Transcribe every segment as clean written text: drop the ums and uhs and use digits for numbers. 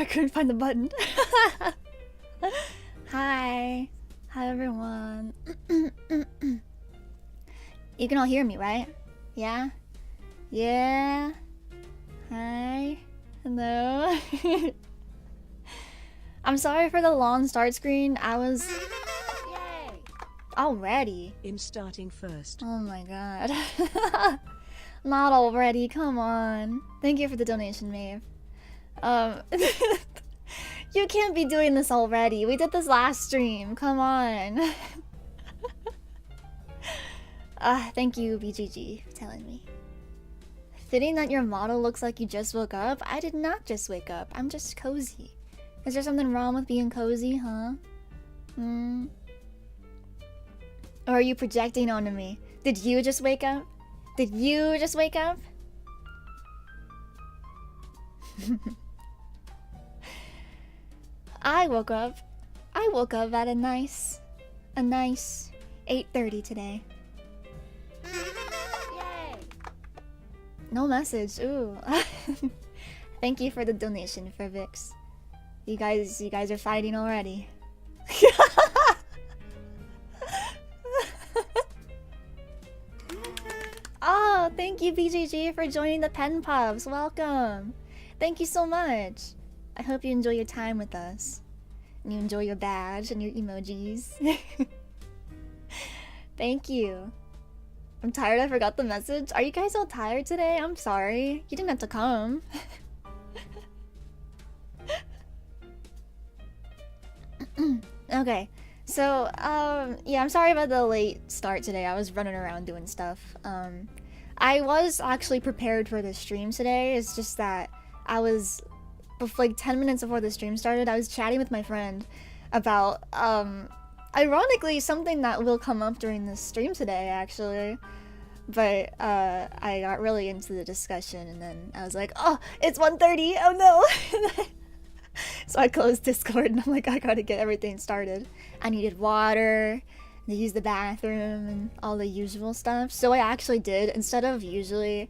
I couldn't find the button. Hi. Hi, everyone. You can all hear me, right? Yeah? Yeah? Hi? Hello? I'm sorry for the long start screen. I was... Yay! Already? I'm starting first. Oh my god. Not already, come on. Thank you for the donation, Maeve. You can't be doing this already. We did this last stream, come on. Thank you, BGG, for telling me. Fitting that your model looks like you just woke up? I did not just wake up, I'm just cozy. Is there something wrong with being cozy, huh? Or are you projecting onto me? Did you just wake up? Did you just wake up? I woke up at a nice 8:30 today. Yay! No message, ooh. Thank you for the donation, for Vix. You guys are fighting already. Oh, thank you BGG for joining the Pen Puffs. Welcome. Thank you so much. I hope you enjoy your time with us. And you enjoy your badge and your emojis. Thank you. I'm tired, I forgot the message. Are you guys all tired today? I'm sorry. You didn't have to come. Okay. So, yeah, I'm sorry about the late start today. I was running around doing stuff. I was actually prepared for this stream today. It's just that I was, like 10 minutes before the stream started, I was chatting with my friend about, ironically, something that will come up during this stream today, actually. But, I got really into the discussion, and then I was like, oh, it's 1:30, oh no! So I closed Discord, and I'm like, I gotta get everything started. I needed water, to use the bathroom, and all the usual stuff. So I actually did, instead of usually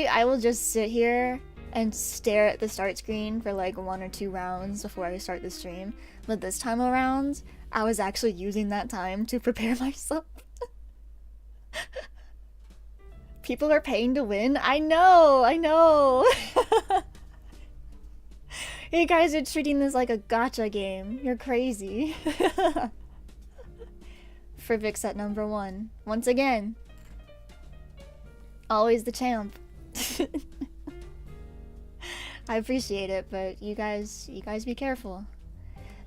I will just sit here and stare at the start screen for like 1 or 2 rounds before I start the stream. But this time around, I was actually using that time to prepare myself. People are paying to win? I know! You guys are treating this like a gacha game. You're crazy. Frivix at number 1. Once again. Always the champ. I appreciate it, but you guys be careful.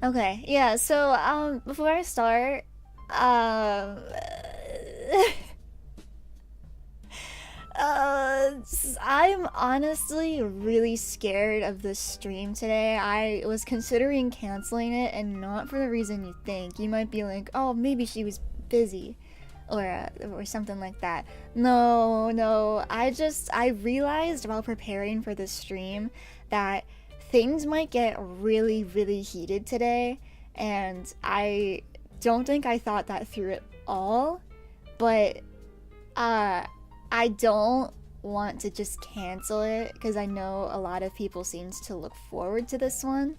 Okay, yeah, so before I start, I'm honestly really scared of this stream today. I was considering canceling it, and not for the reason you think. You might be like, oh, maybe she was busy, or something like that. No, I realized while preparing for this stream that things might get really, really heated today, and I don't think I thought that through at all, but I don't want to just cancel it because I know a lot of people seems to look forward to this one.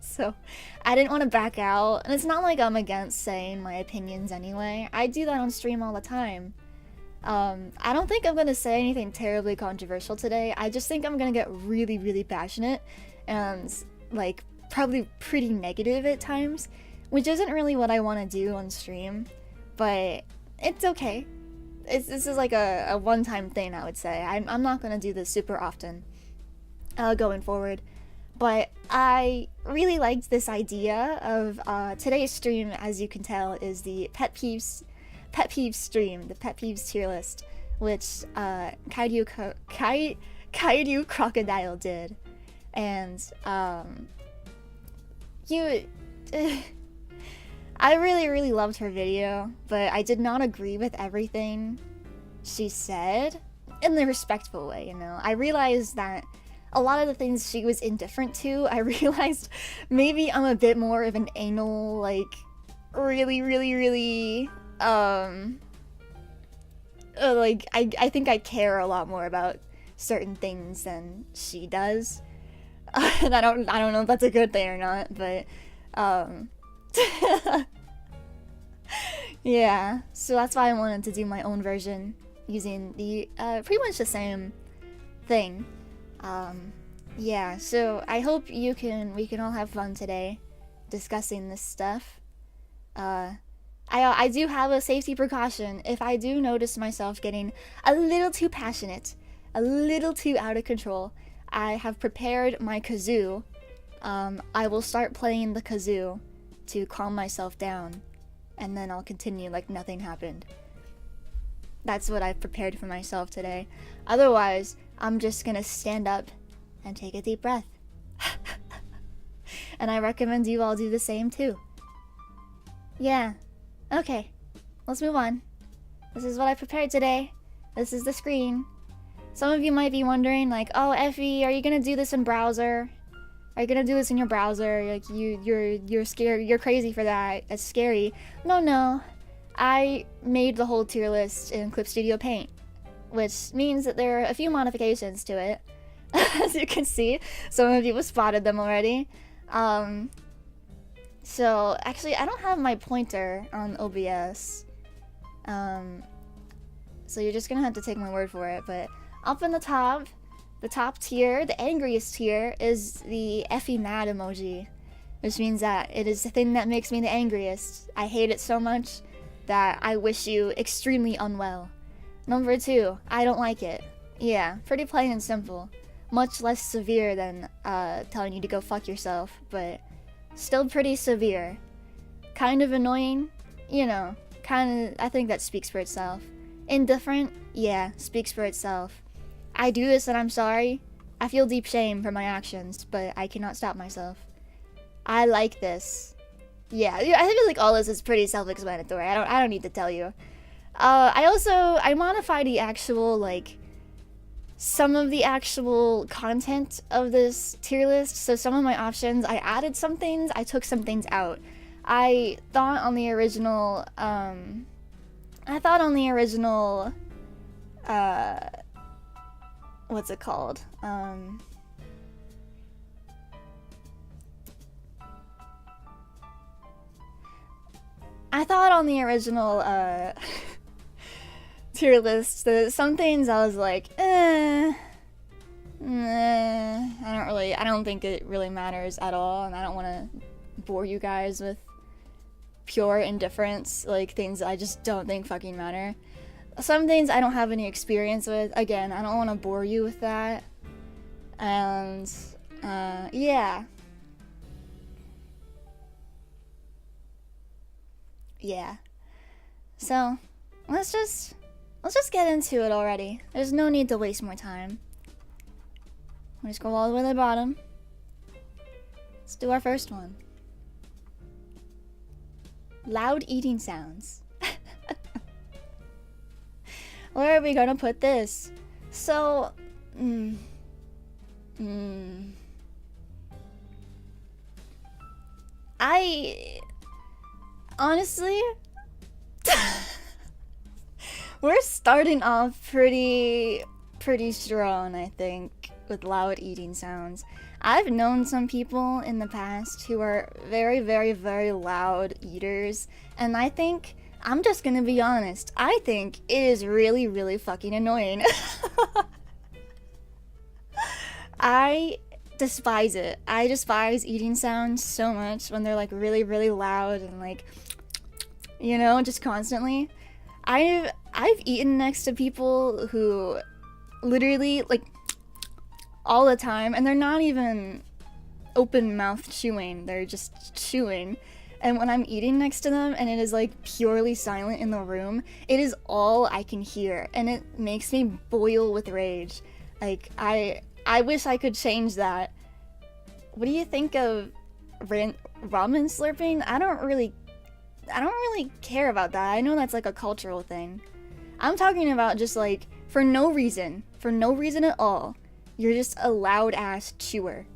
So I didn't want to back out, and it's not like I'm against saying my opinions anyway. I do that on stream all the time. I don't think I'm gonna say anything terribly controversial today. I just think I'm gonna get really, really passionate and like probably pretty negative at times, which isn't really what I want to do on stream, but it's okay. This is like a one-time thing, I would say. I'm not gonna do this super often going forward. But I really liked this idea of today's stream, as you can tell, is the Pet Peeves stream, the Pet Peeves tier list, which kairyu Crocodile did. And I really, really loved her video, but I did not agree with everything she said in the respectful way, you know. I realized that a lot of the things she was indifferent to, I realized maybe I'm a bit more of an anal, like, really, really, really, like, I think I care a lot more about certain things than she does. And I don't know if that's a good thing or not, but yeah, so that's why I wanted to do my own version using the pretty much the same thing. Yeah, so I hope we can all have fun today discussing this stuff. I do have a safety precaution. If I do notice myself getting a little too passionate, a little too out of control, I have prepared my kazoo. I will start playing the kazoo to calm myself down, and then I'll continue like nothing happened. That's what I've prepared for myself today. Otherwise, I'm just gonna stand up and take a deep breath. And I recommend you all do the same too. Yeah. Okay. Let's move on. This is what I prepared today. This is the screen. Some of you might be wondering, like, oh, Ephie, are you gonna do this in browser? Are you gonna do this in your browser? Like, you're scared. You're crazy for that. It's scary. No. I made the whole tier list in Clip Studio Paint, which means that there are a few modifications to it. As you can see, some of you have spotted them already. So actually, I don't have my pointer on OBS. So you're just gonna have to take my word for it. But up in the top tier, the angriest tier, is the Ephie mad emoji, which means that it is the thing that makes me the angriest. I hate it so much that I wish you extremely unwell. Number 2, I don't like it. Yeah, pretty plain and simple. Much less severe than telling you to go fuck yourself, but still pretty severe. Kind of annoying, you know, I think that speaks for itself. Indifferent, yeah, speaks for itself. I do this and I'm sorry. I feel deep shame for my actions, but I cannot stop myself. I like this. Yeah, I feel like all this is pretty self-explanatory. I don't need to tell you. I modified the actual, like, some of the actual content of this tier list. So some of my options, I added some things, I took some things out. I thought on the original, what's it called? I thought on the original, tier list, some things I was like, I don't think it really matters at all, and I don't want to bore you guys with pure indifference, like things I just don't think fucking matter. Some things I don't have any experience with. Again, I don't want to bore you with that. And, yeah. Yeah. So, let's just get into it already. There's no need to waste more time. We'll just go all the way to the bottom. Let's do our first one. Loud eating sounds. Where are we gonna put this? So, I honestly, we're starting off pretty strong, I think, with loud eating sounds. I've known some people in the past who are very, very, very loud eaters, and I think, I'm just gonna be honest, I think it is really, really fucking annoying. I despise it. I despise eating sounds so much when they're like really, really loud and like, you know, just constantly. I've eaten next to people who literally like all the time, and they're not even open mouth chewing, they're just chewing. And when I'm eating next to them and it is like purely silent in the room, it is all I can hear, and it makes me boil with rage. Like, I wish I could change that. What do you think of ramen slurping? I don't really care about that. I know that's like a cultural thing. I'm talking about just like, for no reason at all, you're just a loud ass chewer.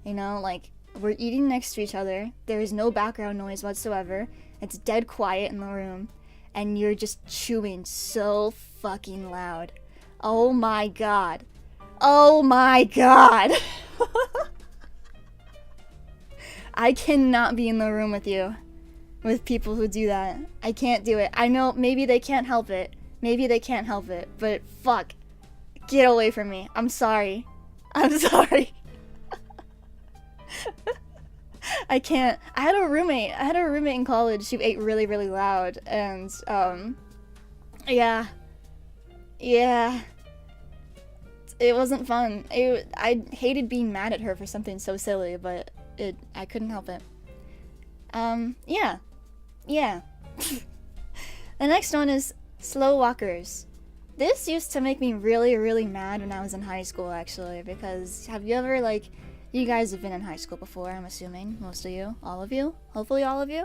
You know, like, we're eating next to each other, there is no background noise whatsoever, it's dead quiet in the room, and you're just chewing so fucking loud. Oh my god. Oh my god. I cannot be in the room with you. With people who do that. I can't do it. I know maybe they can't help it. Maybe they can't help it. But fuck. Get away from me. I'm sorry. I'm sorry. I can't. I had a roommate in college who ate really, really loud. And, yeah. Yeah. It wasn't fun. I hated being mad at her for something so silly, but I couldn't help it. Yeah. Yeah. The next one is slow walkers. This used to make me really, really mad when I was in high school, actually, because have you ever, like, you guys have been in high school before, I'm assuming, most of you, all of you, hopefully all of you.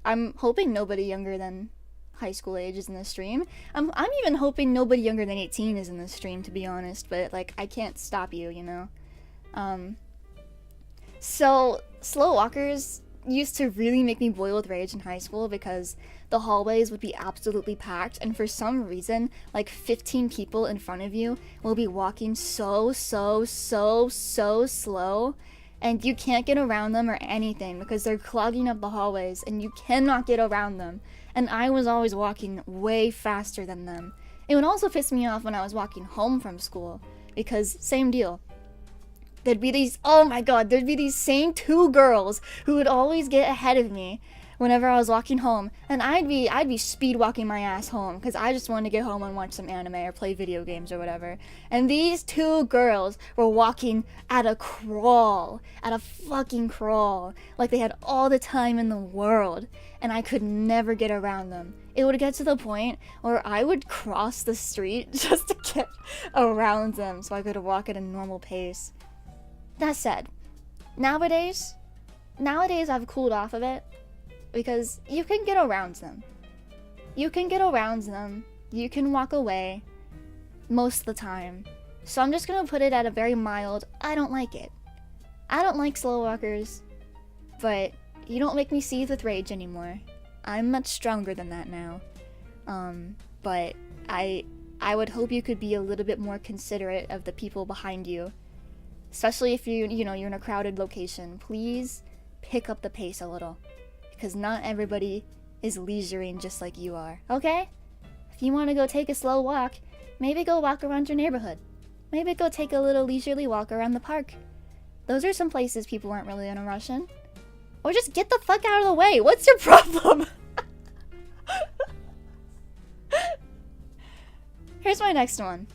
I'm hoping nobody younger than high school age is in this stream. I'm even hoping nobody younger than 18 is in this stream, to be honest, but, like, I can't stop you, you know? So, slow walkers used to really make me boil with rage in high school because the hallways would be absolutely packed, and for some reason, like 15 people in front of you will be walking so slow, and you can't get around them or anything because they're clogging up the hallways and you cannot get around them. And I was always walking way faster than them. It would also piss me off when I was walking home from school because same deal. There'd be these, oh my god, there'd be these same two girls who would always get ahead of me whenever I was walking home, and I'd be speed walking my ass home because I just wanted to get home and watch some anime or play video games or whatever. And these two girls were walking at a fucking crawl, like they had all the time in the world, and I could never get around them. It would get to the point where I would cross the street just to get around them so I could walk at a normal pace. That said, nowadays I've cooled off of it because you can get around them. You can walk away most of the time. So I'm just gonna put it at a very mild, I don't like it. I don't like slow walkers, but you don't make me seethe with rage anymore. I'm much stronger than that now. But I would hope you could be a little bit more considerate of the people behind you. Especially if you're in a crowded location. Please pick up the pace a little. Because not everybody is leisuring just like you are. Okay? If you want to go take a slow walk, maybe go walk around your neighborhood. Maybe go take a little leisurely walk around the park. Those are some places people aren't really in a rush in. Or just get the fuck out of the way. What's your problem? Here's my next one.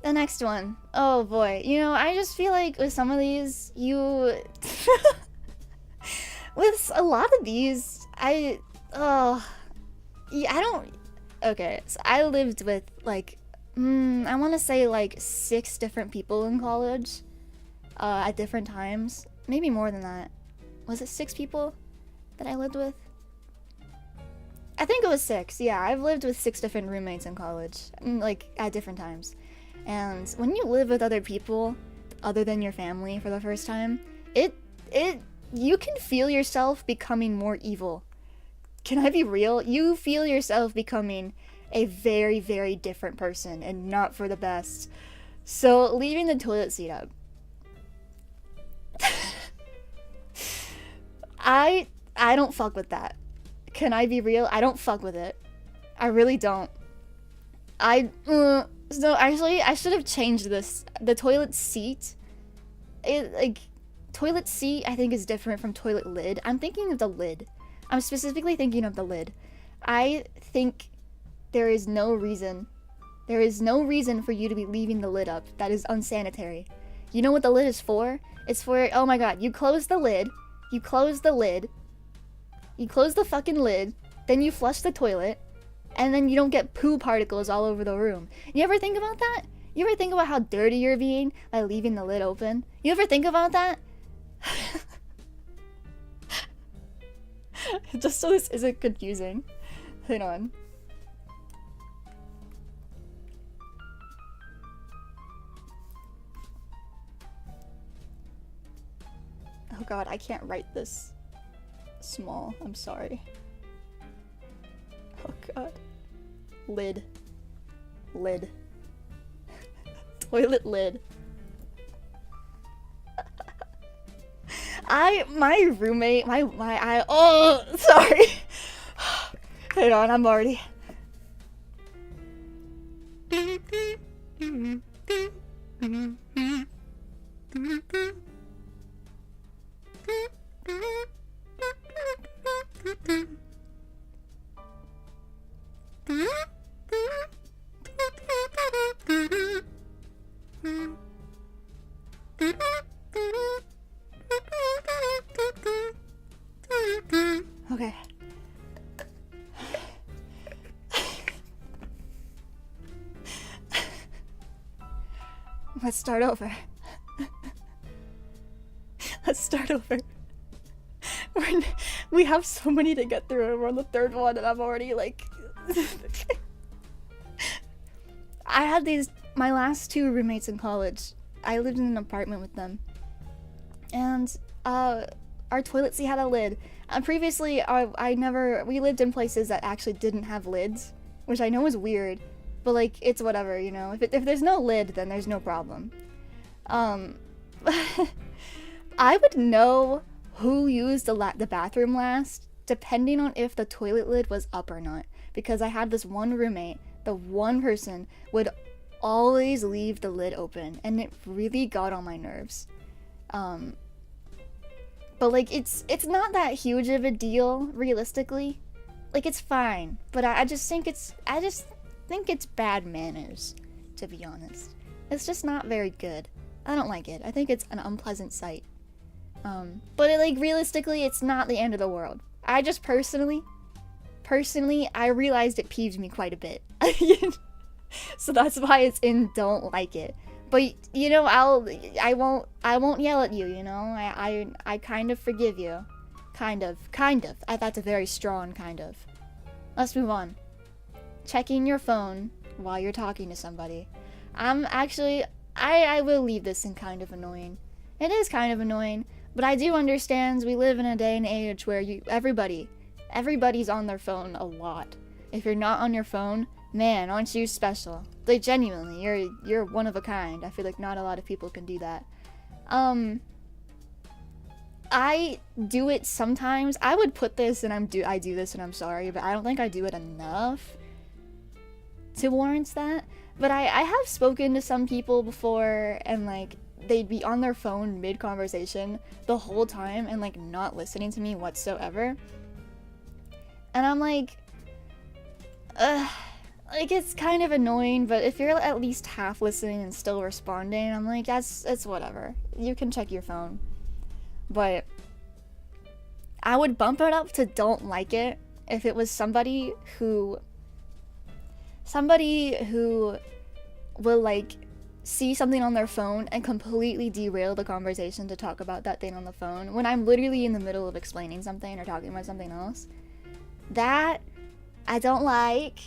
The next one. Oh boy. You know, I just feel like with some of these, with a lot of these, okay, so I lived with, like, I want to say, like, 6 different people in college, at different times. Maybe more than that. Was it 6 people that I lived with? I think it was 6, yeah. I've lived with 6 different roommates in college, like, at different times. And when you live with other people, other than your family for the first time, you can feel yourself becoming more evil. Can I be real? You feel yourself becoming a very, very different person, and not for the best. So, leaving the toilet seat up. I don't fuck with that. Can I be real? I don't fuck with it. I really don't. So actually, I should have changed this. The toilet seat, toilet seat I think is different from toilet lid. I'm thinking of the lid. I'm specifically thinking of the lid. I think there is no reason for you to be leaving the lid up. That is unsanitary. You know what the lid is for? It's for, oh my god, you close the lid, you close the fucking lid, then you flush the toilet, and then you don't get poo particles all over the room. You ever think about that? You ever think about how dirty you're being by leaving the lid open? You ever think about that? Just so this isn't confusing. Hang on. Oh god, I can't write this small. I'm sorry. Oh god. Lid. toilet lid. My roommate, oh, sorry. Hold on, I'm already. Okay. Let's start over. Let's start over. We have so many to get through, and we're on the third one, and I'm already like... I had my last two roommates in college. I lived in an apartment with them. And, our toilet seat had a lid. And previously, we lived in places that actually didn't have lids, which I know is weird, but like, it's whatever, you know? If there's no lid, then there's no problem. I would know who used the bathroom last, depending on if the toilet lid was up or not. Because I had this one roommate, the one person would always leave the lid open, and it really got on my nerves. But like, it's not that huge of a deal, realistically. Like, it's fine, but I just think it's bad manners, to be honest. It's just not very good. I don't like it. I think it's an unpleasant sight. But like, realistically, it's not the end of the world. I just personally, I realized it peeves me quite a bit. So that's why it's in don't like it. But, you know, I won't yell at you, you know? I kind of forgive you. Kind of. That's a very strong kind of. Let's move on. Checking your phone while you're talking to somebody. I will leave this in kind of annoying. It is kind of annoying, but I do understand we live in a day and age where everybody's on their phone a lot. If you're not on your phone, man, aren't you special? Like, genuinely, you're one of a kind. I feel like not a lot of people can do that. I do it sometimes. I would put this, and I do this, and I'm sorry, but I don't think I do it enough to warrant that. But I have spoken to some people before, and like, they'd be on their phone mid-conversation the whole time and like not listening to me whatsoever. And I'm like, like, it's kind of annoying, but if you're at least half listening and still responding, I'm like, it's whatever. You can check your phone. But I would bump it up to don't like it if it was somebody who will like see something on their phone and completely derail the conversation to talk about that thing on the phone when I'm literally in the middle of explaining something or talking about something else. That I don't like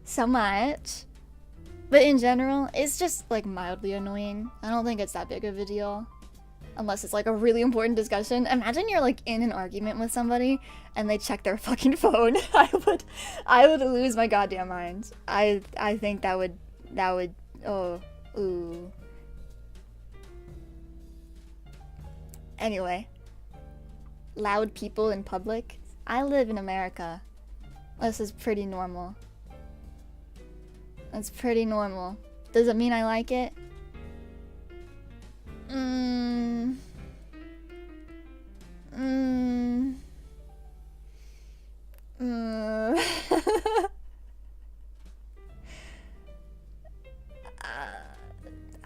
so much. But in general, it's just like mildly annoying. I don't think it's that big of a deal. Unless it's like a really important discussion. Imagine you're like in an argument with somebody and they check their fucking phone. I would lose my goddamn mind. I think that would oh, ooh. Anyway, loud people in public. I live in America. This is pretty normal. That's pretty normal. Does it mean I like it?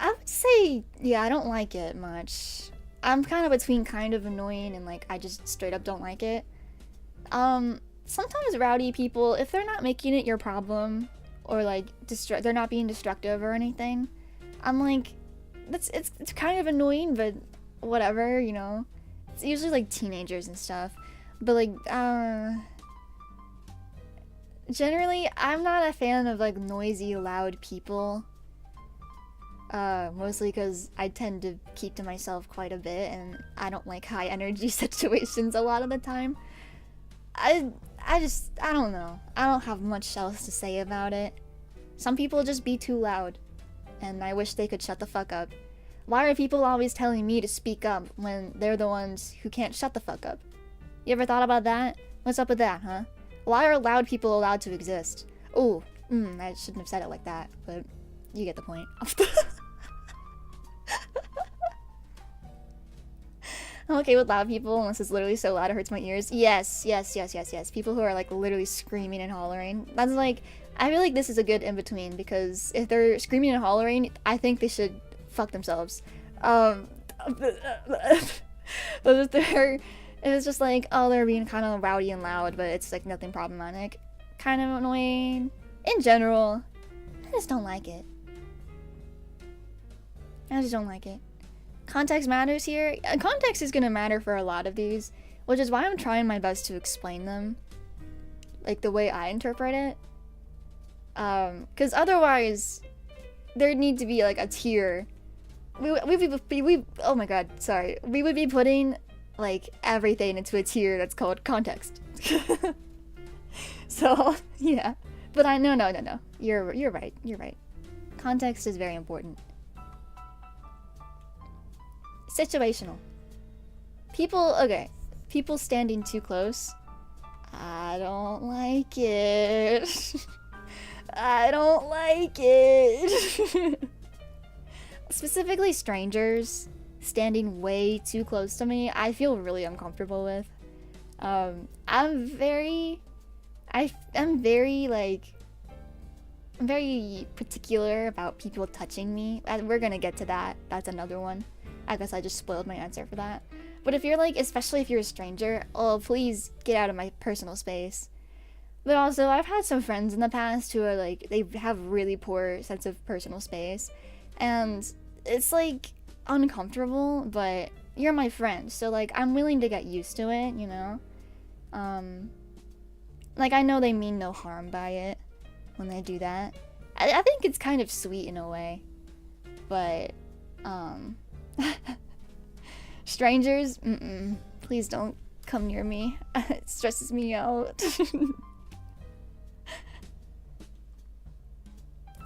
I would say, yeah, I don't like it much. I'm kind of between kind of annoying and like I just straight up don't like it. Sometimes rowdy people, if they're not making it your problem or like they're not being destructive or anything, I'm like, it's kind of annoying, but whatever, you know. It's usually like teenagers and stuff, but like generally I'm not a fan of like noisy, loud people. Mostly because I tend to keep to myself quite a bit, and I don't like high energy situations a lot of the time. I don't know. I don't have much else to say about it. Some people just be too loud. and I wish they could shut the fuck up. Why are people always telling me to speak up when they're the ones who can't shut the fuck up? You ever thought about that? What's up with that, huh? Why are loud people allowed to exist? Oh, I shouldn't have said it like that, but you get the point. I'm okay with loud people unless it's literally so loud it hurts my ears. Yes. People who are like literally screaming and hollering. That's like, I feel like this is a good in-between, because if they're screaming and hollering, I think they should fuck themselves. But if it's just like, oh, they're being kind of rowdy and loud, but it's like nothing problematic, kind of annoying. In general, I just don't like it. Context matters here. Context is gonna matter for a lot of these, which is why I'm trying my best to explain them, like the way I interpret it. Because otherwise, there need to be like a tier. Oh my god, sorry. We would be putting like everything into a tier that's called context. So yeah, but no. You're right. Context is very important. Situational. People standing too close. I don't like it. I don't like it. Specifically strangers standing way too close to me, I feel really uncomfortable with. I'm very particular about people touching me. We're gonna get to that. That's another one. I guess I just spoiled my answer for that. But if you're like, especially if you're a stranger, oh, please get out of my personal space. But also, I've had some friends in the past who are like, they have really poor sense of personal space. And it's like uncomfortable, but you're my friend. So like, I'm willing to get used to it, you know? Like, I know they mean no harm by it when they do that. I think it's kind of sweet in a way. But, strangers, please don't come near me. It stresses me out.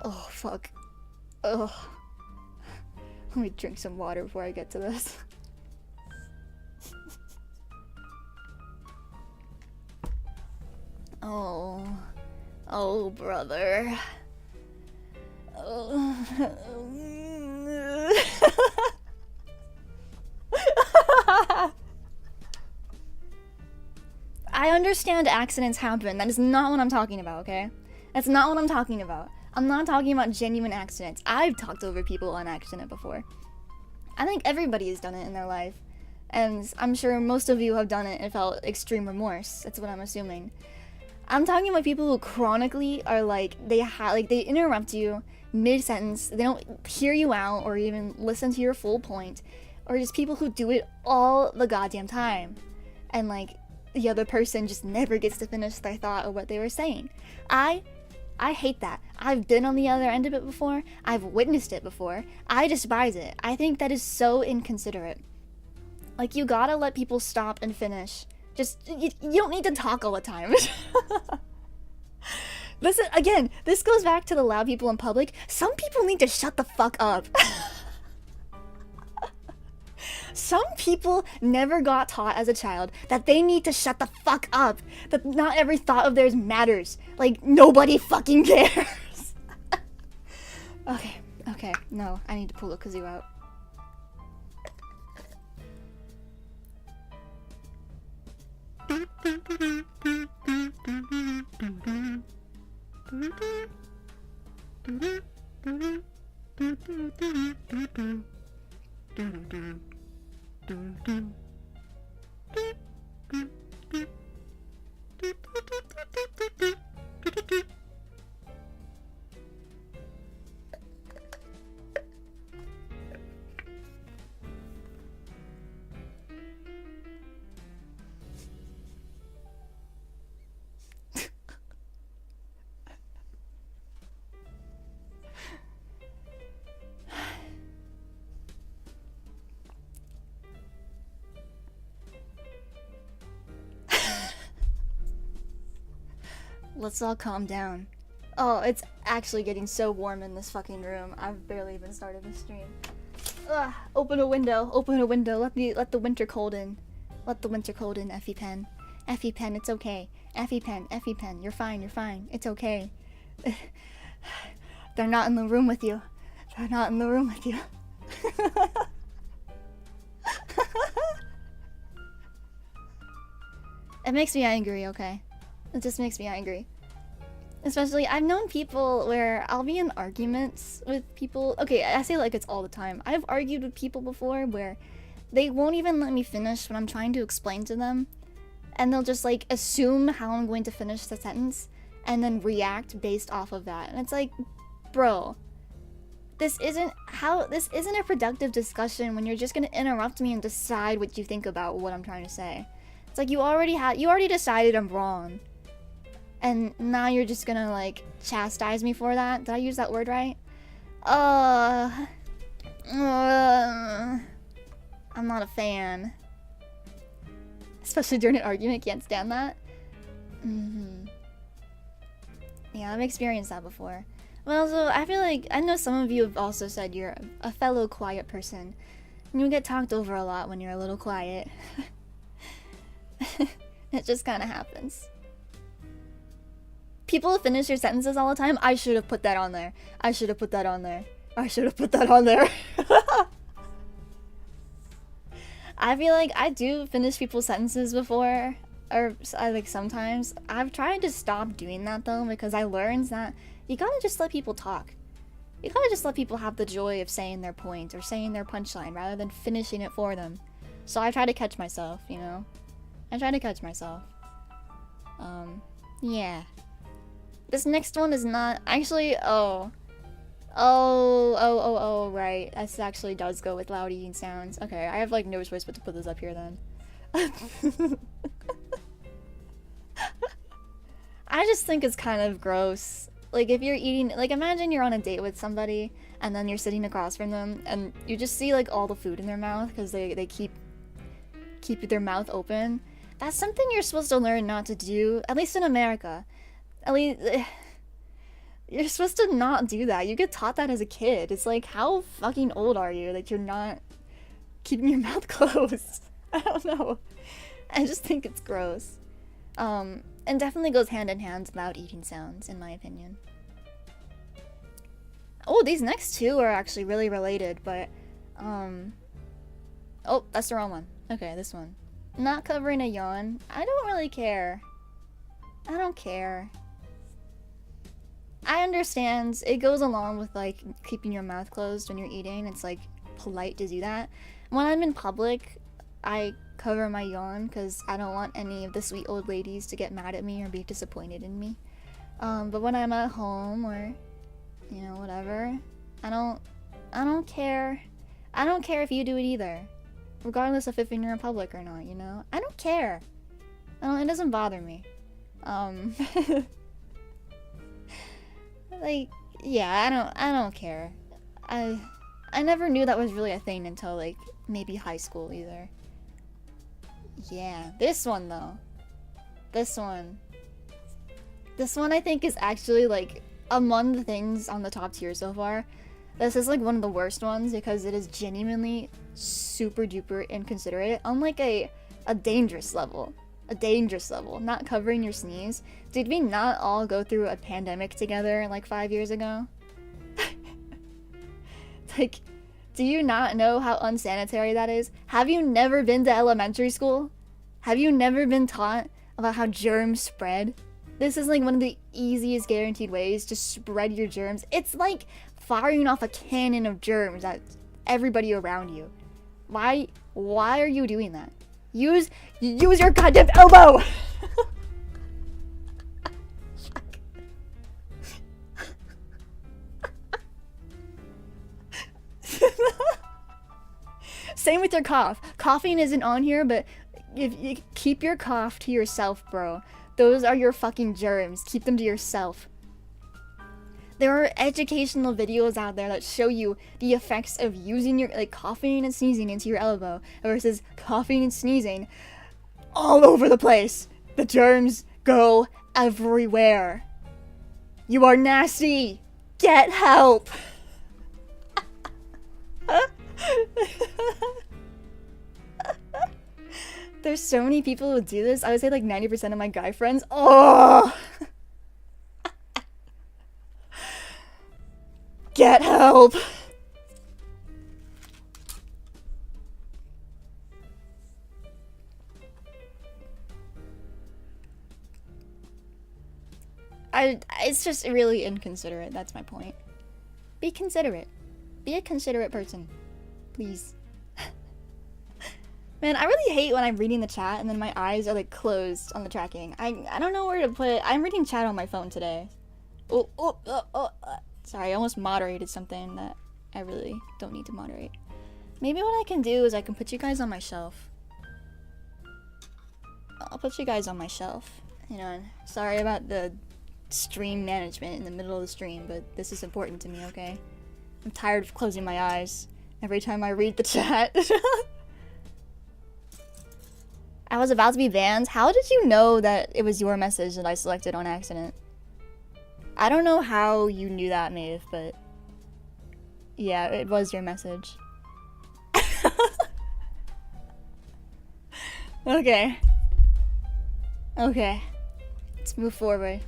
Oh, fuck. Ugh. Let me drink some water before I get to this. Oh, brother. I understand accidents happen. That is not what I'm talking about, okay? That's not what I'm talking about. I'm not talking about genuine accidents. I've talked over people on accident before. I think everybody has done it in their life. And I'm sure most of you have done it and felt extreme remorse. That's what I'm assuming. I'm talking about people who chronically are like, they interrupt you mid-sentence, they don't hear you out or even listen to your full point, or just people who do it all the goddamn time. And like, the other person just never gets to finish their thought or what they were saying. I hate that. I've been on the other end of it before. I've witnessed it before. I despise it. I think that is so inconsiderate. Like, you gotta let people stop and finish. Just, you don't need to talk all the time. Listen, again, this goes back to the loud people in public. Some people need to shut the fuck up. Some people never got taught as a child that they need to shut the fuck up. That not every thought of theirs matters. Like, nobody fucking cares. Okay, no, I need to pull the kazoo out. Let's all calm down. Oh, it's actually getting so warm in this fucking room. I've barely even started the stream. Ugh, open a window, let the winter cold in. Let the winter cold in, ephiepen. Ephiepen, it's okay. Ephiepen, you're fine, it's okay. They're not in the room with you. They're not in the room with you. It makes me angry, okay? It just makes me angry. Especially, I've known people where I'll be in arguments with people. Okay, I say like it's all the time. I've argued with people before where they won't even let me finish when I'm trying to explain to them. And they'll just like assume how I'm going to finish the sentence and then react based off of that. And it's like, bro, this isn't a productive discussion when you're just gonna interrupt me and decide what you think about what I'm trying to say. It's like you already decided I'm wrong. And now you're just gonna like chastise me for that? Did I use that word right? I'm not a fan. Especially during an argument, can't stand that. Yeah, I've experienced that before. Well, so I feel like, I know some of you have also said you're a fellow quiet person. And you get talked over a lot when you're a little quiet. It just kind of happens. People finish your sentences all the time. I should have put that on there. I should have put that on there. I feel like I do finish people's sentences before. Or like sometimes. I've tried to stop doing that though, because I learned that you gotta just let people talk. You gotta just let people have the joy of saying their point or saying their punchline rather than finishing it for them. So I try to catch myself, you know? I try to catch myself. Yeah. This next one is not actually. Oh, right. This actually does go with loud eating sounds. Okay, I have like no choice but to put this up here then. I just think it's kind of gross. Like if you're eating, like imagine you're on a date with somebody and then you're sitting across from them and you just see like all the food in their mouth because they keep their mouth open. That's something you're supposed to learn not to do, at least in America. At least, you're supposed to not do that. You get taught that as a kid. It's like, how fucking old are you that you're not keeping your mouth closed? I don't know. I just think it's gross. And definitely goes hand in hand with loud eating sounds, in my opinion. Oh, these next two are actually really related, but, oh, that's the wrong one. Okay, this one. Not covering a yawn. I don't really care. I don't care. I understand it goes along with like keeping your mouth closed when you're eating. It's like polite to do that. When I'm in public, I cover my yawn because I don't want any of the sweet old ladies to get mad at me or be disappointed in me. But when I'm at home or, you know, whatever, I don't care. I don't care if you do it either, regardless of if you're in public or not. You know, I don't care. It doesn't bother me. Like, yeah, I don't care. I never knew that was really a thing until like maybe high school either. Yeah, this one though. This one I think is actually like among the things on the top tier so far. This is like one of the worst ones because it is genuinely super duper inconsiderate on like a dangerous level. A dangerous level. Not covering your sneeze. Did we not all go through a pandemic together like 5 years ago? Like, do you not know how unsanitary that is? Have you never been to elementary school? Have you never been taught about how germs spread? This is like one of the easiest guaranteed ways to spread your germs. It's like firing off a cannon of germs at everybody around you. Why are you doing that? Use your goddamn elbow! Same with your cough. Coughing isn't on here, but if you keep your cough to yourself, bro. Those are your fucking germs. Keep them to yourself. There are educational videos out there that show you the effects of using your, like, coughing and sneezing into your elbow versus coughing and sneezing all over the place. The germs go everywhere. You are nasty! Get help! There's so many people who do this. I would say like 90% of my guy friends. Oh! Get help! It's just really inconsiderate, that's my point. Be considerate. Be a considerate person. Please. Man, I really hate when I'm reading the chat and then my eyes are like closed on the tracking. I don't know where to put it. I'm reading chat on my phone today. Sorry, I almost moderated something that I really don't need to moderate. Maybe what I can do is I can put you guys on my shelf. I'll put you guys on my shelf. You know, sorry about the stream management in the middle of the stream, but this is important to me, okay? I'm tired of closing my eyes every time I read the chat. I was about to be banned. How did you know that it was your message that I selected on accident? I don't know how you knew that, Maeve, but yeah, it was your message. Okay. Okay. Let's move forward.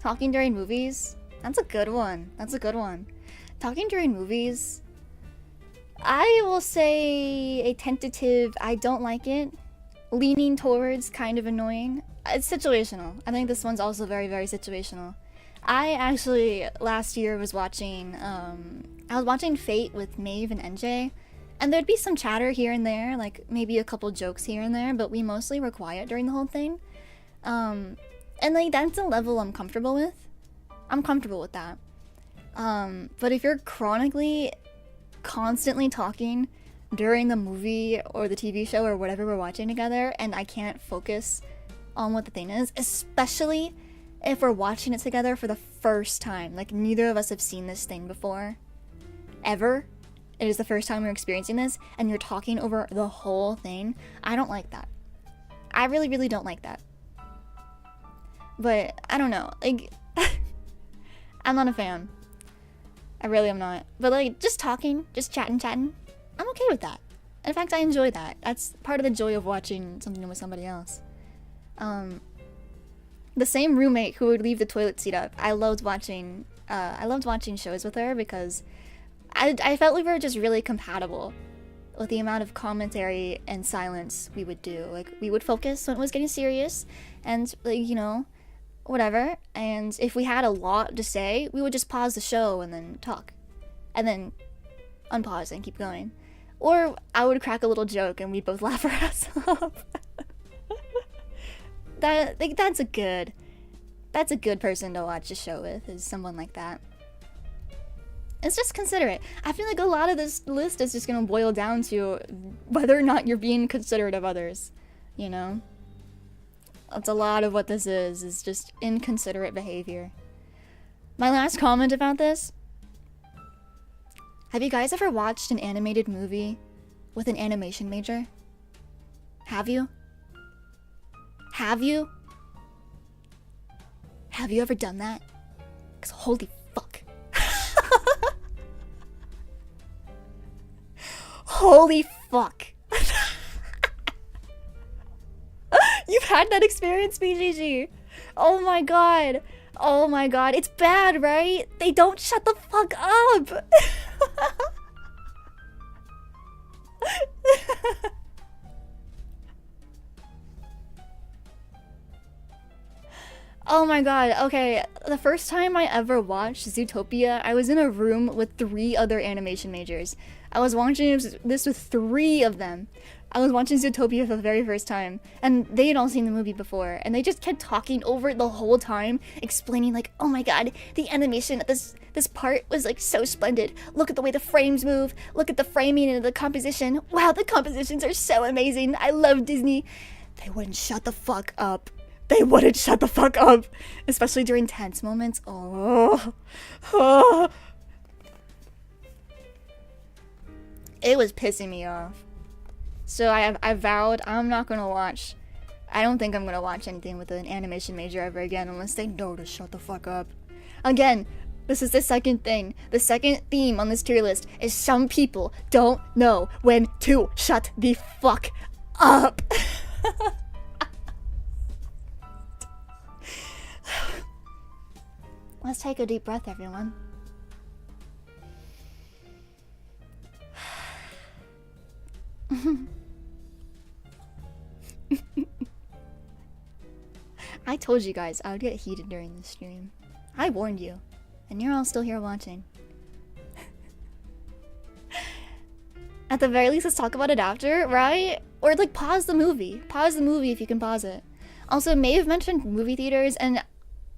Talking during movies? That's a good one. That's a good one. Talking during movies, I will say a tentative, I don't like it. Leaning towards kind of annoying. It's situational. I think this one's also very, very situational. I actually, last year, was watching, I was watching Fate with Maeve and NJ, and there'd be some chatter here and there, like maybe a couple jokes here and there, but we mostly were quiet during the whole thing. And like, that's a level I'm comfortable with. I'm comfortable with that. But if you're chronically, constantly talking during the movie or the TV show or whatever we're watching together, and I can't focus on what the thing is, especially if we're watching it together for the first time, like neither of us have seen this thing before, ever. It is the first time we're experiencing this, and you're talking over the whole thing. I don't like that. I really, really don't like that. But, I don't know, like, I'm not a fan. I really am not. But like, just talking, just chatting, I'm okay with that. In fact, I enjoy that. That's part of the joy of watching something with somebody else. The same roommate who would leave the toilet seat up, I loved watching shows with her because I felt we were just really compatible with the amount of commentary and silence we would do. Like, we would focus when it was getting serious and, like, you know, whatever. And if we had a lot to say, we would just pause the show and then talk. And then unpause and keep going. Or I would crack a little joke and we'd both laugh our ass off. That's a good person to watch a show with, is someone like that. It's just considerate. I feel like a lot of this list is just gonna boil down to whether or not you're being considerate of others, you know? That's a lot of what this is just inconsiderate behavior. My last comment about this: have you guys ever watched an animated movie with an animation major? Have you? Have you? Have you ever done that? 'Cause holy fuck. Holy fuck. You've had that experience, BGG. Oh my god. Oh my god. It's bad, right? They don't shut the fuck up. Oh my god, okay, the first time I ever watched Zootopia, I was in a room with 3 other animation majors. I was watching this with 3 of them. I was watching Zootopia for the very first time, and they had all seen the movie before, and they just kept talking over it the whole time, explaining like, oh my god, the animation at this part was like so splendid. Look at the way the frames move, look at the framing and the composition. Wow, the compositions are so amazing. I love Disney. They wouldn't shut the fuck up. They wouldn't shut the fuck up, especially during tense moments. Oh. It was pissing me off. So I vowed I'm not gonna watch. I don't think I'm gonna watch anything with an animation major ever again unless they know to shut the fuck up. Again, this is the second thing. The second theme on this tier list is some people don't know when to shut the fuck up. Let's take a deep breath, everyone. I told you guys I would get heated during this stream. I warned you, and you're all still here watching. At the very least, let's talk about it after, right? Or like pause the movie. Pause the movie if you can pause it. Also, Maeve mentioned movie theaters, and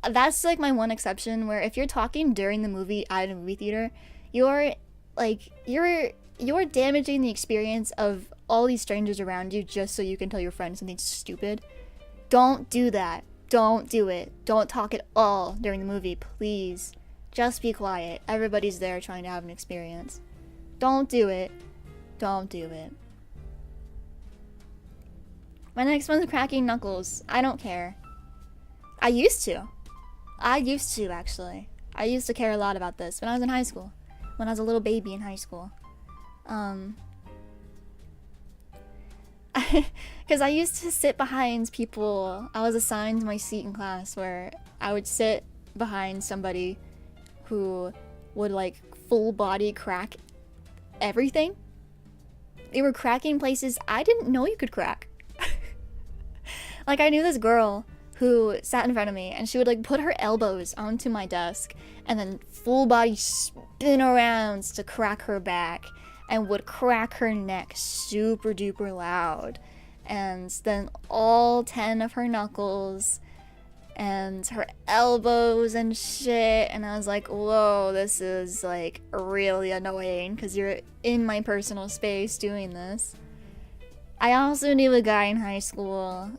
that's like my one exception where if you're talking during the movie at a movie theater, you're damaging the experience of all these strangers around you just so you can tell your friend something stupid. Don't do that. Don't do it. Don't talk at all during the movie, please. Just be quiet. Everybody's there trying to have an experience. Don't do it. Don't do it. My next one's cracking knuckles. I don't care. I used to, actually. I used to care a lot about this when I was in high school. When I was a little baby in high school. Because I used to sit behind people. I was assigned my seat in class where I would sit behind somebody who would like full body crack everything. They were cracking places I didn't know you could crack. Like I knew this girl who sat in front of me and she would like put her elbows onto my desk and then full body spin around to crack her back and would crack her neck super duper loud. And then all 10 of her knuckles and her elbows and shit. And I was like, whoa, this is like really annoying because you're in my personal space doing this. I also knew a guy in high school.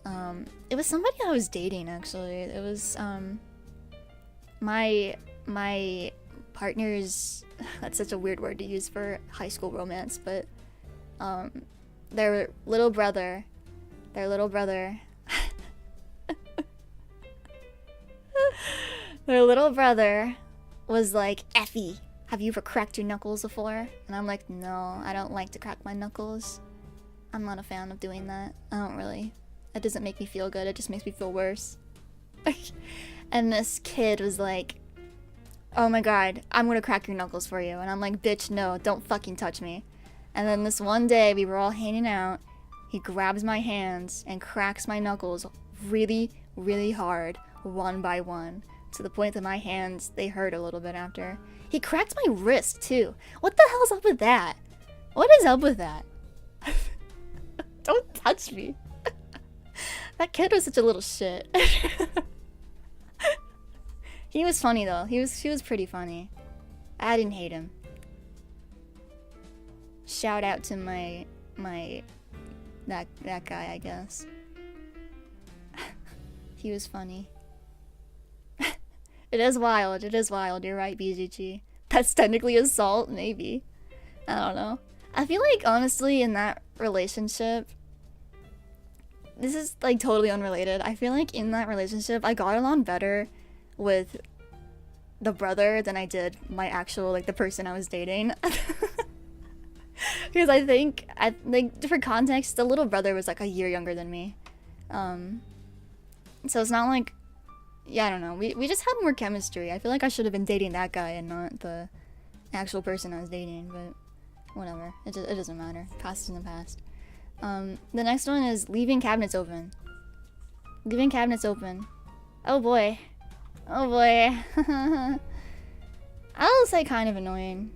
It was somebody I was dating, actually. It was my partner's, that's such a weird word to use for high school romance, but their little brother their little brother was like, Ephie, have you ever cracked your knuckles before? And I'm like, no, I don't like to crack my knuckles. I'm not a fan of doing that. I don't really. It doesn't make me feel good. It just makes me feel worse. And this kid was like, oh my god, I'm gonna crack your knuckles for you. And I'm like, bitch, no, don't fucking touch me. And then this one day, we were all hanging out. He grabs my hands and cracks my knuckles really, really hard, one by one. To the point that my hands, they hurt a little bit after. He cracked my wrist, too. What the hell's up with that? What is up with that? Don't touch me. That kid was such a little shit. He was funny though. He was pretty funny. I didn't hate him. Shout out to that guy, I guess. He was funny. It is wild. You're right, BGG. That's technically assault, maybe. I don't know. I feel like, honestly, in that relationship, this is, like, totally unrelated. I feel like in that relationship, I got along better with the brother than I did my actual, like, the person I was dating. Because I think, like, for context, the little brother was, like, a year younger than me. So it's not like, yeah, I don't know. We just had more chemistry. I feel like I should have been dating that guy and not the actual person I was dating, but whatever. It doesn't matter. Past is in the past. The next one is leaving cabinets open. Leaving cabinets open. Oh boy. Oh boy. I'll say kind of annoying.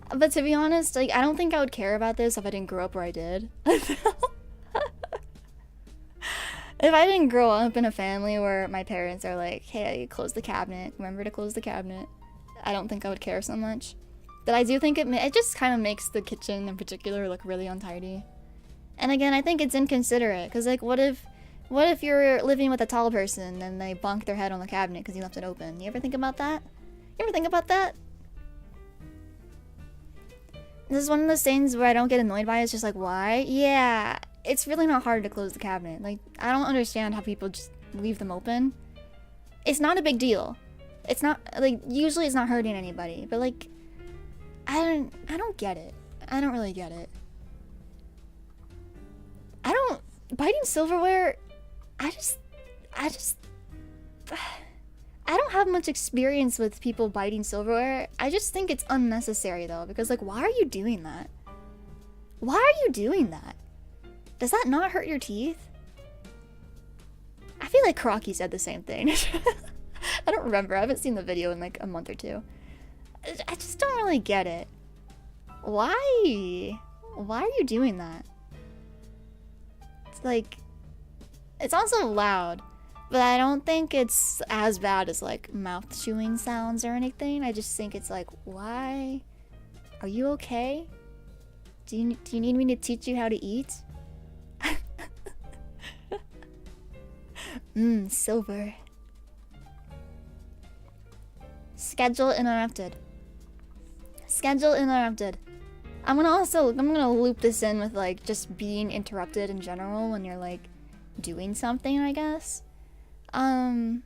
But to be honest, like, I don't think I would care about this if I didn't grow up where I did. If I didn't grow up in a family where my parents are like, hey, close the cabinet, remember to close the cabinet, I don't think I would care so much. But I do think it just kind of makes the kitchen in particular look really untidy. And again, I think it's inconsiderate, because, like, what if you're living with a tall person and they bonk their head on the cabinet because you left it open? You ever think about that? You ever think about that? This is one of those things where I don't get annoyed by it. It's just like, why? Yeah, it's really not hard to close the cabinet. Like, I don't understand how people just leave them open. It's not a big deal. It's not, like, usually it's not hurting anybody, but like, I don't get it. I don't really get it. Biting silverware, I don't have much experience with people biting silverware. I just think it's unnecessary though, because like, why are you doing that? Why are you doing that? Does that not hurt your teeth? I feel like Crocky said the same thing. I don't remember. I haven't seen the video in like a month or two. I just don't really get it. Why? Why are you doing that? It's like, it's also loud, but I don't think it's as bad as like mouth chewing sounds or anything. I just think it's like, why? Are you okay? Do you need me to teach you how to eat? Silver. Schedule interrupted. Schedule interrupted. I'm gonna loop this in with like just being interrupted in general when you're like doing something, I guess. I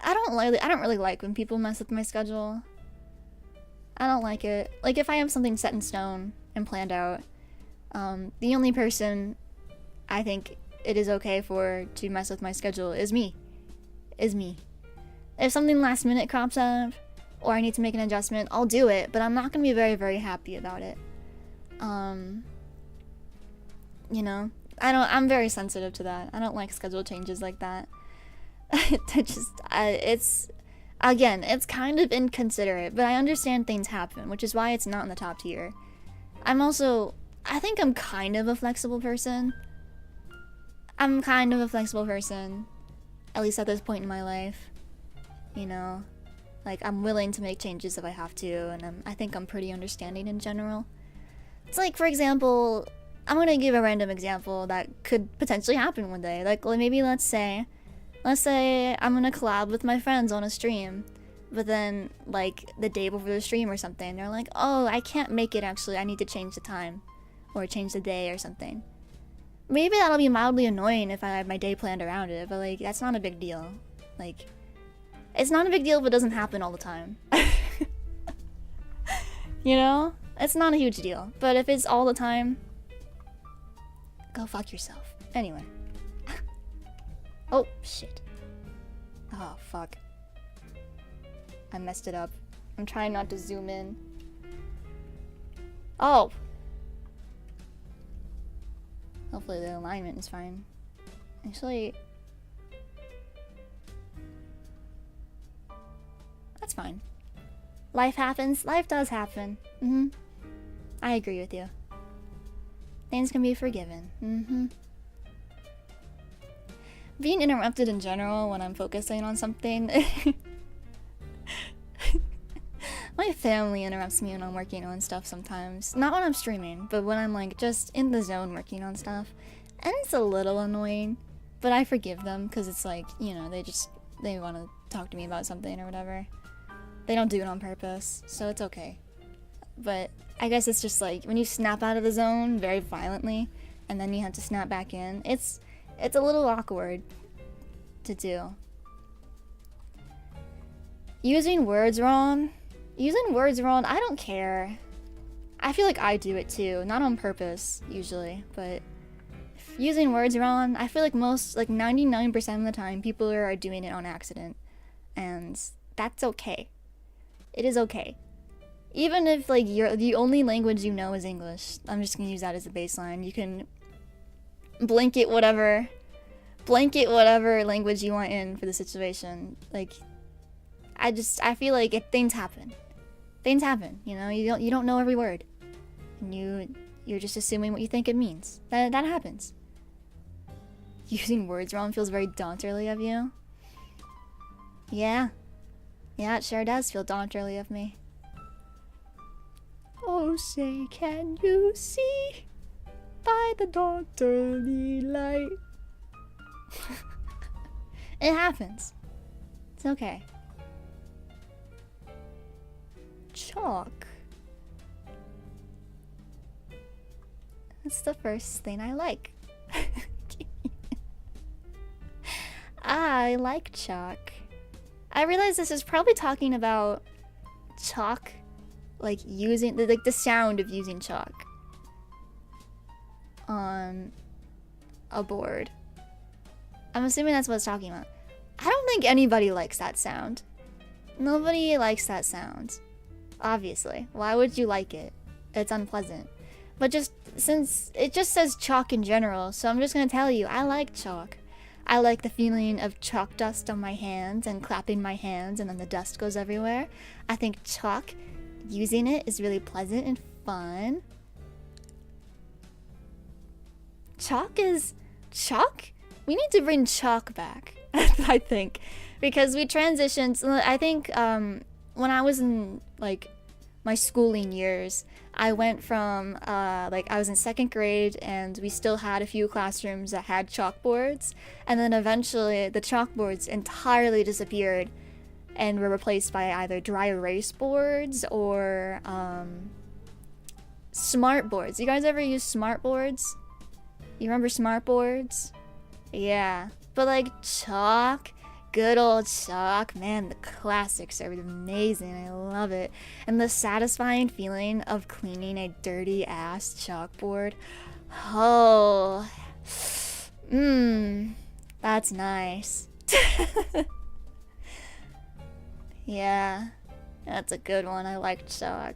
don't really like when people mess with my schedule. I don't like it. Like if I have something set in stone and planned out, the only person I think it is okay for to mess with my schedule is me. If something last minute crops up or I need to make an adjustment, I'll do it, but I'm not gonna be very, very happy about it. You know, I'm very sensitive to that. I don't like schedule changes like that. It's kind of inconsiderate, but I understand things happen, which is why it's not in the top tier. I think I'm kind of a flexible person. At least at this point in my life. You know, like I'm willing to make changes if I have to, and I think I'm pretty understanding in general. It's like, for example, I'm gonna give a random example that could potentially happen one day. Like maybe let's say I'm gonna collab with my friends on a stream, but then like the day before the stream or something, they're like, oh, I can't make it actually, I need to change the time or change the day or something. Maybe that'll be mildly annoying if I have my day planned around it, but like that's not a big deal. Like, it's not a big deal if it doesn't happen all the time. You know? It's not a huge deal. But if it's all the time, go fuck yourself. Anyway. Oh, shit. Oh, fuck. I messed it up. I'm trying not to zoom in. Oh! Hopefully the alignment is fine. Actually... that's fine. Life happens. Life does happen. I agree with you. Things can be forgiven. Being interrupted in general when I'm focusing on something. My family interrupts me when I'm working on stuff sometimes. Not when I'm streaming, but when I'm like just in the zone working on stuff. And it's a little annoying, but I forgive them because it's like, you know, they want to talk to me about something or whatever. They don't do it on purpose, so it's okay. But I guess it's just like when you snap out of the zone very violently and then you have to snap back in, it's a little awkward to do. Using words wrong, I don't care. I feel like I do it too, not on purpose usually, but using words wrong, I feel like 99% of the time people are doing it on accident, and that's okay. It is okay. Even if like the only language you know is English, I'm just gonna use that as a baseline. You can blanket whatever language you want in for the situation. Like, I feel like things happen. Things happen, you know. You don't know every word, and you're just assuming what you think it means. That happens. Using words wrong feels very daunterly of you. Yeah, it sure does feel daunterly of me. Oh, say, can you see by the daunterly light? It happens. It's okay. Chalk. That's the first thing I like. I like chalk. I realize this is probably talking about chalk, like using the sound of using chalk on a board. I'm assuming that's what it's talking about. I don't think anybody likes that sound. Nobody likes that sound. Obviously. Why would you like it? It's unpleasant. But just since it just says chalk in general, so I'm just gonna tell you, I like chalk. I like the feeling of chalk dust on my hands and clapping my hands and then the dust goes everywhere. I think chalk, using it is really pleasant and fun. Chalk is... Chalk? We need to bring chalk back, I think. Because we transitioned, I think when I was in like my schooling years, I went from like I was in 2nd grade and we still had a few classrooms that had chalkboards, and then eventually the chalkboards entirely disappeared and were replaced by either dry erase boards or smart boards. You guys ever use smart boards? You remember smart boards? Yeah, but like chalk, good old chalk, man, the classics are amazing. I love it. And the satisfying feeling of cleaning a dirty ass chalkboard. Oh, that's nice. Yeah, that's a good one. I like chalk.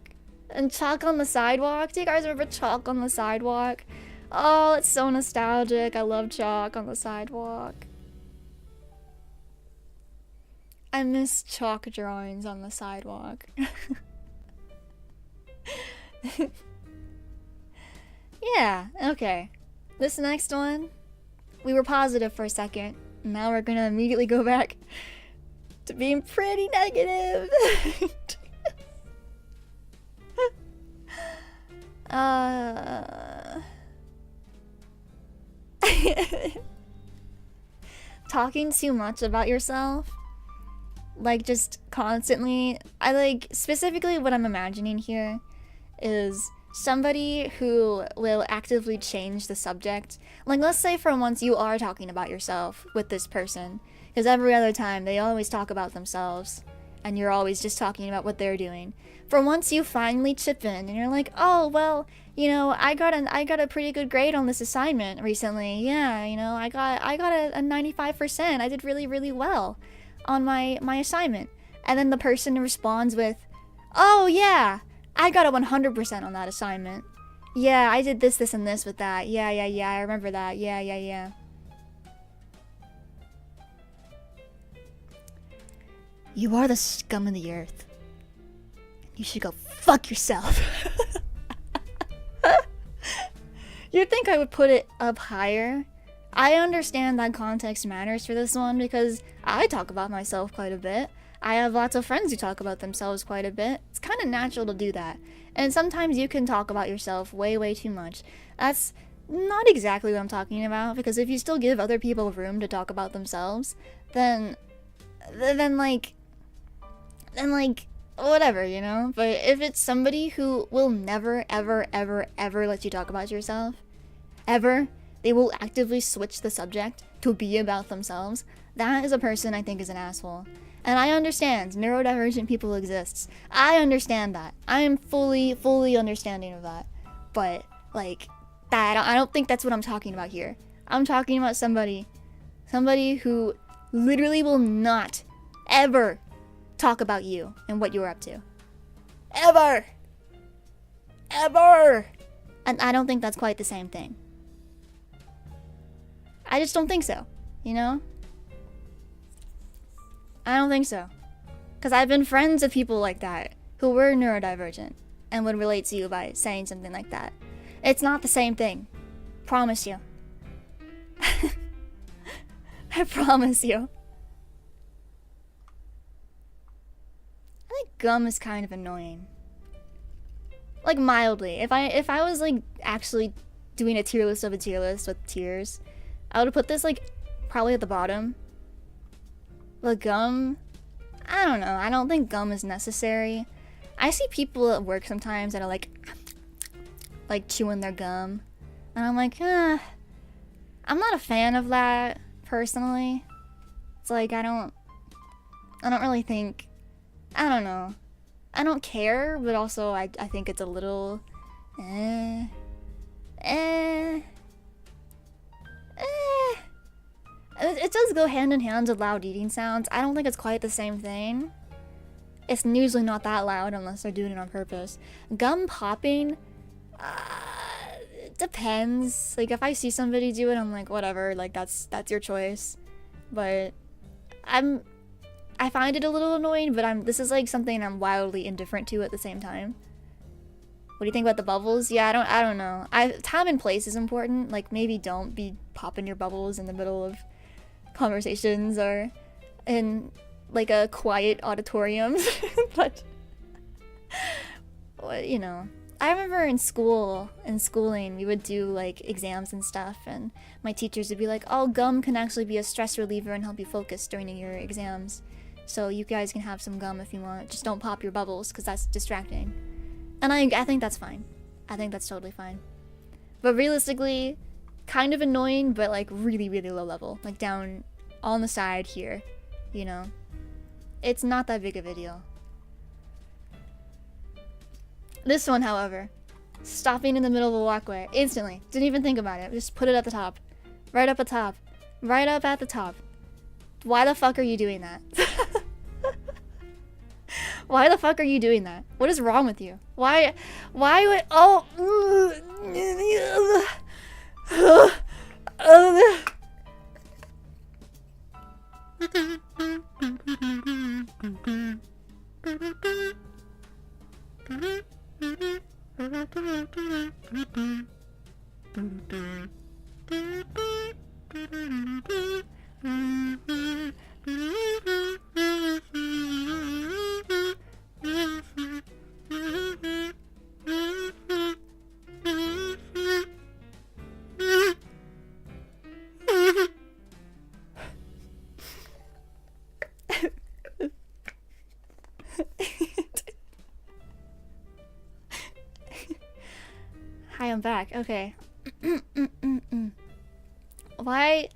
And chalk on the sidewalk. Do you guys remember chalk on the sidewalk? Oh, it's so nostalgic. I love chalk on the sidewalk. I miss chalk drawings on the sidewalk. Yeah, okay. This next one, we were positive for a second. Now we're gonna immediately go back to being pretty negative. Talking too much about yourself, like just constantly. I like specifically what I'm imagining here is somebody who will actively change the subject. Like, let's say for once you are talking about yourself with this person, because every other time they always talk about themselves and you're always just talking about what they're doing. For once you finally chip in and you're like, oh well, you know, I got a pretty good grade on this assignment recently. Yeah, you know, I got a 95%. I did really, really well on my assignment. And then the person responds with, oh yeah, I got a 100% on that assignment. Yeah, I did this, this, and this with that. Yeah, I remember that. Yeah. You are the scum of the earth. You should go fuck yourself. You'd think I would put it up higher. I understand that context matters for this one because I talk about myself quite a bit. I have lots of friends who talk about themselves quite a bit. It's kind of natural to do that. And sometimes you can talk about yourself way, way too much. That's not exactly what I'm talking about, because if you still give other people room to talk about themselves, then whatever, you know? But if it's somebody who will never, ever, ever, ever let you talk about yourself, ever, they will actively switch the subject to be about themselves, that is a person I think is an asshole. And I understand neurodivergent people exist. I understand that. I am fully understanding of that. But, like, that, I don't think that's what I'm talking about here. I'm talking about somebody who literally will not ever talk about you and what you're up to. Ever! And I don't think that's quite the same thing. I just don't think so, you know? I don't think so. Because I've been friends with people like that who were neurodivergent and would relate to you by saying something like that. It's not the same thing. Promise you. I promise you. I think gum is kind of annoying. Like, mildly. If I was, like, actually doing a tier list of a tier list with tiers, I would put this, like, probably at the bottom. But gum, I don't know. I don't think gum is necessary. I see people at work sometimes that are like chewing their gum. And I'm like, I'm not a fan of that, personally. It's like, I don't I don't really think, I don't know. I don't care, but also I think it's a little, It does go hand in hand with loud eating sounds. I don't think it's quite the same thing. It's usually not that loud unless they're doing it on purpose. Gum popping, it depends. Like, if I see somebody do it, I'm like, whatever, like, that's your choice. But I find it a little annoying, but this is like something I'm wildly indifferent to at the same time. What do you think about the bubbles? Yeah, I don't know. Time and place is important. Like, maybe don't be popping your bubbles in the middle of conversations or in like a quiet auditorium. But you know, I remember in schooling, we would do like exams and stuff, and my teachers would be like, oh, gum can actually be a stress reliever and help you focus during your exams. So you guys can have some gum if you want. Just don't pop your bubbles because that's distracting. And I think that's fine. I think that's totally fine. But realistically, kind of annoying, but like really, really low level. Like down on the side here, you know? It's not that big of a deal. This one, however, stopping in the middle of a walkway, instantly. Didn't even think about it. Just put it at the top. Right up at the top. Right up at the top. Why the fuck are you doing that? Why the fuck are you doing that? What is wrong with you? Why would, oh, Hi, I'm back. Okay. Why?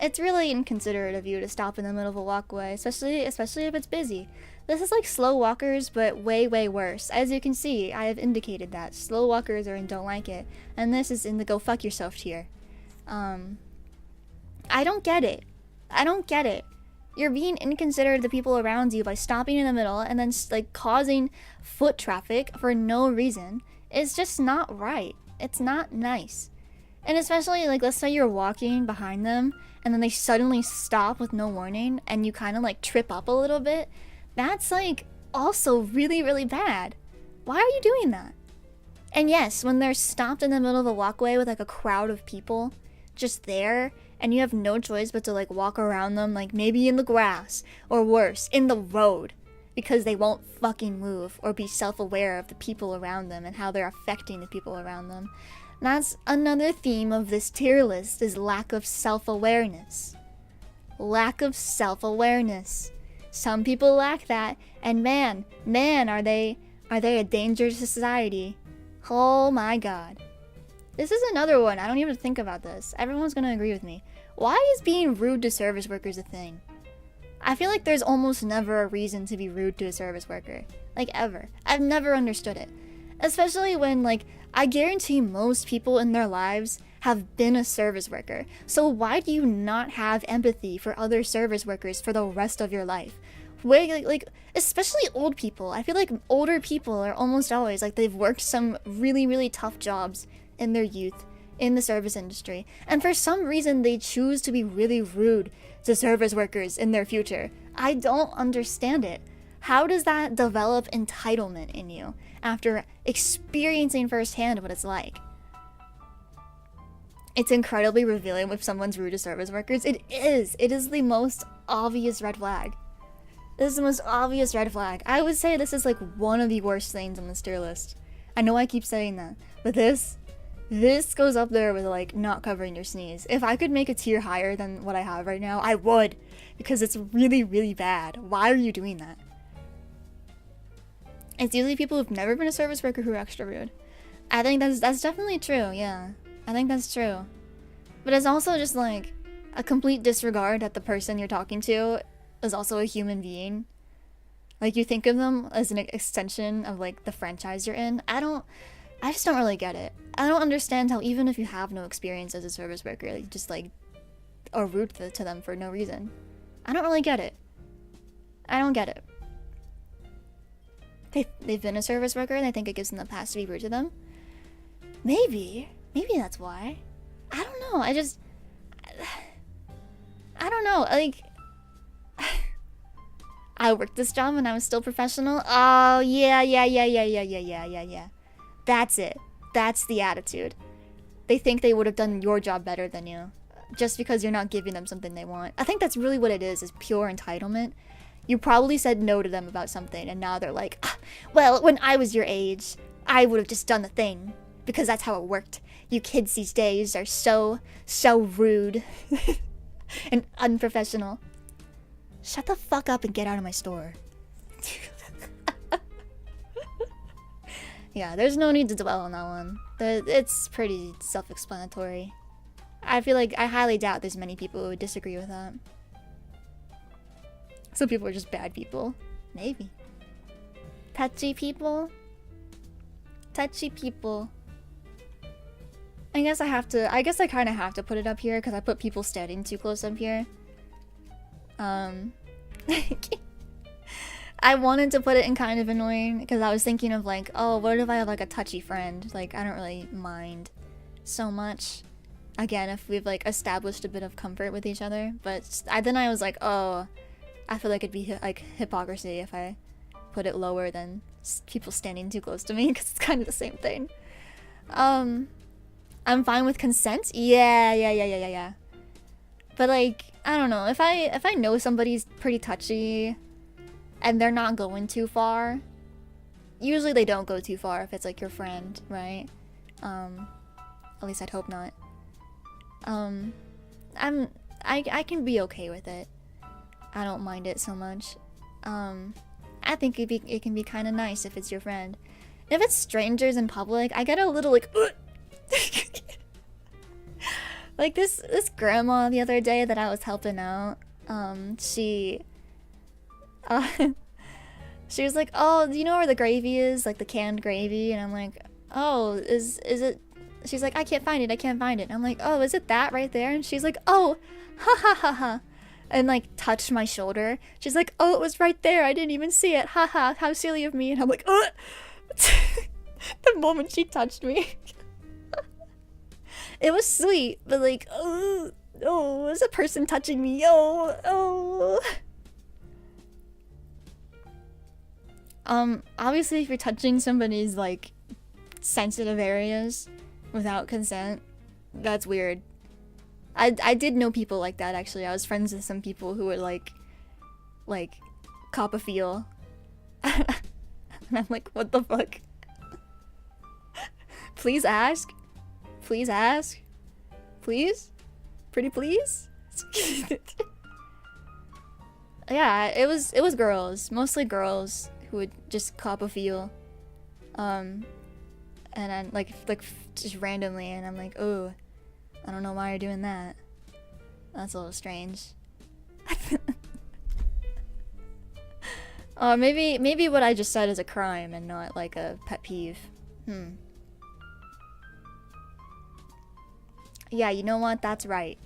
It's really inconsiderate of you to stop in the middle of a walkway, especially if it's busy. This is like slow walkers, but way, way worse. As you can see, I have indicated that. Slow walkers are in don't like it, and this is in the go fuck yourself tier. I don't get it. I don't get it. You're being inconsiderate of the people around you by stopping in the middle and then like causing foot traffic for no reason. It's just not right. It's not nice. And especially, like, let's say you're walking behind them and then they suddenly stop with no warning and you kind of like trip up a little bit. That's like also really, really bad. Why are you doing that? And yes, when they're stopped in the middle of a walkway with like a crowd of people just there and you have no choice but to like walk around them, like maybe in the grass or worse, in the road, because they won't fucking move or be self-aware of the people around them and how they're affecting the people around them. That's another theme of this tier list, is lack of self-awareness. Lack of self-awareness. Some people lack that, and man, are they a danger to society. Oh my god. This is another one, I don't even think about this. Everyone's gonna agree with me. Why is being rude to service workers a thing? I feel like there's almost never a reason to be rude to a service worker. Like, ever. I've never understood it. Especially when, like, I guarantee most people in their lives have been a service worker. So why do you not have empathy for other service workers for the rest of your life? Like, especially old people. I feel like older people are almost always, like, they've worked some really, really tough jobs in their youth in the service industry. And for some reason, they choose to be really rude to service workers in their future. I don't understand it. How does that develop entitlement in you after experiencing firsthand what it's like? It's incredibly revealing if someone's rude to service workers. It is. It is the most obvious red flag. This is the most obvious red flag. I would say this is like one of the worst things on this tier list. I know I keep saying that, but this goes up there with like not covering your sneeze. If I could make a tier higher than what I have right now, I would, because it's really, really bad. Why are you doing that? It's usually people who've never been a service worker who are extra rude. I think that's definitely true, yeah. I think that's true. But it's also just like a complete disregard that the person you're talking to is also a human being. Like, you think of them as an extension of, like, the franchise you're in. I just don't really get it. I don't understand how even if you have no experience as a service worker, you just, like, are rude to them for no reason. I don't really get it. I don't get it. They've been a service worker and I think it gives them the pass to be rude to them. Maybe that's why. I don't know. I don't know. Like, I worked this job when I was still professional. Oh, yeah. That's it. That's the attitude. They think they would have done your job better than you, just because you're not giving them something they want. I think that's really what it is pure entitlement. You probably said no to them about something, and now they're like, well, when I was your age, I would have just done the thing, because that's how it worked. You kids these days are so rude and unprofessional. Shut the fuck up and get out of my store. Yeah, there's no need to dwell on that one. It's pretty self-explanatory. I feel like I highly doubt there's many people who would disagree with that. Some people are just bad people. Maybe. Touchy people? Touchy people. I guess I kind of have to put it up here because I put people standing too close up here. I wanted to put it in kind of annoying because I was thinking of like, oh, what if I have like a touchy friend? Like, I don't really mind so much. Again, if we've like established a bit of comfort with each other. But then I was like, oh, I feel like it'd be like hypocrisy if I put it lower than people standing too close to me because it's kind of the same thing. I'm fine with consent. Yeah. But like, I don't know, if I know somebody's pretty touchy and they're not going too far, usually they don't go too far if it's like your friend, right? At least I'd hope not. I can be okay with it. I don't mind it so much. I think it can be kind of nice if it's your friend. If it's strangers in public, I get a little like like this grandma the other day that I was helping out. She was like, oh, do you know where the gravy is? Like the canned gravy? And I'm like, oh, is it? She's like, I can't find it. And I'm like, oh, is it that right there? And she's like, oh, ha. And like touched my shoulder. She's like, oh, it was right there. I didn't even see it. Haha, how silly of me. And I'm like, oh. The moment she touched me. It was sweet, but like, oh, there's a person touching me. Oh. Obviously if you're touching somebody's like sensitive areas without consent, that's weird. I did know people like that actually. I was friends with some people who were like cop a feel. And I'm like, what the fuck? Please ask? Please ask? Please? Pretty please? Yeah, it was girls. Mostly girls who would just cop a feel. And then like just randomly, and I'm like, oh, I don't know why you're doing that. That's a little strange. Maybe what I just said is a crime and not like a pet peeve. Yeah, you know what? That's right.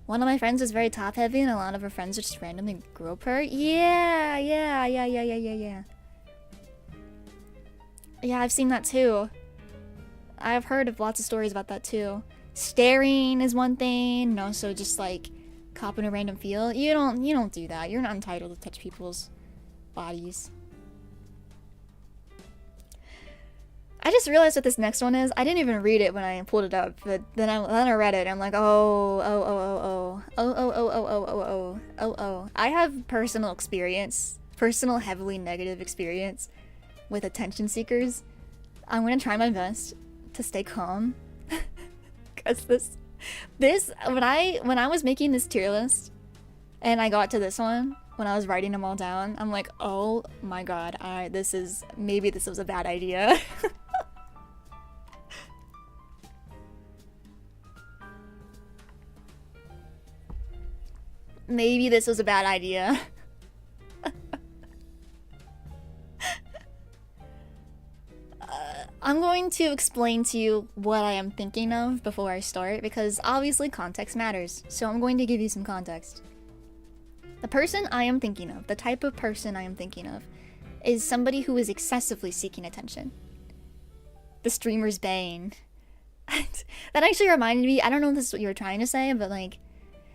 One of my friends is very top heavy and a lot of her friends just randomly grope her. Yeah. Yeah, I've seen that too. I've heard of lots of stories about that too. Staring is one thing, and also just like copping a random feel. You don't do that. You're not entitled to touch people's bodies. I just realized what this next one is. I didn't even read it when I pulled it up, but then I read it and I'm like, oh. I have personal heavily negative experience with attention seekers. I'm gonna try my best to stay calm. Cause this when I was making this tier list and I got to this one, when I was writing them all down, I'm like, oh my god, this was a bad idea. maybe this was a bad idea. I'm going to explain to you what I am thinking of before I start, because obviously context matters, so I'm going to give you some context. The person I am thinking of, the type of person I am thinking of, is somebody who is excessively seeking attention. The streamer's bane. That actually reminded me, I don't know if this is what you were trying to say, but like,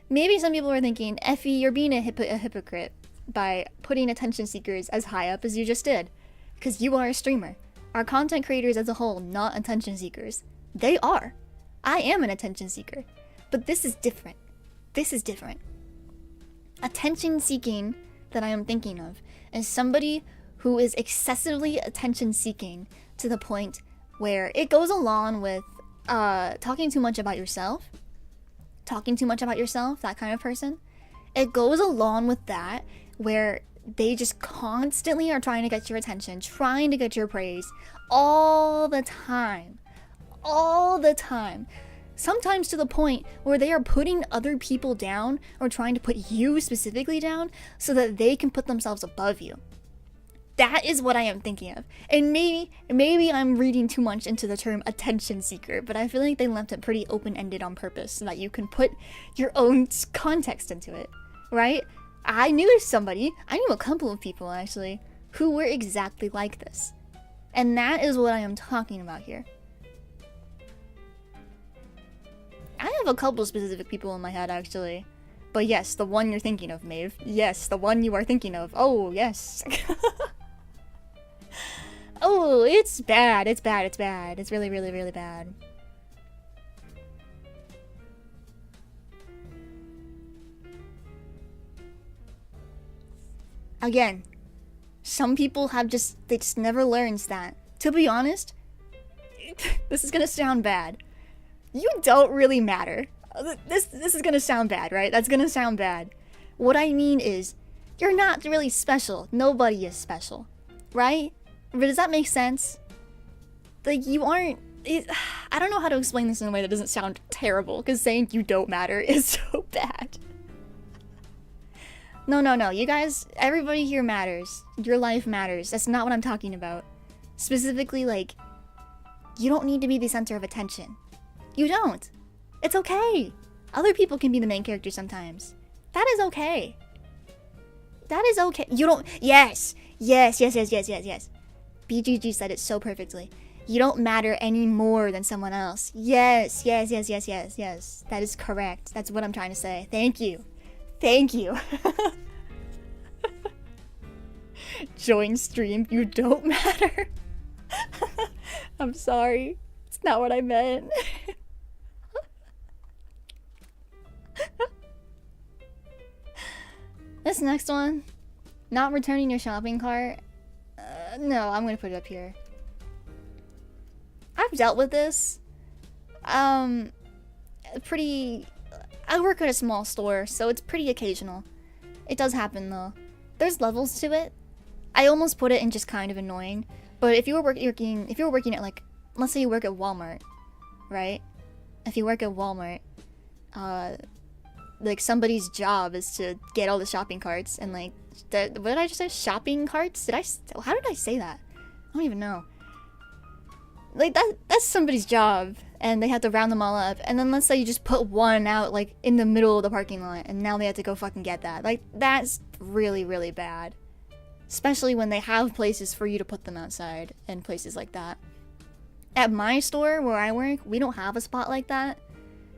maybe some people are thinking, Ephie, you're being a hypocrite by putting attention seekers as high up as you just did, because you are a streamer. Are content creators as a whole not attention seekers? They are. I am an attention seeker. But this is different. This is different. Attention seeking that I am thinking of is somebody who is excessively attention seeking to the point where it goes along with talking too much about yourself. Talking too much about yourself, that kind of person. It goes along with that where they just constantly are trying to get your attention, trying to get your praise all the time. All the time. Sometimes to the point where they are putting other people down or trying to put you specifically down so that they can put themselves above you. That is what I am thinking of. And maybe I'm reading too much into the term attention seeker, but I feel like they left it pretty open-ended on purpose so that you can put your own context into it, right? I knew a couple of people actually, who were exactly like this. And that is what I am talking about here. I have a couple specific people in my head actually. But yes, the one you're thinking of, Maeve. Yes, the one you are thinking of. Oh, yes. Oh, it's bad. It's bad. It's bad. It's really, really, really bad. Again, some people they just never learns that. To be honest, this is gonna sound bad. You don't really matter. This is gonna sound bad, right? That's gonna sound bad. What I mean is, you're not really special. Nobody is special, right? But does that make sense? Like, you aren't... I don't know how to explain this in a way that doesn't sound terrible, because saying you don't matter is so bad. No, you guys, everybody here matters. Your life matters. That's not what I'm talking about. Specifically, like, you don't need to be the center of attention. You don't. It's okay. Other people can be the main character sometimes. That is okay. That is okay. You don't... Yes. BGG said it so perfectly. You don't matter any more than someone else. Yes. That is correct. That's what I'm trying to say. Thank you. Thank you. Join stream. You don't matter. I'm sorry. It's not what I meant. This next one. Not returning your shopping cart. No, I'm gonna put it up here. I've dealt with this. I work at a small store, so it's pretty occasional. It does happen though. There's levels to it. I almost put it in just kind of annoying, but if you were working at, like, let's say you work at Walmart, right? If you work at Walmart, like, somebody's job is to get all the shopping carts and, like, what did I just say? Shopping carts? How did I say that? I don't even know. Like, that's somebody's job, and they have to round them all up, and then let's say you just put one out, like, in the middle of the parking lot, and now they have to go fucking get that. Like, that's really, really bad. Especially when they have places for you to put them outside, and places like that. At my store, where I work, we don't have a spot like that.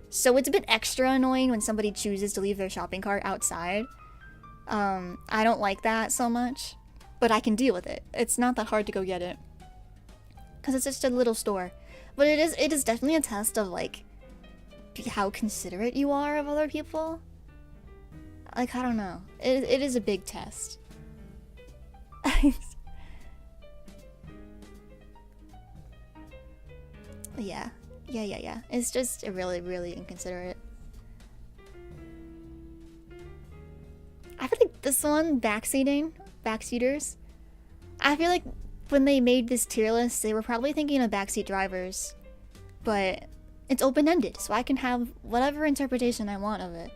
So it's a bit extra annoying when somebody chooses to leave their shopping cart outside. I don't like that so much, but I can deal with it. It's not that hard to go get it. Because it's just a little store. But it is definitely a test of, like, how considerate you are of other people. Like, I don't know. It is a big test. Yeah. It's just really, really inconsiderate. I feel like this one, backseaters, I feel like when they made this tier list, they were probably thinking of backseat drivers, but it's open-ended, so I can have whatever interpretation I want of it.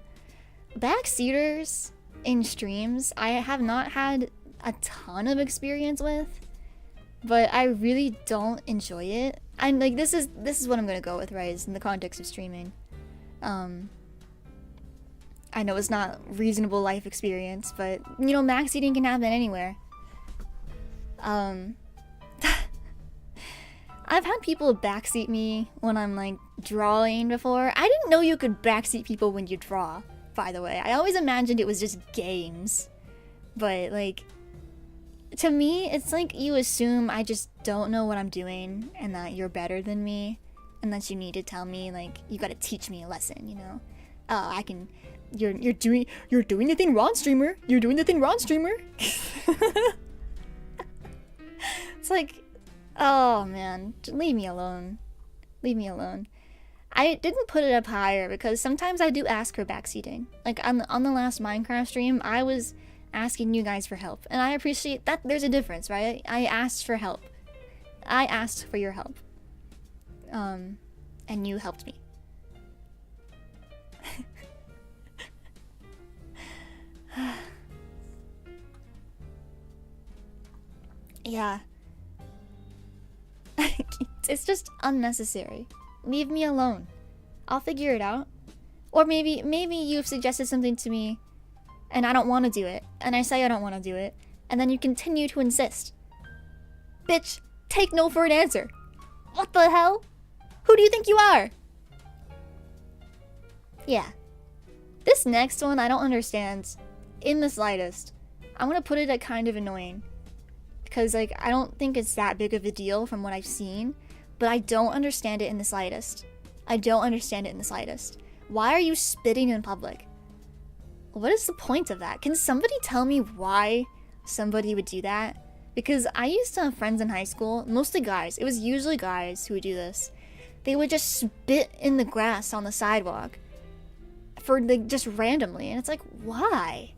backseaters in streams, I have not had a ton of experience with, but I really don't enjoy it. And like this is what I'm gonna go with, right? Is in the context of streaming. I know it's not reasonable life experience, but you know, max eating can happen anywhere. I've had people backseat me when I'm like drawing before. I didn't know you could backseat people when you draw, by the way. I always imagined it was just games. But like, to me, it's like you assume I just don't know what I'm doing and that you're better than me and that you need to tell me, like, you gotta teach me a lesson, you know? Oh, I can... You're doing the thing wrong, streamer. You're doing the thing wrong, streamer. It's like, oh man, leave me alone. Leave me alone. I didn't put it up higher because sometimes I do ask for backseating. Like on the last Minecraft stream, I was asking you guys for help, and I appreciate that. There's a difference, right? I asked for help. I asked for your help. And you helped me. Yeah. It's just unnecessary. Leave me alone. I'll figure it out. Or maybe you've suggested something to me and I don't want to do it, and I say I don't want to do it, and then you continue to insist. Bitch, take no for an answer. What the hell? Who do you think you are? Yeah. This next one I don't understand in the slightest. I'm gonna put it at kind of annoying. Because like, I don't think it's that big of a deal from what I've seen, but I don't understand it in the slightest. I don't understand it in the slightest. Why are you spitting in public? What is the point of that? Can somebody tell me why somebody would do that? Because I used to have friends in high school, mostly guys. It was usually guys who would do this. They would just spit in the grass on the sidewalk for like just randomly, and it's like, why?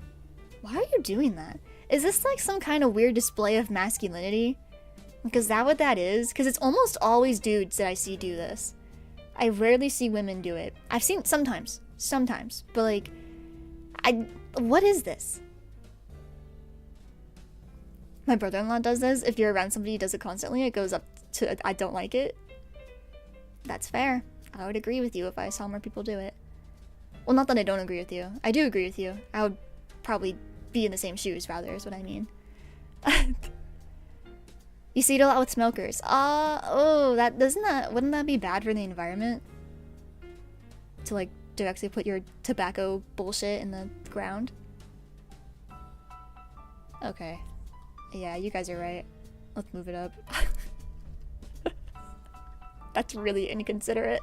Why are you doing that? Is this like some kind of weird display of masculinity? Like, is that what that is? Because it's almost always dudes that I see do this. I rarely see women do it. I've seen sometimes, but like, what is this? My brother-in-law does this. If you're around somebody who does it constantly, it goes up to, I don't like it. That's fair. I would agree with you if I saw more people do it. Well, not that I don't agree with you. I do agree with you. I would probably be in the same shoes, rather, is what I mean. You see it a lot with smokers. Wouldn't that be bad for the environment? To like directly put your tobacco bullshit in the ground? Okay. Yeah, you guys are right. Let's move it up. That's really inconsiderate.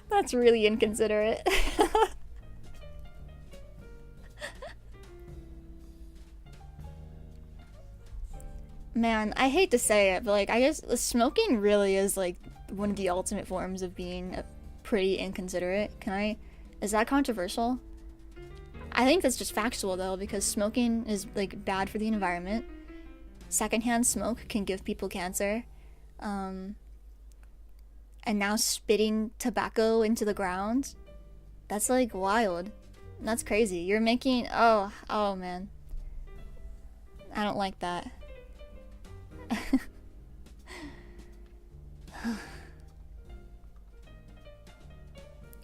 That's really inconsiderate. Man, I hate to say it, but like, I guess smoking really is like one of the ultimate forms of being pretty inconsiderate. Is that controversial? I think that's just factual though, because smoking is like bad for the environment. Secondhand smoke can give people cancer. And now spitting tobacco into the ground, that's like wild. That's crazy. You're making, oh man. I don't like that.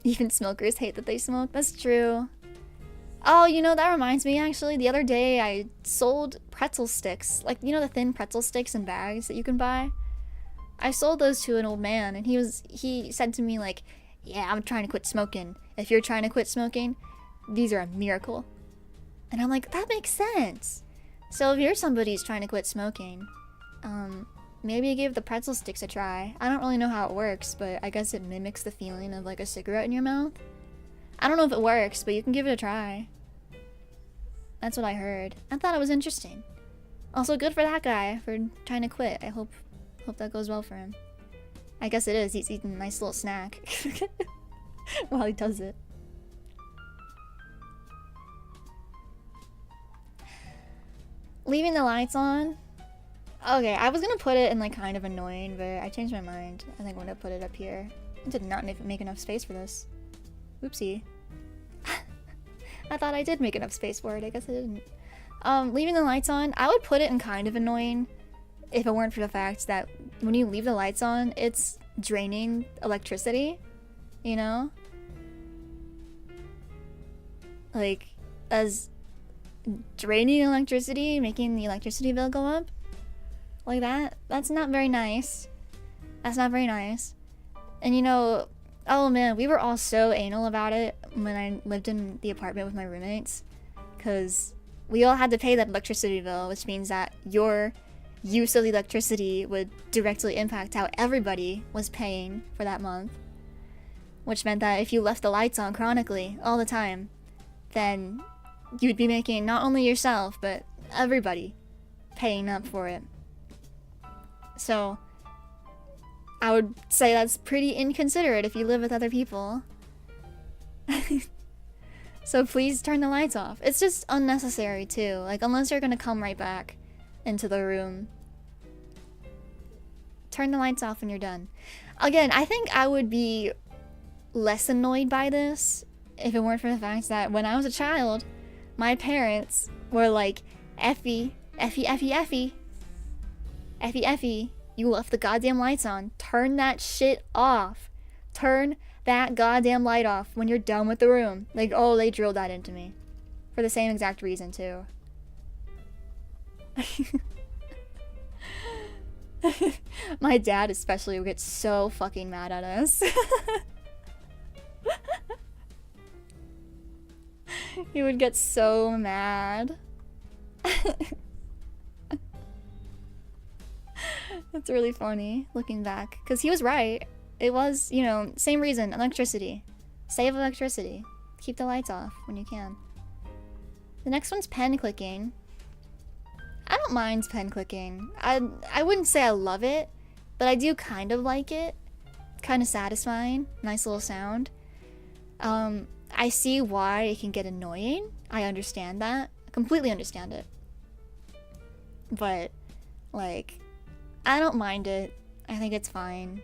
Even smokers hate that they smoke. That's true. Oh, you know, that reminds me, actually. The other day, I sold pretzel sticks. Like, you know the thin pretzel sticks in bags that you can buy? I sold those to an old man, and he said to me, like, yeah, I'm trying to quit smoking. If you're trying to quit smoking, these are a miracle. And I'm like, that makes sense. So if you're somebody who's trying to quit smoking, maybe give the pretzel sticks a try. I don't really know how it works, but I guess it mimics the feeling of like a cigarette in your mouth. I don't know if it works, but you can give it a try. That's what I heard. I thought it was interesting. Also, good for that guy for trying to quit. I hope that goes well for him. I guess it is. He's eating a nice little snack while he does it. Leaving the lights on? Okay, I was gonna put it in like kind of annoying, but I changed my mind. I think I'm gonna put it up here. I did not make enough space for this. Oopsie. I thought I did make enough space for it. I guess I didn't. Leaving the lights on, I would put it in kind of annoying if it weren't for the fact that when you leave the lights on, it's draining electricity, you know? Like, as draining electricity, making the electricity bill go up like that, that's not very nice. That's not very nice. And you know, oh man, we were all so anal about it when I lived in the apartment with my roommates, because we all had to pay that electricity bill, which means that your use of the electricity would directly impact how everybody was paying for that month, which meant that if you left the lights on chronically all the time, then you'd be making not only yourself, but everybody paying up for it. So I would say that's pretty inconsiderate if you live with other people. So please turn the lights off. It's just unnecessary too. Like, unless you're gonna come right back into the room, turn the lights off when you're done. Again, I think I would be less annoyed by this if it weren't for the fact that when I was a child, my parents were like, Ephie, you left the goddamn lights on. Turn that shit off. Turn that goddamn light off when you're done with the room. Like, oh, they drilled that into me. For the same exact reason, too. My dad especially would get so fucking mad at us. He would get so mad. It's really funny looking back, because he was right. It was, you know, same reason, electricity. Save electricity. Keep the lights off when you can. The next one's pen clicking. I don't mind pen clicking. I wouldn't say I love it, but I do kind of like it. It's kind of satisfying. Nice little sound. I see why it can get annoying. I understand that. I completely understand it. But, like, I don't mind it. I think it's fine.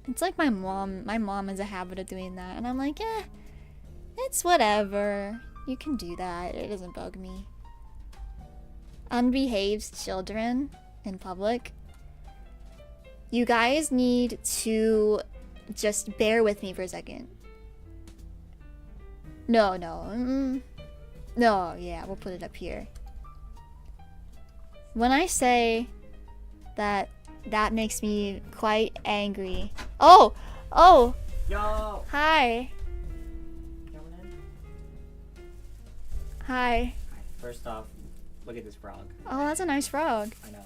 It's like my mom. My mom has a habit of doing that. And I'm like, it's whatever. You can do that. It doesn't bug me. Unbehaved children in public. You guys need to just bear with me for a second. No. No, yeah, we'll put it up here. When I say that makes me quite angry. Oh! Yo! Hi. Coming in? Hi. First off, look at this frog. Oh, that's a nice frog. I know.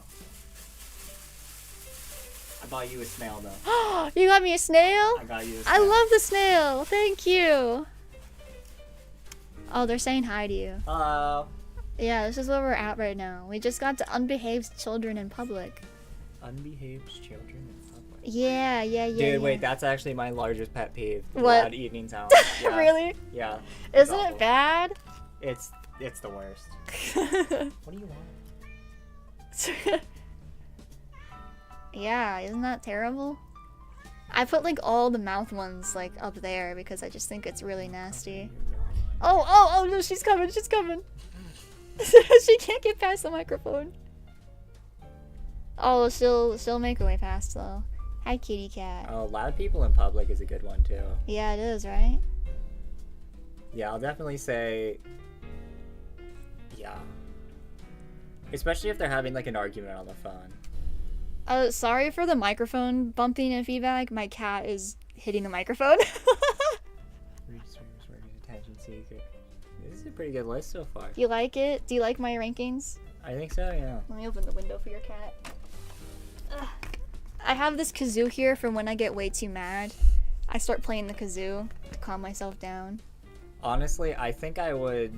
I bought you a snail though. You got me a snail? I got you a snail. I love the snail. Thank you. Oh, they're saying hi to you. Hello. Yeah, this is where we're at right now. We just got to unbehaved children in public. Unbehaved children in public. Yeah. Dude, wait, that's actually my largest pet peeve. What? Loud evening sounds. Yeah. Really? Yeah. Isn't awful. it bad? It's the worst. What do you want? Yeah, isn't that terrible? I put like all the mouth ones like up there because I just think it's really nasty. Oh no, she's coming. She can't get past the microphone. Oh, she'll make her way past though. Hi, kitty cat. Oh, loud people in public is a good one too. Yeah, it is, right? Yeah, I'll definitely say, yeah. Especially if they're having like an argument on the phone. Sorry for the microphone bumping and feedback. My cat is hitting the microphone. Attention seeker. This is a pretty good list so far. You like it? Do you like my rankings? I think so, yeah. Let me open the window for your cat. Ugh. I have this kazoo here for when I get way too mad. I start playing the kazoo to calm myself down. Honestly, I think I would,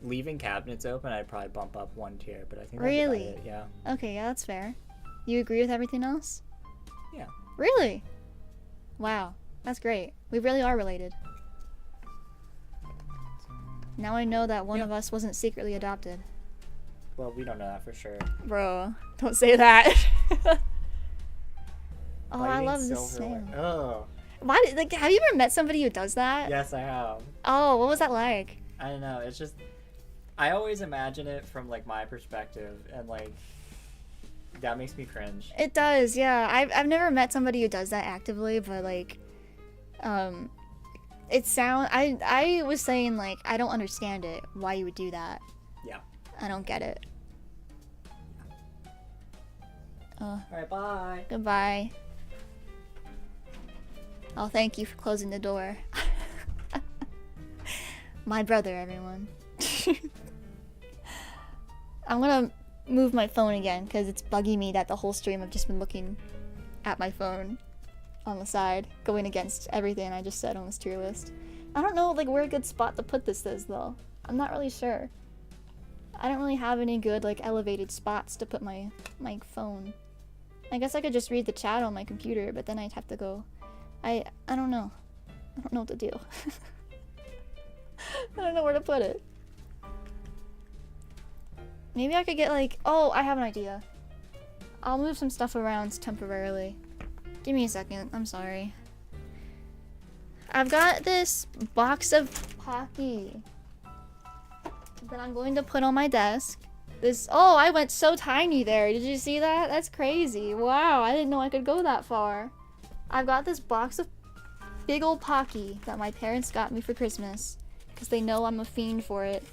leaving cabinets open, I'd probably bump up one tier, but I think that's about it, yeah. Okay, yeah, that's fair. You agree with everything else? Yeah. Really? Wow, that's great. We really are related. Now I know that one of us wasn't secretly adopted. Well, we don't know that for sure. Bro, don't say that. Oh, I love this silverware? snail. Oh. Like, have you ever met somebody who does that? Yes, I have. Oh, what was that like? I don't know. It's just I always imagine it from like my perspective, and like that makes me cringe. It does, yeah. I've never met somebody who does that actively, but like, I was saying like I don't understand it. Why you would do that? Yeah. I don't get it. All right, bye. Goodbye. Oh, thank you for closing the door. My brother, everyone. I'm gonna move my phone again because it's bugging me that the whole stream I've just been looking at my phone on the side, going against everything I just said on this tier list. I don't know like where a good spot to put this is though. I'm not really sure. I don't really have any good like elevated spots to put my phone. I guess I could just read the chat on my computer, but then I'd have to go. I don't know. I don't know what to do. I don't know where to put it. Maybe I could get like, oh, I have an idea. I'll move some stuff around temporarily. Give me a second. I'm sorry. I've got this box of Pocky that I'm going to put on my desk. Oh, I went so tiny there. Did you see that? That's crazy. Wow, I didn't know I could go that far. I've got this box of big old Pocky that my parents got me for Christmas because they know I'm a fiend for it.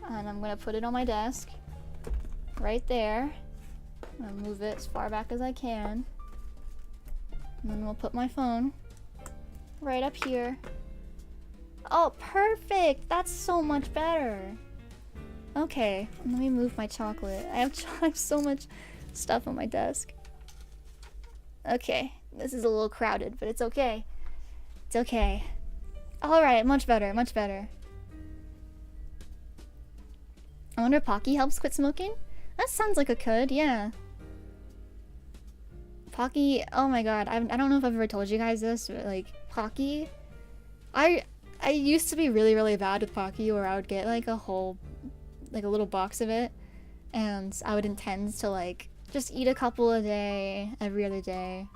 And I'm gonna put it on my desk right there. I'm gonna move it as far back as I can. And then we'll put my phone right up here. Oh, perfect! That's so much better. Okay, let me move my chocolate. I have so much stuff on my desk. Okay, this is a little crowded, but it's okay. It's okay. Alright, much better, much better. I wonder if Pocky helps quit smoking? That sounds like it could, yeah. Pocky, oh my god, I don't know if I've ever told you guys this, but like, Pocky, I used to be really, really bad with Pocky, where I would get like a little box of it, and I would intend to like just eat a couple a day, every other day.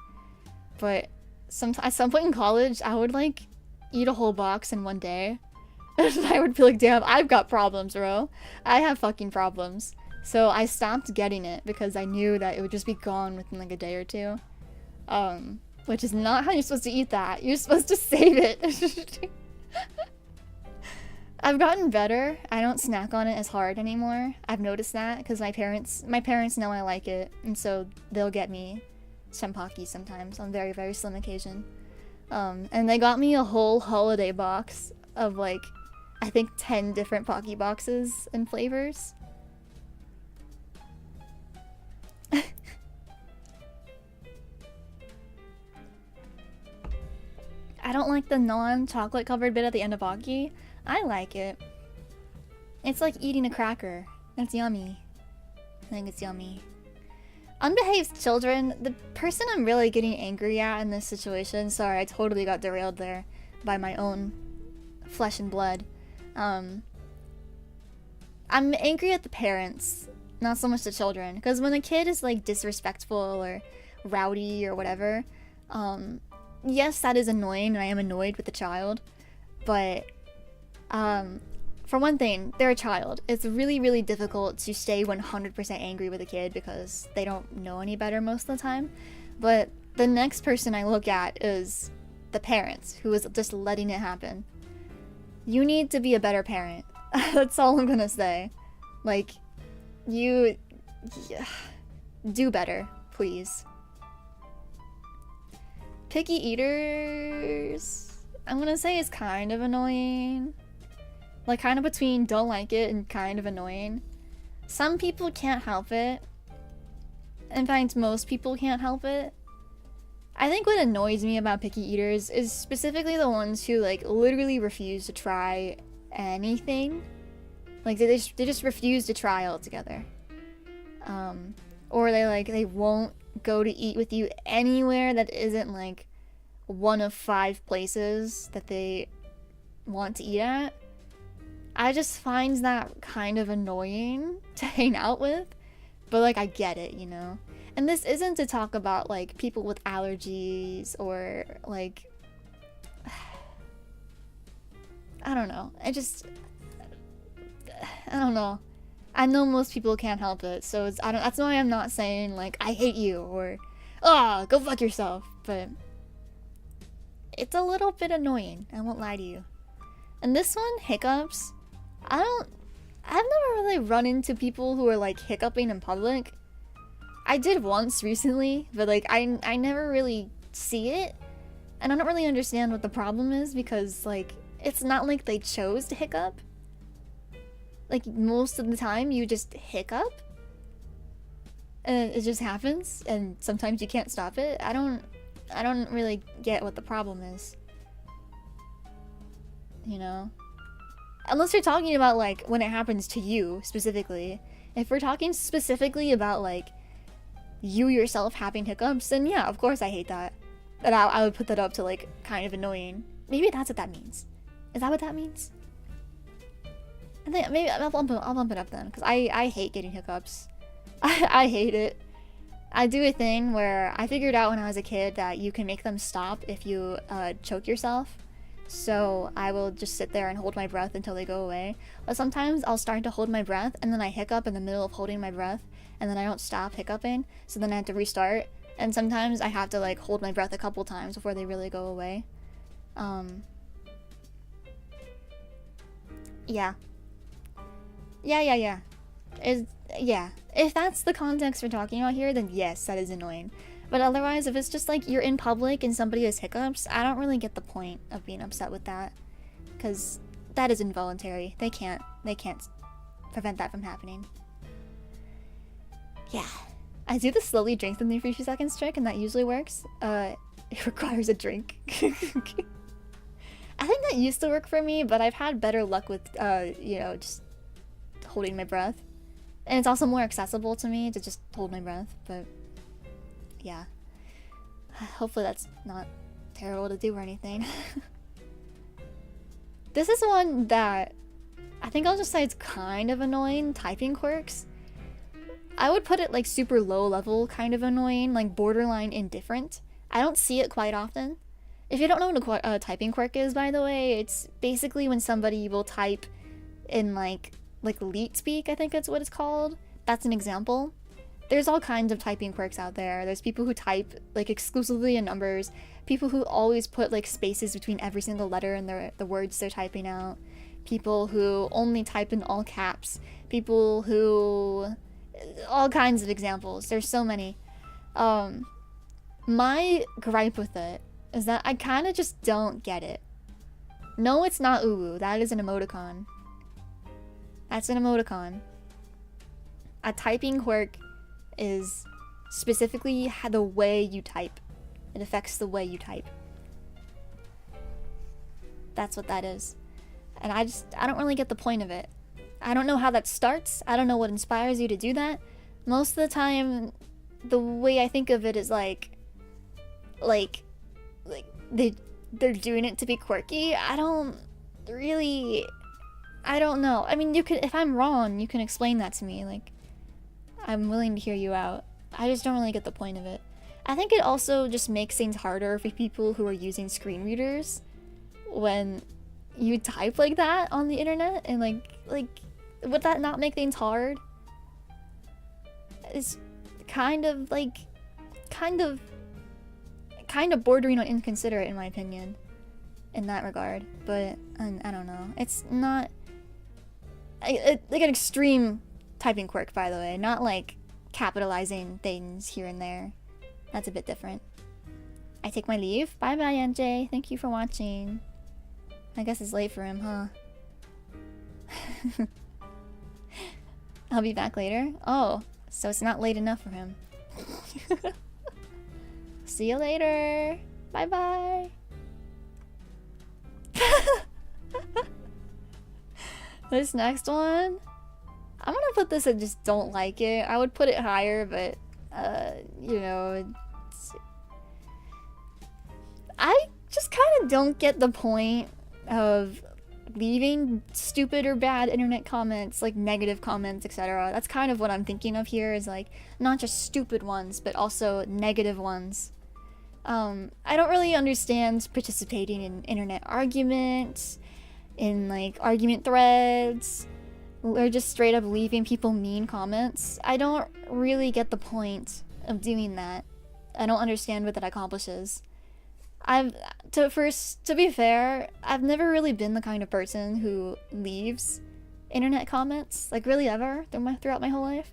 But at some point in college, I would like eat a whole box in one day. And I would be like, damn, I've got problems, bro. I have fucking problems. So I stopped getting it because I knew that it would just be gone within like a day or two. Which is not how you're supposed to eat that. You're supposed to save it. I've gotten better. I don't snack on it as hard anymore. I've noticed that because my parents know I like it, and so they'll get me some Pocky sometimes on very, very slim occasion. And they got me a whole holiday box of like, I think 10 different Pocky boxes and flavors. I don't like the non-chocolate covered bit at the end of Pocky. I like it. It's like eating a cracker. It's yummy. I think it's yummy. Unbehaved children, the person I'm really getting angry at in this situation, sorry, I totally got derailed there by my own flesh and blood. I'm angry at the parents, not so much the children, because when a kid is like disrespectful or rowdy or whatever, yes, that is annoying, and I am annoyed with the child, but for one thing, they're a child. It's really, really difficult to stay 100% angry with a kid because they don't know any better most of the time. But the next person I look at is the parents, who is just letting it happen. You need to be a better parent. That's all I'm gonna say. Like, do better, please. Picky eaters, I'm gonna say is kind of annoying. Like, kind of between don't like it and kind of annoying. Some people can't help it. In fact, most people can't help it. I think what annoys me about picky eaters is specifically the ones who, like, literally refuse to try anything. Like, they just refuse to try altogether. Or they won't go to eat with you anywhere that isn't, like, one of 5 places that they want to eat at. I just find that kind of annoying to hang out with, but like I get it, you know? And this isn't to talk about like people with allergies or like I don't know. I don't know. I know most people can't help it, so that's why I'm not saying like I hate you or go fuck yourself, but it's a little bit annoying, I won't lie to you. And this one, hiccups, I've never really run into people who are like hiccuping in public. I did once recently, but like I never really see it, and I don't really understand what the problem is because like it's not like they chose to hiccup. Like most of the time you just hiccup and it just happens, and sometimes you can't stop it. I don't really get what the problem is, you know, unless you're talking about like when it happens to you specifically. If we're talking specifically about like you yourself having hiccups, then yeah, of course I hate that. And I would put that up to like kind of annoying. Maybe that's what that means. Is that what that means? I think maybe I'll bump it up then, because I hate getting hiccups. I hate it. I do a thing where I figured out when I was a kid that you can make them stop if you choke yourself. So I will just sit there and hold my breath until they go away. But sometimes I'll start to hold my breath and then I hiccup in the middle of holding my breath, and then I don't stop hiccuping, so then I have to restart. And sometimes I have to like hold my breath a couple times before they really go away. Yeah. Yeah. If that's the context we're talking about here, then yes, that is annoying. But otherwise, if it's just like you're in public and somebody has hiccups, I don't really get the point of being upset with that, because that is involuntary. They can't prevent that from happening. Yeah. I do the slowly drink them for a few seconds trick, and that usually works. It requires a drink. I think that used to work for me, but I've had better luck with, you know, just holding my breath. And it's also more accessible to me to just hold my breath, but yeah. Hopefully that's not terrible to do or anything. This is one that I think I'll just say it's kind of annoying, typing quirks. I would put it like super low level kind of annoying, like borderline indifferent. I don't see it quite often. If you don't know what a typing quirk is, by the way, it's basically when somebody will type in like leet speak, I think that's what it's called. That's an example. There's all kinds of typing quirks out there. There's people who type like exclusively in numbers, people who always put like spaces between every single letter in the words they're typing out, people who only type in all caps, people who... all kinds of examples. There's so many. My gripe with it is that I kind of just don't get it. No, it's not uwu. That is an emoticon. That's an emoticon. A typing quirk is specifically the way you type. It affects the way you type. That's what that is. And I don't really get the point of it. I don't know how that starts. I don't know what inspires you to do that. Most of the time, the way I think of it is like they're doing it to be quirky. I don't know. I mean, you could, if I'm wrong, you can explain that to me. Like, I'm willing to hear you out. I just don't really get the point of it. I think it also just makes things harder for people who are using screen readers when you type like that on the internet, and like would that not make things hard? It's kind of bordering on inconsiderate in my opinion in that regard, but I don't know. It's not like an extreme typing quirk, by the way, not like capitalizing things here and there. That's a bit different. I take my leave. Bye bye, NJ. Thank you for watching. I guess it's late for him, huh? I'll be back later. Oh, so it's not late enough for him. See you later. Bye bye. This next one, I'm gonna put this at just don't like it. I would put it higher, but you know, I just kind of don't get the point of leaving stupid or bad internet comments, like negative comments, etc. That's kind of what I'm thinking of here, is like not just stupid ones, but also negative ones. I don't really understand participating in internet arguments, in like argument threads, or just straight up leaving people mean comments. I don't really get the point of doing that. I don't understand what that accomplishes. To be fair, I've never really been the kind of person who leaves internet comments, like really ever, throughout my whole life.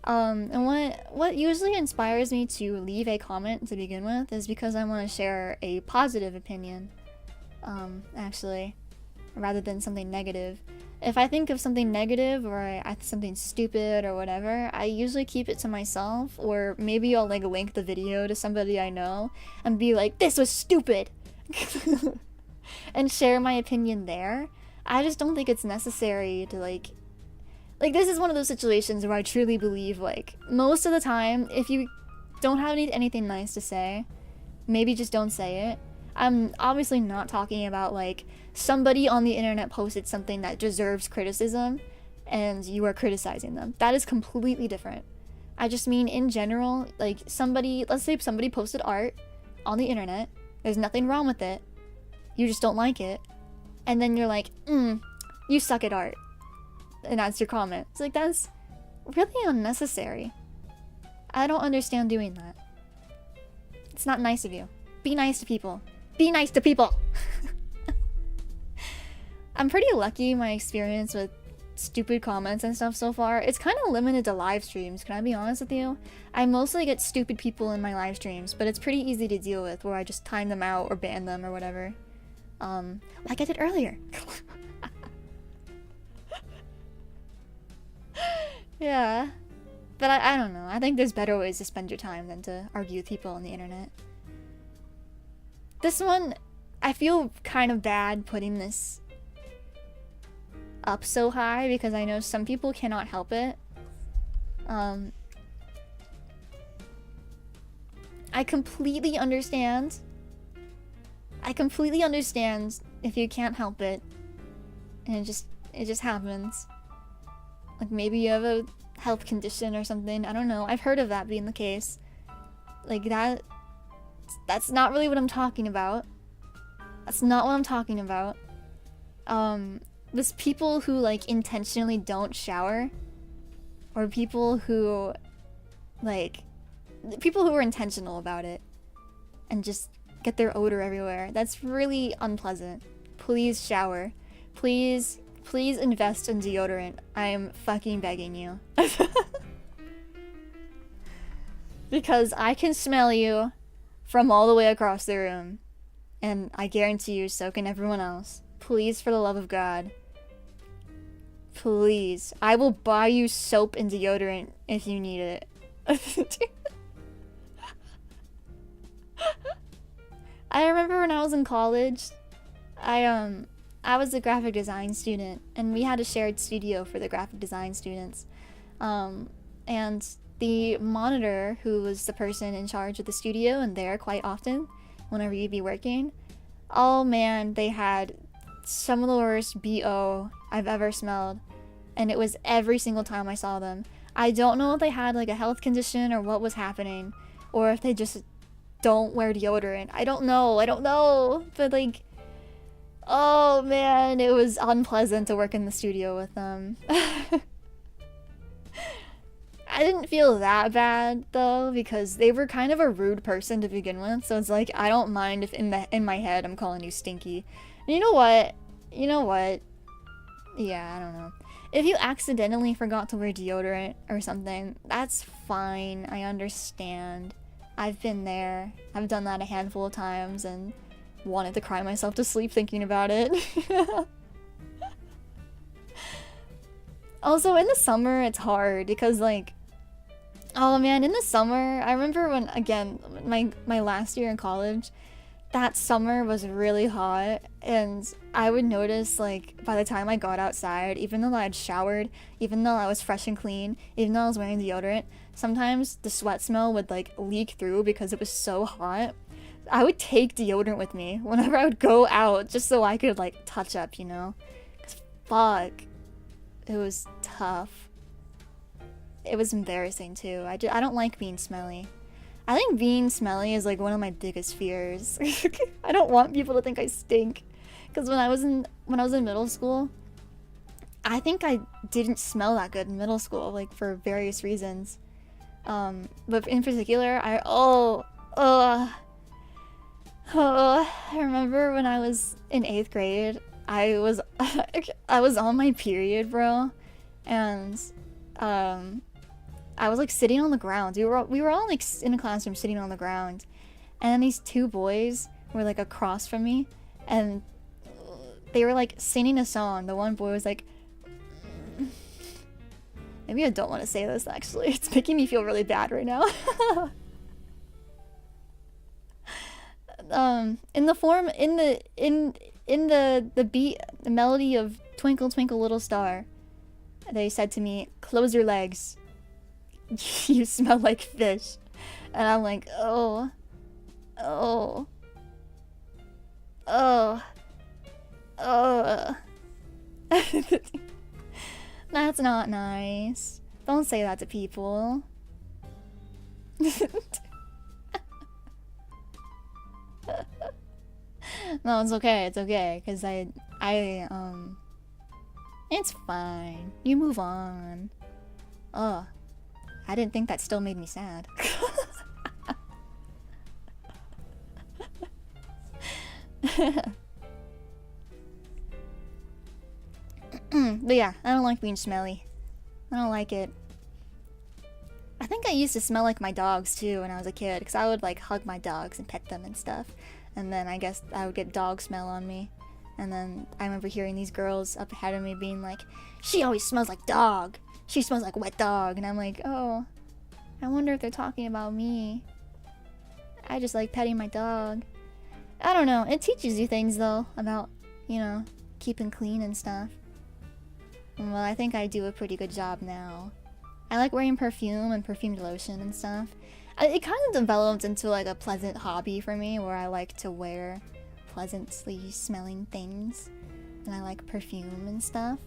And what usually inspires me to leave a comment to begin with is because I want to share a positive opinion, actually, rather than something negative. If I think of something negative or I something stupid or whatever, I usually keep it to myself, or maybe I'll like link the video to somebody I know and be like, this was stupid, and share my opinion there. I just don't think it's necessary to like this is one of those situations where I truly believe, like, most of the time, if you don't have anything nice to say, maybe just don't say it. I'm obviously not talking about, like, somebody on the internet posted something that deserves criticism, and you are criticizing them. That is completely different. I just mean, in general, like, let's say somebody posted art on the internet, there's nothing wrong with it, you just don't like it, and then you're like, you suck at art. And that's your comment. It's like, that's really unnecessary. I don't understand doing that. It's not nice of you. Be nice to people. Be nice to people! I'm pretty lucky my experience with stupid comments and stuff so far. It's kind of limited to live streams, can I be honest with you? I mostly get stupid people in my live streams, but it's pretty easy to deal with, where I just time them out or ban them or whatever. Like I did earlier. Yeah, but I don't know. I think there's better ways to spend your time than to argue with people on the internet. This one, I feel kind of bad putting this up so high because I know some people cannot help it. I completely understand. If you can't help it, and it just happens. Like, maybe you have a health condition or something. I don't know. I've heard of that being the case. Like, that's not really what I'm talking about. That's not what I'm talking about. There's people who, like, intentionally don't shower. Or people who are intentional about it. And just get their odor everywhere. That's really unpleasant. Please shower. Please invest in deodorant. I am fucking begging you. Because I can smell you from all the way across the room. And I guarantee you, so can everyone else. Please, for the love of God. Please. I will buy you soap and deodorant if you need it. I remember when I was in college, I was a graphic design student, and we had a shared studio for the graphic design students. And the monitor, who was the person in charge of the studio and there quite often, whenever you'd be working, oh man, they had some of the worst BO I've ever smelled. And it was every single time I saw them. I don't know if they had like a health condition or what was happening, or if they just don't wear deodorant. I don't know. But like, oh man, it was unpleasant to work in the studio with them. I didn't feel that bad though, because they were kind of a rude person to begin with, so it's like, I don't mind if in my head I'm calling you stinky. And you know what? Yeah, I don't know. If you accidentally forgot to wear deodorant or something, that's fine. I understand. I've been there. I've done that a handful of times and wanted to cry myself to sleep thinking about it. Also, in the summer, it's hard because, like, oh man, in the summer, I remember when, again, my last year in college, that summer was really hot, and I would notice, like, by the time I got outside, even though I had showered, even though I was fresh and clean, even though I was wearing deodorant, sometimes the sweat smell would, like, leak through because it was so hot. I would take deodorant with me whenever I would go out just so I could like touch up, you know? 'Cause fuck, it was tough. It was embarrassing too. I don't like being smelly. I think being smelly is like one of my biggest fears. I don't want people to think I stink. Because when I was in middle school, I think I didn't smell that good in middle school, like for various reasons. But in particular, I remember when I was in 8th grade, I was I was on my period, bro, and I was like sitting on the ground. We were all like in a classroom sitting on the ground, and then these two boys were like across from me, and they were like singing a song. The one boy was like, maybe I don't want to say this actually. It's making me feel really bad right now. In the beat, the melody of Twinkle Twinkle Little Star, they said to me, "Close your legs. You smell like fish." And I'm like, oh. That's not nice. Don't say that to people. No, it's okay. It's okay. Because it's fine. You move on. Ugh. I didn't think that still made me sad. But yeah, I don't like being smelly. I don't like it. I think I used to smell like my dogs too when I was a kid, because I would like hug my dogs and pet them and stuff. And then I guess I would get dog smell on me. And then I remember hearing these girls up ahead of me being like, "She always smells like dog. She smells like wet dog." And I'm like, oh, I wonder if they're talking about me. I just like petting my dog. I don't know. It teaches you things though about, you know, keeping clean and stuff. Well, I think I do a pretty good job now. I like wearing perfume and perfumed lotion and stuff. It kind of developed into like a pleasant hobby for me where I like to wear pleasantly smelling things. And I like perfume and stuff.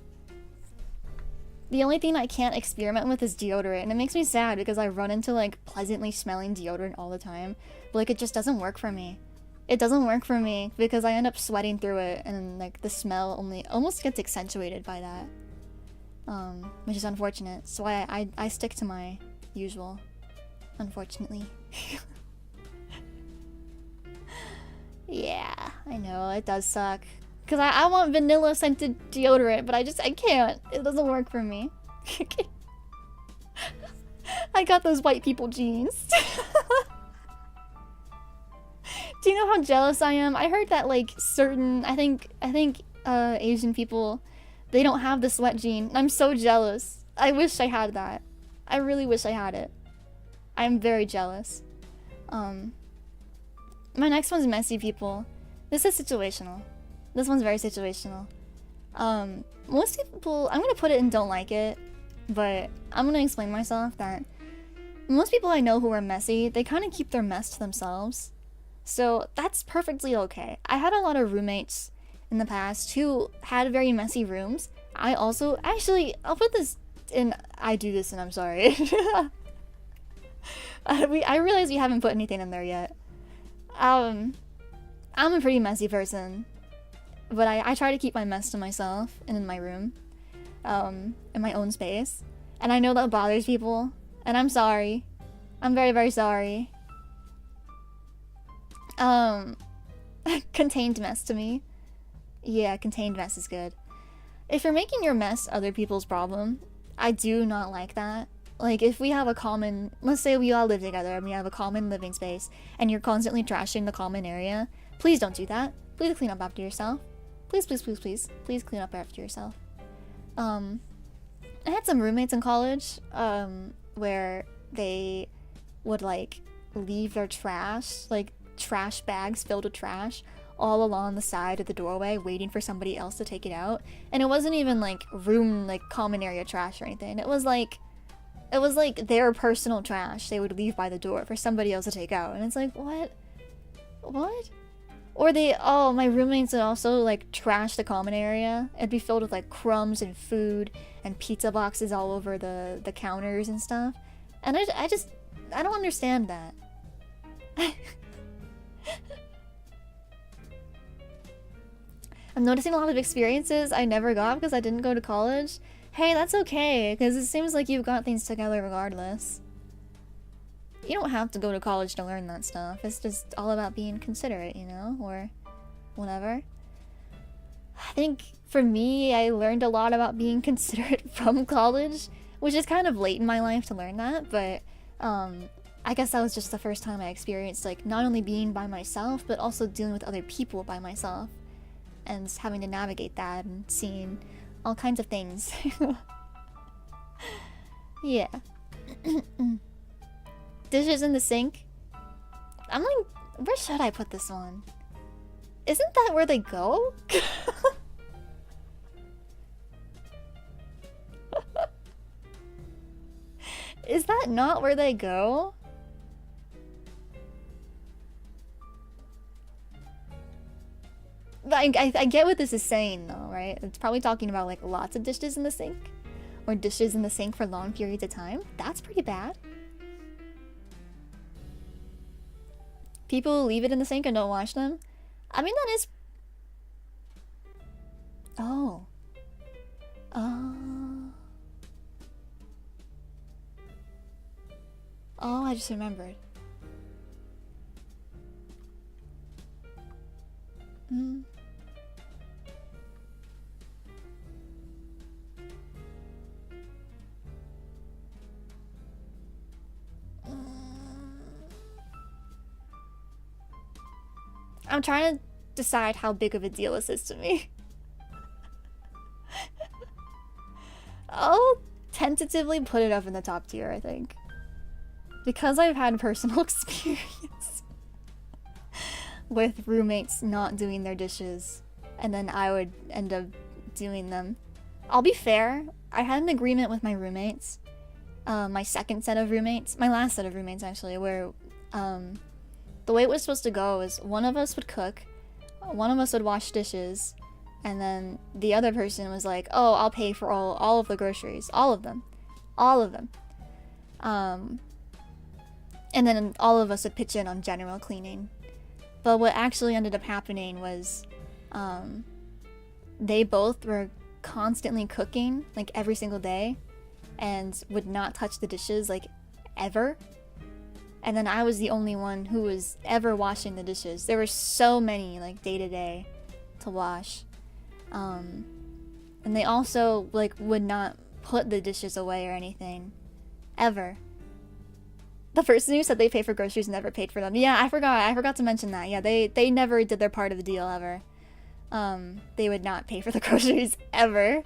The only thing I can't experiment with is deodorant, and it makes me sad because I run into like pleasantly smelling deodorant all the time. But like it just doesn't work for me. It doesn't work for me because I end up sweating through it, and like the smell only almost gets accentuated by that. Which is unfortunate. So I stick to my usual, unfortunately. Yeah, I know, it does suck. Because I want vanilla scented deodorant, but I can't. It doesn't work for me. I got those white people genes. Do you know how jealous I am? I heard that like certain, I think Asian people, they don't have the sweat gene. I'm so jealous. I wish I had that. I really wish I had it. I'm very jealous. My next one's messy people. This is situational. This one's very situational. Most people, I'm gonna put it in don't like it, but I'm gonna explain myself that most people I know who are messy, they kind of keep their mess to themselves. So that's perfectly okay. I had a lot of roommates in the past who had very messy rooms. I also, actually, I'll put this in, I do this and I'm sorry. I realize we haven't put anything in there yet. I'm a pretty messy person, but I try to keep my mess to myself and in my room, in my own space. And I know that bothers people, and I'm sorry. I'm very, very sorry. Contained mess to me. Yeah, contained mess is good. If you're making your mess other people's problem, I do not like that. Like, if we have a common, let's say we all live together and we have a common living space, and you're constantly trashing the common area, please don't do that. Please clean up after yourself. Please, please, please, please. Please clean up after yourself. I had some roommates in college, where they would, like, leave their trash, like, trash bags filled with trash, all along the side of the doorway, waiting for somebody else to take it out. And it wasn't even, like, room, like, common area trash or anything. It was like their personal trash they would leave by the door for somebody else to take out. And it's like, what? What? Or they, oh, my roommates would also like trash the common area. It'd be filled with like crumbs and food and pizza boxes all over the counters and stuff. And I don't understand that. I'm noticing a lot of experiences I never got because I didn't go to college. Hey, that's okay, because it seems like you've got things together regardless. You don't have to go to college to learn that stuff. It's just all about being considerate, you know? Or whatever. I think, for me, I learned a lot about being considerate from college, which is kind of late in my life to learn that, but, I guess that was just the first time I experienced, like, not only being by myself, but also dealing with other people by myself. And having to navigate that and seeing all kinds of things. Yeah. Dishes in the sink. I'm like, where should I put this one? Isn't that where they go? Is that not where they go? But I get what this is saying though, right? It's probably talking about like lots of dishes in the sink. Or dishes in the sink for long periods of time. That's pretty bad. People leave it in the sink and don't wash them. I mean, that is... Oh. Oh, I just remembered. I'm trying to decide how big of a deal this is to me. I'll tentatively put it up in the top tier, I think. Because I've had personal experience with roommates not doing their dishes, and then I would end up doing them. I'll be fair, I had an agreement with my roommates, my second set of roommates, my last set of roommates actually, where the way it was supposed to go is one of us would cook, one of us would wash dishes, and then the other person was like, oh, I'll pay for all of the groceries. All of them. All of them. And then all of us would pitch in on general cleaning. But what actually ended up happening was they both were constantly cooking, like every single day, and would not touch the dishes, like, ever. And then I was the only one who was ever washing the dishes. There were so many, like, day-to-day to wash. And they also, like, would not put the dishes away or anything. Ever. The person who said they pay for groceries never paid for them. Yeah, I forgot to mention that. Yeah, they never did their part of the deal, ever. They would not pay for the groceries, ever.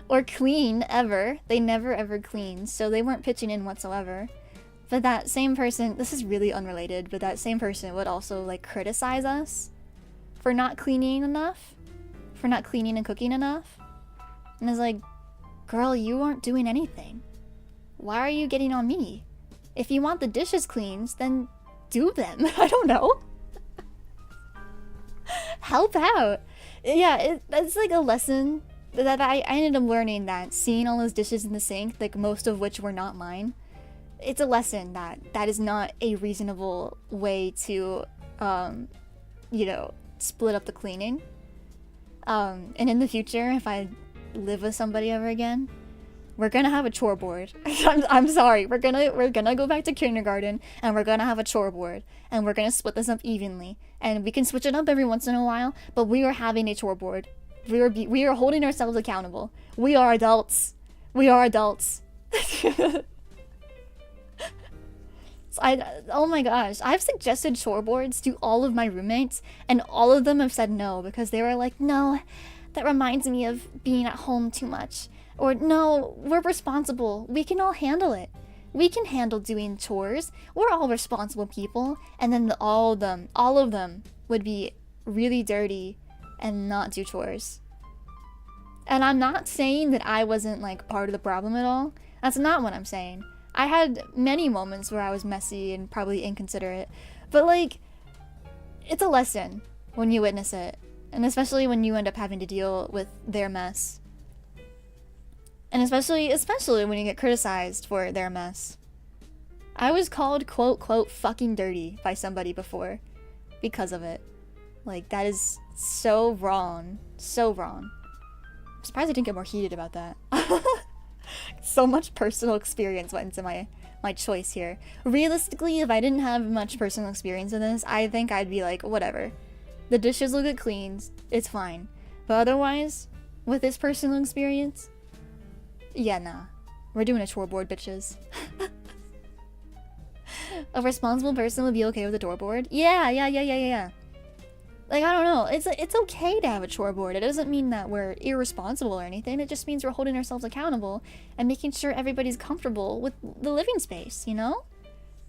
Or clean, ever. They never ever cleaned, so they weren't pitching in whatsoever. But that same person, this is really unrelated, but that same person would also, like, criticize us for not cleaning enough, for not cleaning and cooking enough. And it's like, girl, you aren't doing anything. Why are you getting on me? If you want the dishes cleaned, then do them. I don't know. Help out. Yeah, it's like a lesson that I ended up learning, that seeing all those dishes in the sink, like most of which were not mine, it's a lesson that is not a reasonable way to, you know, split up the cleaning. And in the future, if I live with somebody ever again, we're gonna have a chore board. I'm sorry, we're gonna go back to kindergarten, and we're gonna have a chore board, and we're gonna split this up evenly, and we can switch it up every once in a while, but we are having a chore board. We are holding ourselves accountable. We are adults. We are adults. Oh my gosh, I've suggested chore boards to all of my roommates, and all of them have said no, because they were like, no, that reminds me of being at home too much. Or, no, we're responsible. We can all handle it. We can handle doing chores. We're all responsible people. And then all of them would be really dirty and not do chores. And I'm not saying that I wasn't, like, part of the problem at all. That's not what I'm saying. I had many moments where I was messy and probably inconsiderate, but like, it's a lesson when you witness it, and especially when you end up having to deal with their mess. And especially when you get criticized for their mess. I was called quote fucking dirty by somebody before because of it. Like, that is so wrong. So wrong. I'm surprised I didn't get more heated about that. So much personal experience went into my choice here. Realistically, if I didn't have much personal experience in this, I think I'd be like, whatever. The dishes will get cleaned, it's fine. But otherwise, with this personal experience, yeah, nah. We're doing a chore board, bitches. A responsible person would be okay with a chore board? Yeah. Like, I don't know. It's okay to have a chore board. It doesn't mean that we're irresponsible or anything. It just means we're holding ourselves accountable and making sure everybody's comfortable with the living space, you know?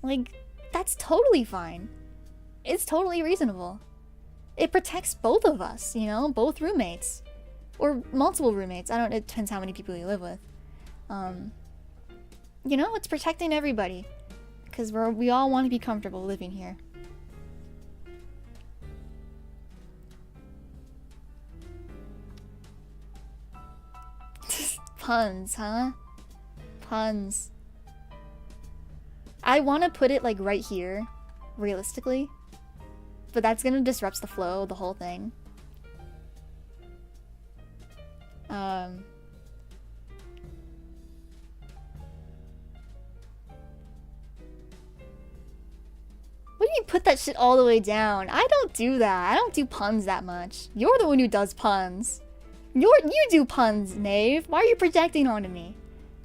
Like, that's totally fine. It's totally reasonable. It protects both of us, you know? Both roommates. Or multiple roommates. It depends how many people you live with. You know, it's protecting everybody. Because we all want to be comfortable living here. Puns, huh? Puns. I want to put it like right here, realistically. But that's gonna disrupt the flow of the whole thing. What do you put that shit all the way down? I don't do that. I don't do puns that much. You're the one who does puns. You do puns, Knave. Why are you projecting onto me?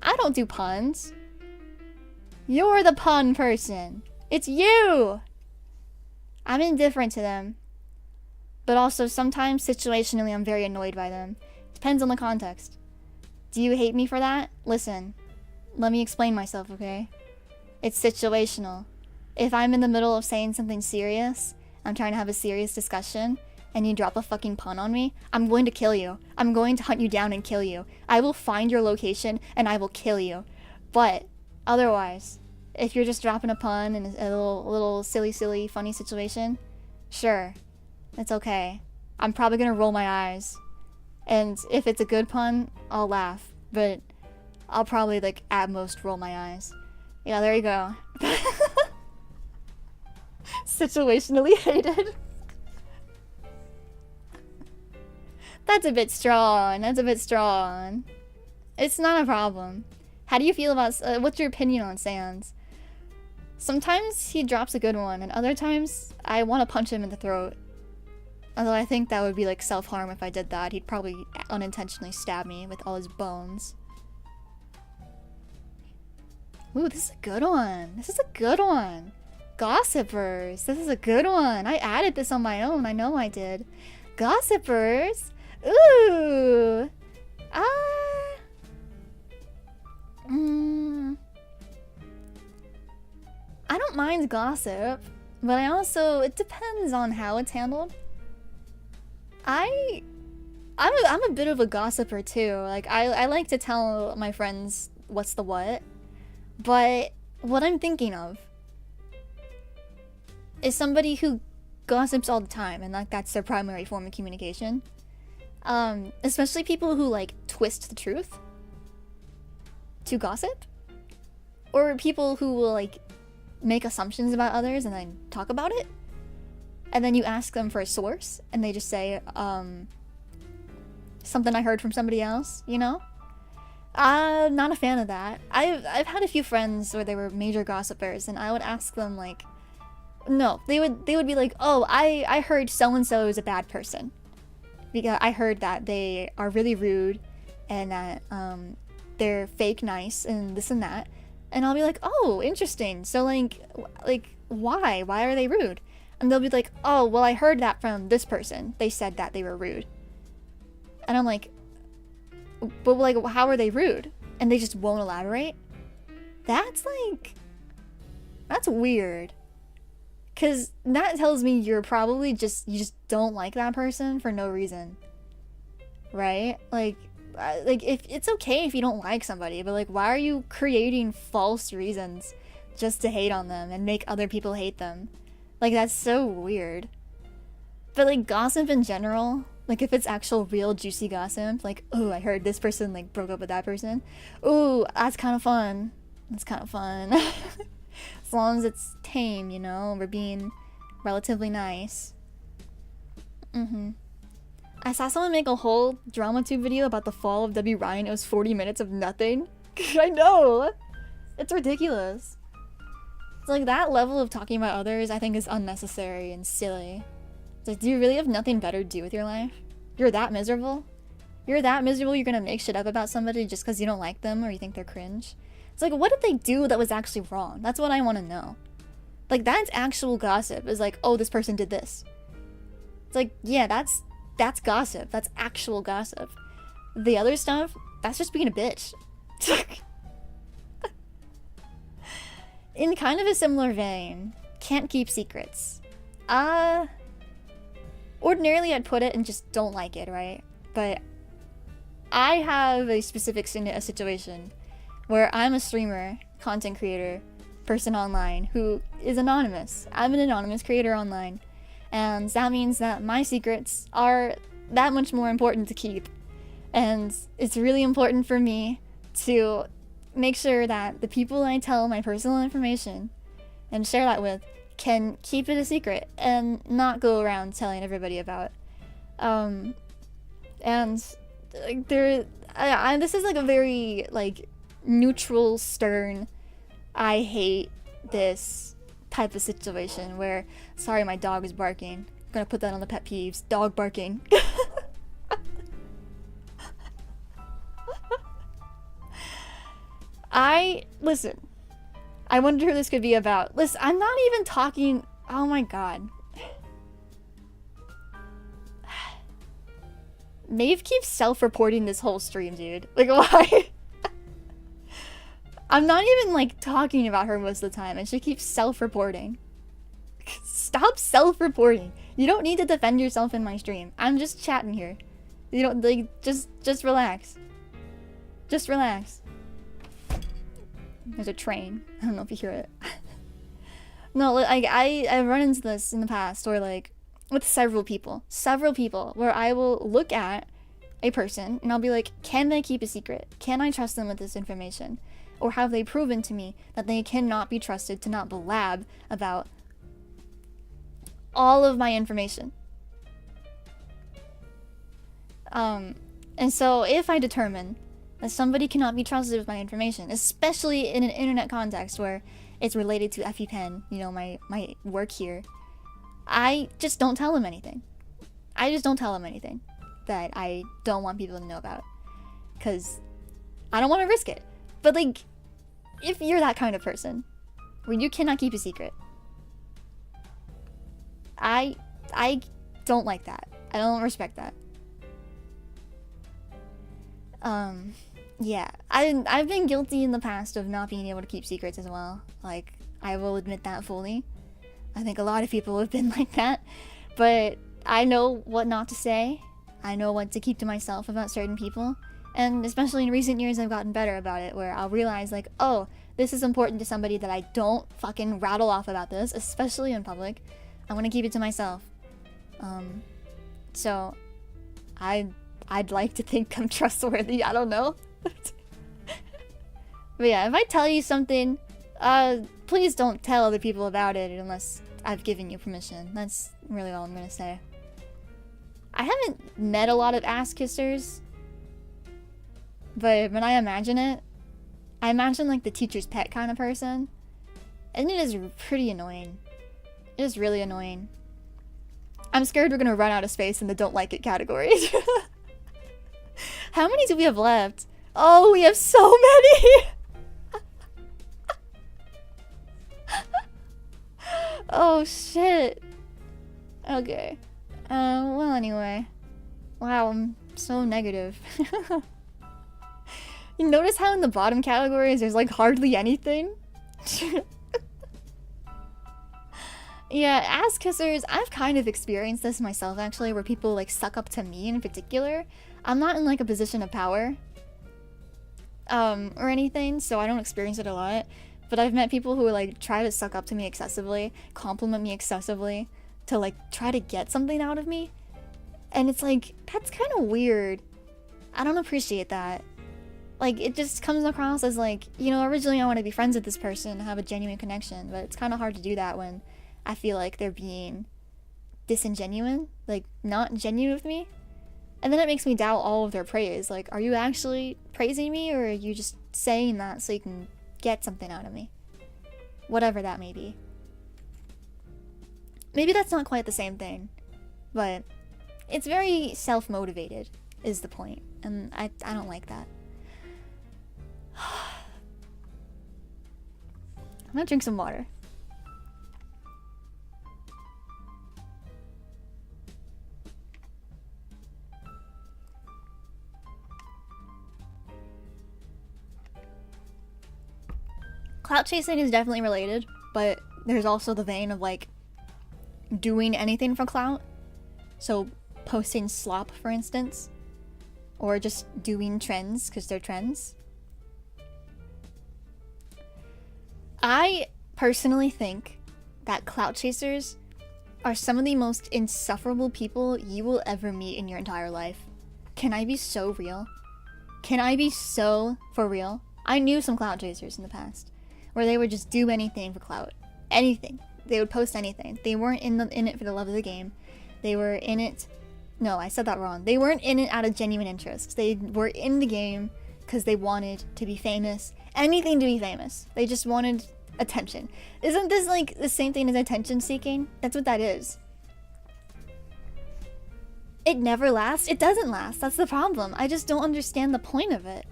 I don't do puns. You're the pun person. It's you! I'm indifferent to them. But also, sometimes, situationally, I'm very annoyed by them. Depends on the context. Do you hate me for that? Listen. Let me explain myself, okay? It's situational. If I'm in the middle of saying something serious, I'm trying to have a serious discussion, and you drop a fucking pun on me, I'm going to kill you. I'm going to hunt you down and kill you. I will find your location, and I will kill you. But, otherwise, if you're just dropping a pun in a little silly, funny situation, sure, it's okay. I'm probably gonna roll my eyes. And if it's a good pun, I'll laugh. But I'll probably, like, at most roll my eyes. Yeah, there you go. Situationally hated. That's a bit strong. That's a bit strong. It's not a problem. How do you feel about... what's your opinion on Sans? Sometimes he drops a good one, and other times I want to punch him in the throat. Although I think that would be like self-harm if I did that. He'd probably unintentionally stab me with all his bones. Ooh, this is a good one. This is a good one. Gossipers. This is a good one. I added this on my own. I know I did. Gossipers. Ooh. I don't mind gossip, but it depends on how it's handled. I'm a bit of a gossiper too. Like, I like to tell my friends what's the what, but what I'm thinking of is somebody who gossips all the time, and like that's their primary form of communication. Especially people who like twist the truth to gossip, or people who will like make assumptions about others and then talk about it, and then you ask them for a source and they just say something I heard from somebody else, you know? Not a fan of that. I've had a few friends where they were major gossipers, and I would ask them like, no, they would be like, oh, I heard so and so is a bad person because I heard that they are really rude and that they're fake nice and this and that. And I'll be like, oh, interesting. So like why are they rude? And they'll be like, oh, well, I heard that from this person. They said that they were rude. And I'm like, but like, how are they rude? And they just won't elaborate. That's weird. Cause that tells me you just don't like that person for no reason. Right? Like, like, if it's okay if you don't like somebody, but like, why are you creating false reasons just to hate on them and make other people hate them? Like, that's so weird. But like, gossip in general, like if it's actual real juicy gossip, like, oh, I heard this person like broke up with that person, ooh, that's kind of fun. That's kind of fun. As long as it's tame, you know, we're being relatively nice. I saw someone make a whole drama tube video about the fall of W. Ryan. It was 40 minutes of nothing. I know! It's ridiculous. It's like, that level of talking about others I think is unnecessary and silly. It's like, do you really have nothing better to do with your life? You're that miserable? You're that miserable you're gonna make shit up about somebody just because you don't like them or you think they're cringe? It's like, what did they do that was actually wrong? That's what I want to know. Like, that's actual gossip. Is like, oh, this person did this. It's like, yeah, that's gossip. That's actual gossip. The other stuff, that's just being a bitch. In kind of a similar vein, can't keep secrets. Ordinarily I'd put it and just don't like it, right? But I have a specific situation where I'm a streamer, content creator, person online who is anonymous. I'm an anonymous creator online. And that means that my secrets are that much more important to keep. And it's really important for me to make sure that the people I tell my personal information and share that with can keep it a secret and not go around telling everybody about. And like, this is like a very like neutral, stern, I hate this type of situation where, sorry, my dog is barking. I'm gonna put that on the pet peeves. Dog barking. Listen, I wonder who this could be about. Listen, I'm not even talking, oh my god. Maeve keeps self-reporting this whole stream, dude. Like, why? I'm not even, like, talking about her most of the time, and she keeps self-reporting. Stop self-reporting. You don't need to defend yourself in my stream. I'm just chatting here. You don't, like, just relax. Just relax. There's a train. I don't know if you hear it. No, like, I've run into this in the past, or, like, with several people, where I will look at a person, and I'll be like, can they keep a secret? Can I trust them with this information? Or have they proven to me that they cannot be trusted to not blab about all of my information? And so if I determine that somebody cannot be trusted with my information, especially in an internet context where it's related to ephiepen, you know, my work here, I just don't tell them anything. I just don't tell them anything that I don't want people to know about, because I don't want to risk it. But like, if you're that kind of person where you cannot keep a secret, I don't like that. I don't respect that. Yeah, I've been guilty in the past of not being able to keep secrets as well. Like, I will admit that fully. I think a lot of people have been like that, but I know what not to say. I know what to keep to myself about certain people. And especially in recent years, I've gotten better about it, where I'll realize, like, oh, this is important to somebody that I don't fucking rattle off about this, especially in public. I want to keep it to myself. So, I'd like to think I'm trustworthy, I don't know. But yeah, if I tell you something, please don't tell other people about it unless I've given you permission. That's really all I'm gonna say. I haven't met a lot of ass kissers, but when I imagine it, I imagine like the teacher's pet kind of person, and it is pretty annoying. It is really annoying. I'm scared we're gonna run out of space in the don't like it category. How many do we have left? Oh, we have so many! Oh shit. Okay. Well anyway. Wow, I'm so negative. You notice how in the bottom categories there's like hardly anything? Yeah, ass kissers, I've kind of experienced this myself actually, where people like suck up to me in particular. I'm not in like a position of power or anything, so I don't experience it a lot. But I've met people who like try to suck up to me excessively, compliment me excessively, to like try to get something out of me. And it's like, that's kind of weird. I don't appreciate that. Like, it just comes across as like, you know, originally I want to be friends with this person, have a genuine connection, but it's kind of hard to do that when I feel like they're being disingenuine, like not genuine with me. And then it makes me doubt all of their praise. Like, are you actually praising me, or are you just saying that so you can get something out of me? Whatever that may be. Maybe that's not quite the same thing, but it's very self-motivated is the point, and I don't like that. I'm gonna drink some water. Clout chasing is definitely related, but there's also the vein of like doing anything for clout. So posting slop, for instance, or just doing trends because they're trends. I personally think that clout chasers are some of the most insufferable people you will ever meet in your entire life. Can I be so real? Can I be so for real? I knew some clout chasers in the past where they would just do anything for clout. Anything. They would post anything. They weren't in it for the love of the game. They were in it... No, I said that wrong. They weren't in it out of genuine interest. They were in the game because they wanted to be famous. Anything to be famous. They just wanted attention. Isn't this like the same thing as attention seeking? That's what that is. It never lasts. It doesn't last. That's the problem. I just don't understand the point of it.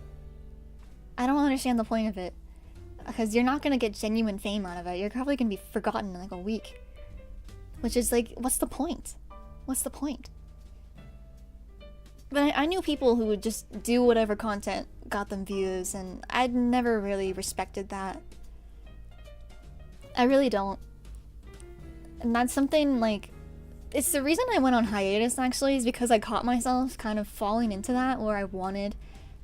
I don't understand the point of it. Because you're not going to get genuine fame out of it. You're probably going to be forgotten in like a week. Which is like, what's the point? What's the point? But I knew people who would just do whatever content got them views, and I'd never really respected that. I really don't. And that's something like... It's the reason I went on hiatus, actually, is because I caught myself kind of falling into that, where I wanted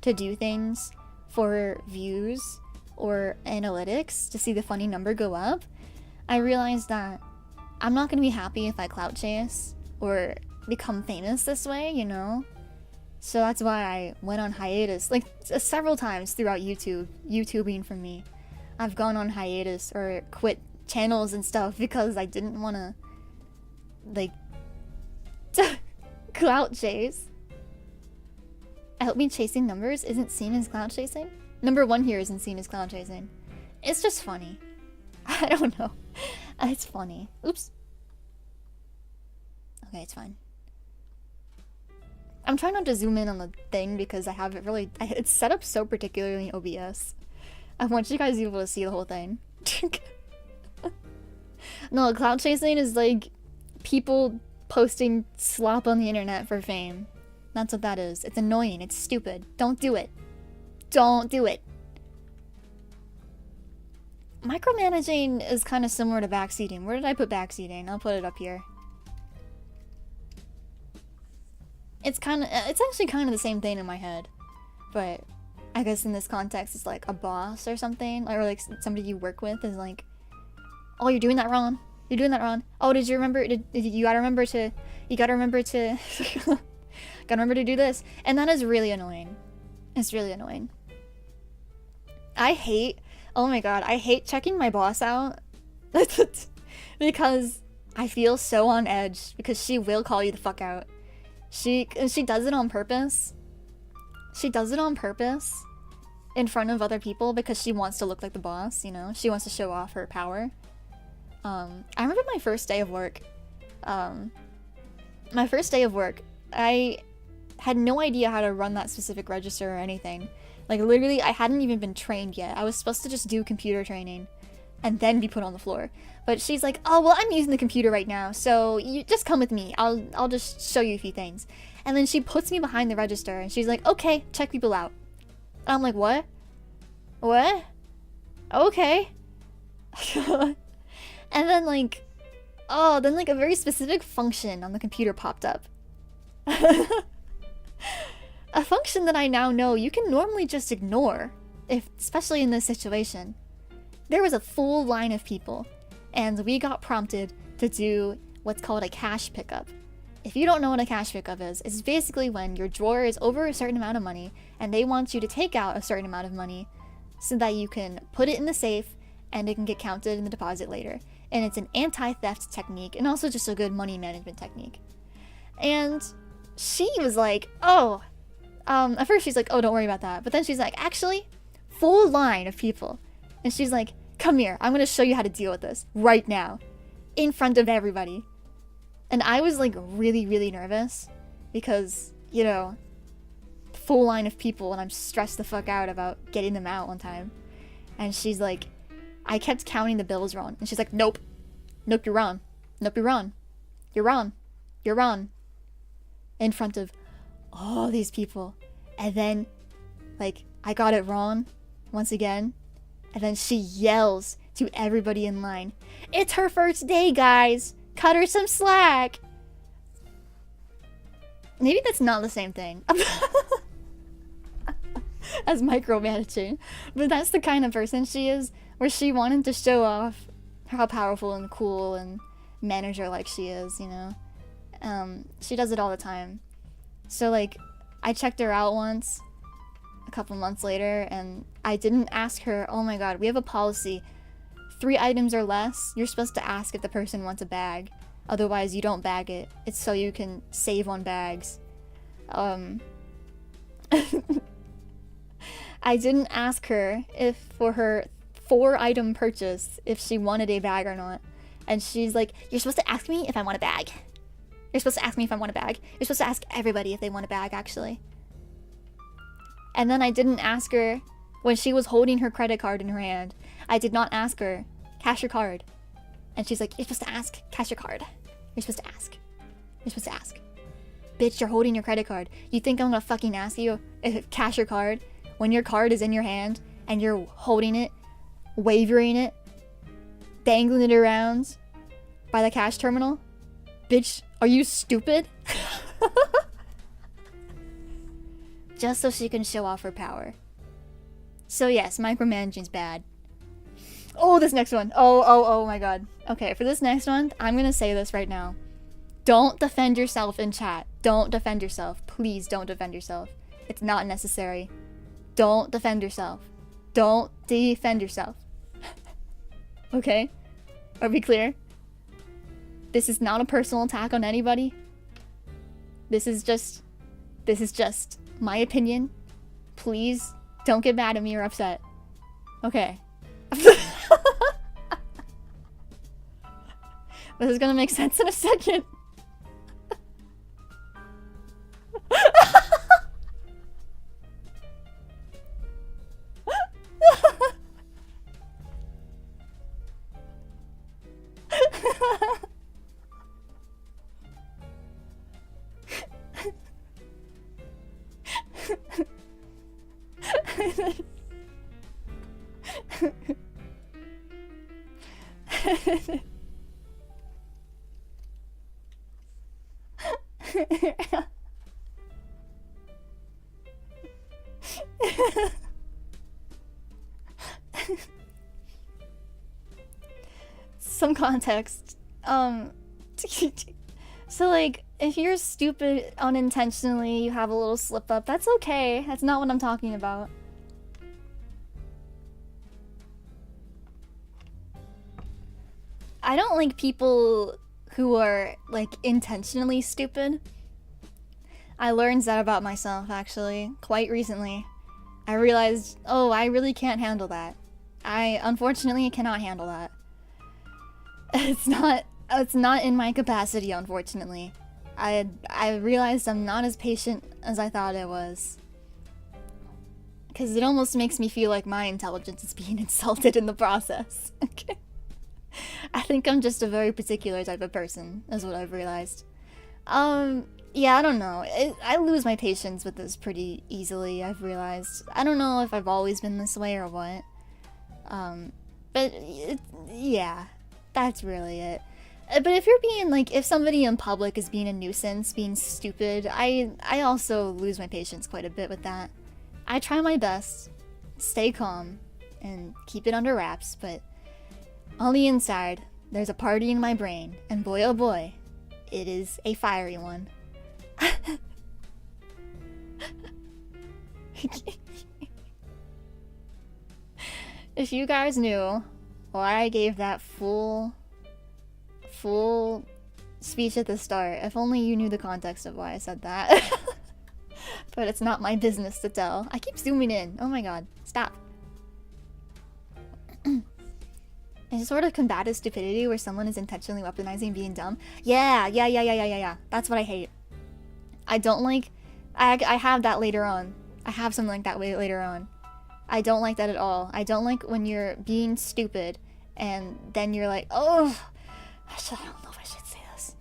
to do things for views or analytics to see the funny number go up. I realized that I'm not going to be happy if I clout chase or become famous this way, you know? So that's why I went on hiatus, like several times throughout YouTubing for me. I've gone on hiatus or quit channels and stuff because I didn't want to, like, clout chase. I hope me chasing numbers isn't seen as clout chasing. Number one here isn't seen as clout chasing. It's just funny. I don't know. It's funny. Oops. Okay, it's fine. I'm trying not to zoom in on the thing because I have it really... It's set up so particularly in OBS. I want you guys to be able to see the whole thing. No, clout chasing is like people posting slop on the internet for fame. That's what that is. It's annoying. It's stupid. Don't do it. Don't do it. Micromanaging is kind of similar to backseating. Where did I put backseating? I'll put it up here. It's actually kind of the same thing in my head. But I guess in this context, it's like a boss or something. Or like somebody you work with is like, oh, you're doing that wrong. You're doing that wrong. Oh, did you remember? You gotta remember to... You gotta remember to... gotta remember to do this. And that is really annoying. It's really annoying. I hate... Oh my god, I hate checking my boss out. Because I feel so on edge. Because she will call you the fuck out. She does it on purpose. She does it on purpose. In front of other people because she wants to look like the boss, you know? She wants to show off her power. I remember my first day of work. My first day of work, I had no idea how to run that specific register or anything. Like, literally, I hadn't even been trained yet. I was supposed to just do computer training and then be put on the floor. But she's like, oh, well, I'm using the computer right now, so you just come with me. I'll just show you a few things. And then she puts me behind the register, and she's like, okay, check people out. And I'm like, what? What? Okay. And then, like, oh, then, like, a very specific function on the computer popped up. a function that I now know you can normally just ignore, especially in this situation. There was a full line of people, and we got prompted to do what's called a cash pickup. If you don't know what a cash pickup is, it's basically when your drawer is over a certain amount of money and they want you to take out a certain amount of money so that you can put it in the safe and it can get counted in the deposit later. And it's an anti-theft technique and also just a good money management technique. And she was like, oh, at first she's like, oh, don't worry about that. But then she's like, actually, full line of people. And she's like, come here, I'm gonna show you how to deal with this right now, in front of everybody. And I was like really, really nervous because, you know, full line of people and I'm stressed the fuck out about getting them out one time. And she's like, I kept counting the bills wrong. And she's like, nope. Nope, you're wrong. Nope, you're wrong. You're wrong. You're wrong. In front of all these people. And then, like, I got it wrong once again. And then she yells to everybody in line, it's her first day, guys. Cut her some slack. Maybe that's not the same thing as micromanaging, but that's the kind of person she is, where she wanted to show off how powerful and cool and manager-like she is, you know? She does it all the time. So, like, I checked her out once, a couple months later, and I didn't ask her, oh my god, we have a policy. 3 items or less, you're supposed to ask if the person wants a bag. Otherwise, you don't bag it. It's so you can save on bags. I didn't ask her if for her 4-item purchase, if she wanted a bag or not. And she's like, you're supposed to ask me if I want a bag. You're supposed to ask me if I want a bag. You're supposed to ask everybody if they want a bag, actually. And then I didn't ask her when she was holding her credit card in her hand. I did not ask her, cash your card. And she's like, you're supposed to ask, cash your card. You're supposed to ask. You're supposed to ask. Bitch, you're holding your credit card. You think I'm gonna fucking ask you if cash your card when your card is in your hand and you're holding it, wavering it, dangling it around by the cash terminal? Bitch, are you stupid? Just so she can show off her power. So yes, micromanaging's bad. Oh, this next one. Oh my god. Okay, for this next one, I'm gonna say this right now. Don't defend yourself in chat. Don't defend yourself. Please don't defend yourself. It's not necessary. Don't defend yourself. Don't defend yourself. Okay? Are we clear? This is not a personal attack on anybody. This is just my opinion. Please don't get mad at me or upset. Okay. This is gonna make sense in a second. Some context. So like, if you're stupid unintentionally, you have a little slip up, that's okay. That's not what I'm talking about. I don't like people who are like intentionally stupid. I learned that about myself actually quite recently. I realized, oh, I really can't handle that. I unfortunately cannot handle that. It's not in my capacity, unfortunately. I realized I'm not as patient as I thought I was. Because it almost makes me feel like my intelligence is being insulted in the process. Okay. I think I'm just a very particular type of person, is what I've realized. Yeah, I don't know. I lose my patience with this pretty easily, I've realized. I don't know if I've always been this way or what. But yeah, that's really it. But if you're being like, if somebody in public is being a nuisance, being stupid, I also lose my patience quite a bit with that. I try my best, stay calm, and keep it under wraps, but on the inside, there's a party in my brain, and boy oh boy, it is a fiery one. If you guys knew why I gave that full speech at the start, if only you knew the context of why I said that. But it's not my business to tell. I keep zooming in. Oh my god. Stop. It's sort of combative stupidity where someone is intentionally weaponizing being dumb. Yeah. That's what I hate. I don't like... I have that later on. I have something like that way later on. I don't like that at all. I don't like when you're being stupid and then you're like, oh, I don't know if I should say this.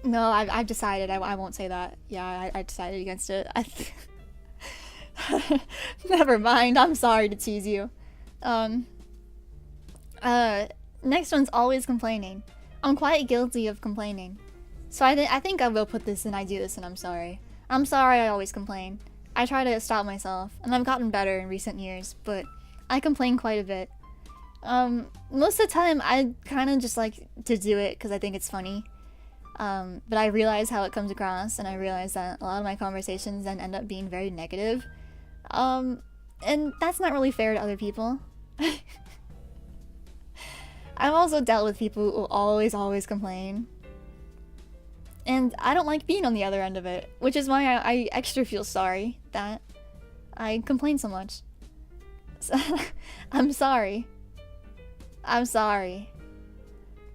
No, I've decided I won't say that. Yeah, I decided against it. Never mind. I'm sorry to tease you. Next one's always complaining. I'm quite guilty of complaining. So I think I will put this in I do this and I'm sorry. I'm sorry I always complain. I try to stop myself, and I've gotten better in recent years, but I complain quite a bit. Most of the time I kind of just like to do it because I think it's funny. But I realize how it comes across, and I realize that a lot of my conversations then end up being very negative. And that's not really fair to other people. I've also dealt with people who always complain. And I don't like being on the other end of it, which is why I extra feel sorry that I complain so much. So, I'm sorry. I'm sorry.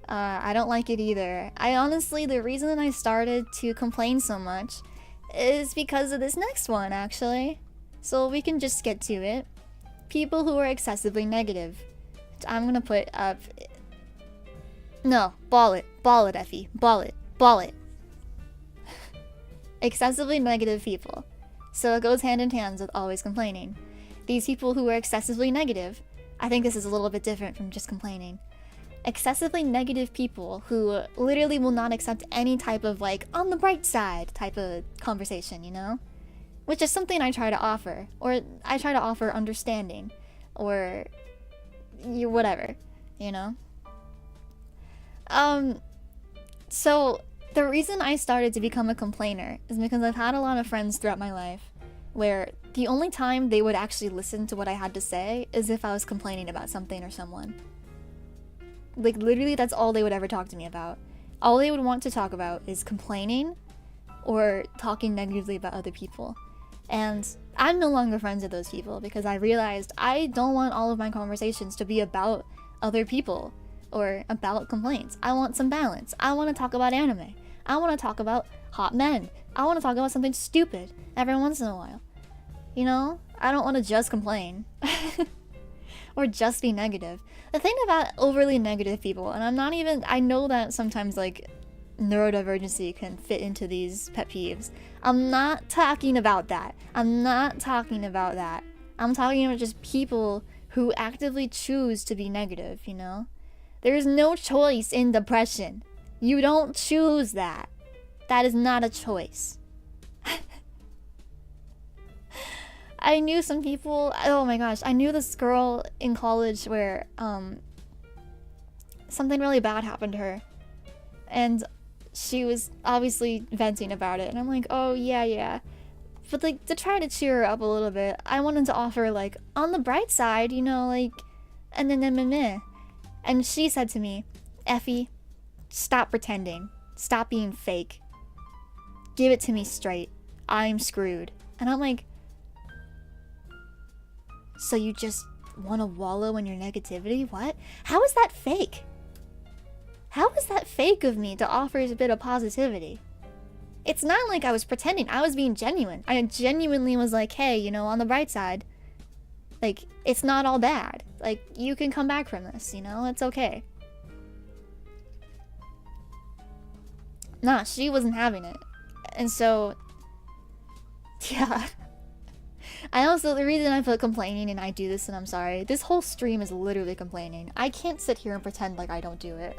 I don't like it either. I honestly, the reason I started to complain so much is because of this next one, actually. So we can just get to it. People who are excessively negative. I'm gonna put up... No, ball it, Ephie. Ball it. Excessively negative people. So it goes hand in hand with always complaining. These people who are excessively negative, I think this is a little bit different from just complaining. Excessively negative people who literally will not accept any type of like on the bright side type of conversation, you know? Which is something I try to offer, or I try to offer understanding, or whatever, you know? So the reason I started to become a complainer is because I've had a lot of friends throughout my life where the only time they would actually listen to what I had to say is if I was complaining about something or someone. Like, literally, that's all they would ever talk to me about. All they would want to talk about is complaining or talking negatively about other people. And I'm no longer friends with those people because I realized I don't want all of my conversations to be about other people or about complaints. I want some balance. I want to talk about anime. I want to talk about hot men. I want to talk about something stupid every once in a while. You know? I don't want to just complain. Or just be negative. The thing about overly negative people, and I know that sometimes like neurodivergency can fit into these pet peeves. I'm not talking about that. I'm talking about just people who actively choose to be negative, you know? There's no choice in depression. You don't choose that. That is not a choice. I knew some people, oh my gosh, I knew this girl in college where something really bad happened to her. And she was obviously venting about it. And I'm like, oh yeah. But like, to try to cheer her up a little bit, I wanted to offer like, on the bright side, you know, like, and then. And she said to me, Ephie, stop pretending. Stop being fake. Give it to me straight. I'm screwed. And I'm like, so you just want to wallow in your negativity? What? How is that fake? How is that fake of me to offer a bit of positivity? It's not like I was pretending. I was being genuine. I genuinely was like, hey, you know, on the bright side, like, it's not all bad. Like, you can come back from this, you know? It's okay. Nah, she wasn't having it. And so, yeah. I also, the reason I put complaining, and I do this and I'm sorry, this whole stream is literally complaining. I can't sit here and pretend like I don't do it.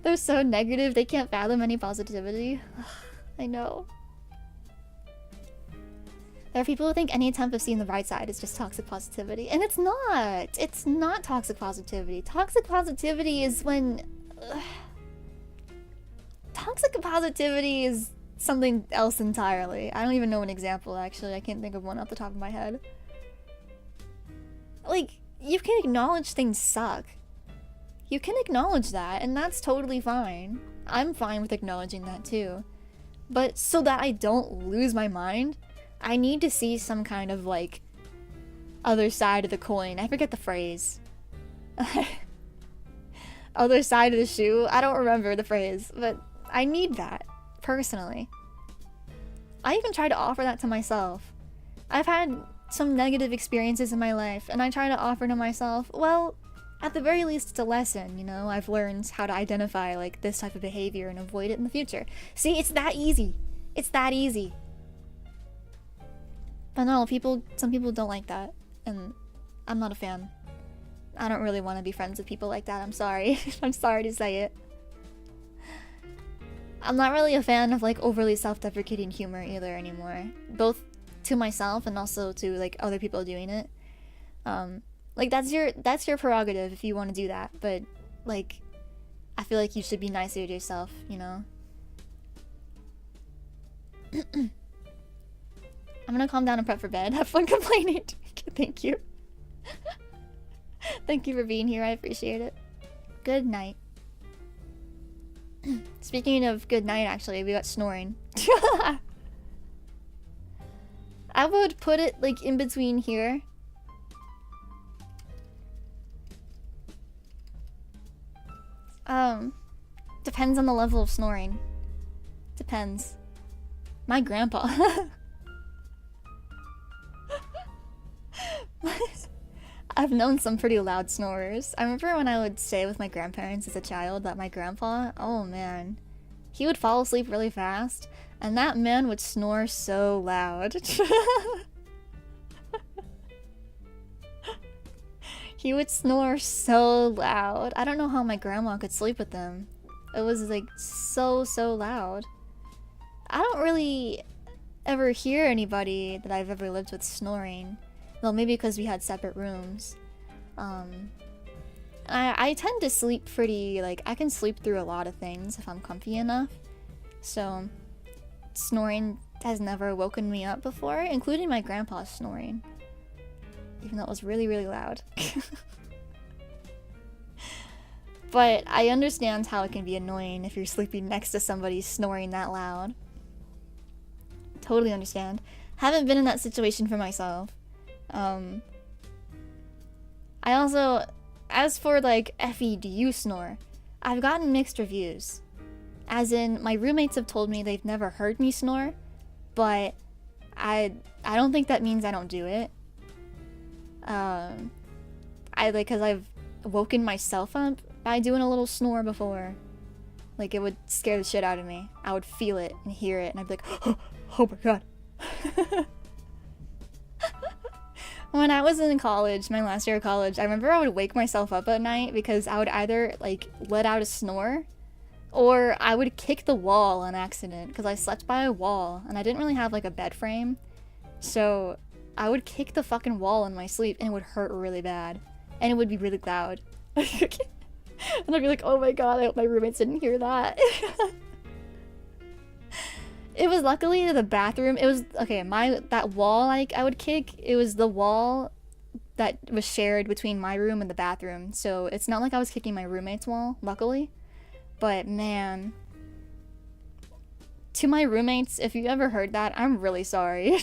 They're so negative, they can't fathom any positivity. I know. There are people who think any attempt of seeing the bright side is just toxic positivity. And it's not! It's not toxic positivity. Toxic positivity is when... Toxic positivity is something else entirely. I don't even know an example, actually. I can't think of one off the top of my head. Like, you can acknowledge things suck. You can acknowledge that, and that's totally fine. I'm fine with acknowledging that too. But so that I don't lose my mind, I need to see some kind of, like, other side of the coin. I forget the phrase. Other side of the shoe? I don't remember the phrase, but I need that, personally. I even try to offer that to myself. I've had some negative experiences in my life, and I try to offer to myself, well, at the very least, it's a lesson, you know? I've learned how to identify, like, this type of behavior and avoid it in the future. See, it's that easy. It's that easy. But no, some people don't like that, and I'm not a fan. I don't really want to be friends with people like that, I'm sorry. I'm sorry to say it. I'm not really a fan of, like, overly self-deprecating humor either anymore. Both to myself and also to, like, other people doing it. Like, that's your prerogative if you want to do that, but, like, I feel like you should be nicer to yourself, you know? I'm gonna calm down and prep for bed. Have fun complaining. Thank you. Thank you for being here, I appreciate it. Good night. Speaking of good night, actually, we got snoring. I would put it, like, in between here. Depends on the level of snoring. Depends. My grandpa. I've known some pretty loud snorers. I remember when I would stay with my grandparents as a child that my grandpa, oh man, he would fall asleep really fast, and that man would snore so loud. He would snore so loud. I don't know how my grandma could sleep with him. It was like so loud. I don't really ever hear anybody that I've ever lived with snoring. Well, maybe because we had separate rooms. I tend to sleep pretty, like, I can sleep through a lot of things if I'm comfy enough. So, snoring has never woken me up before, including my grandpa's snoring. Even though it was really loud. But I understand how it can be annoying if you're sleeping next to somebody snoring that loud. Totally understand. Haven't been in that situation for myself. I also, as for like, Ephie, do you snore? I've gotten mixed reviews. As in, my roommates have told me they've never heard me snore, but I don't think that means I don't do it. Cause I've woken myself up by doing a little snore before. Like, it would scare the shit out of me. I would feel it and hear it, and I'd be like, oh my god. When I was in college, my last year of college, I remember I would wake myself up at night because I would either, like, let out a snore, or I would kick the wall on accident, because I slept by a wall, and I didn't really have, like, a bed frame. So, I would kick the fucking wall in my sleep, and it would hurt really bad. And it would be really loud. And I'd be like, oh my god, I hope my roommates didn't hear that. It was luckily the bathroom. It was, okay, that wall, like, I would kick, it was the wall that was shared between my room and the bathroom. So it's not like I was kicking my roommate's wall, luckily. But man, to my roommates, if you ever heard that, I'm really sorry.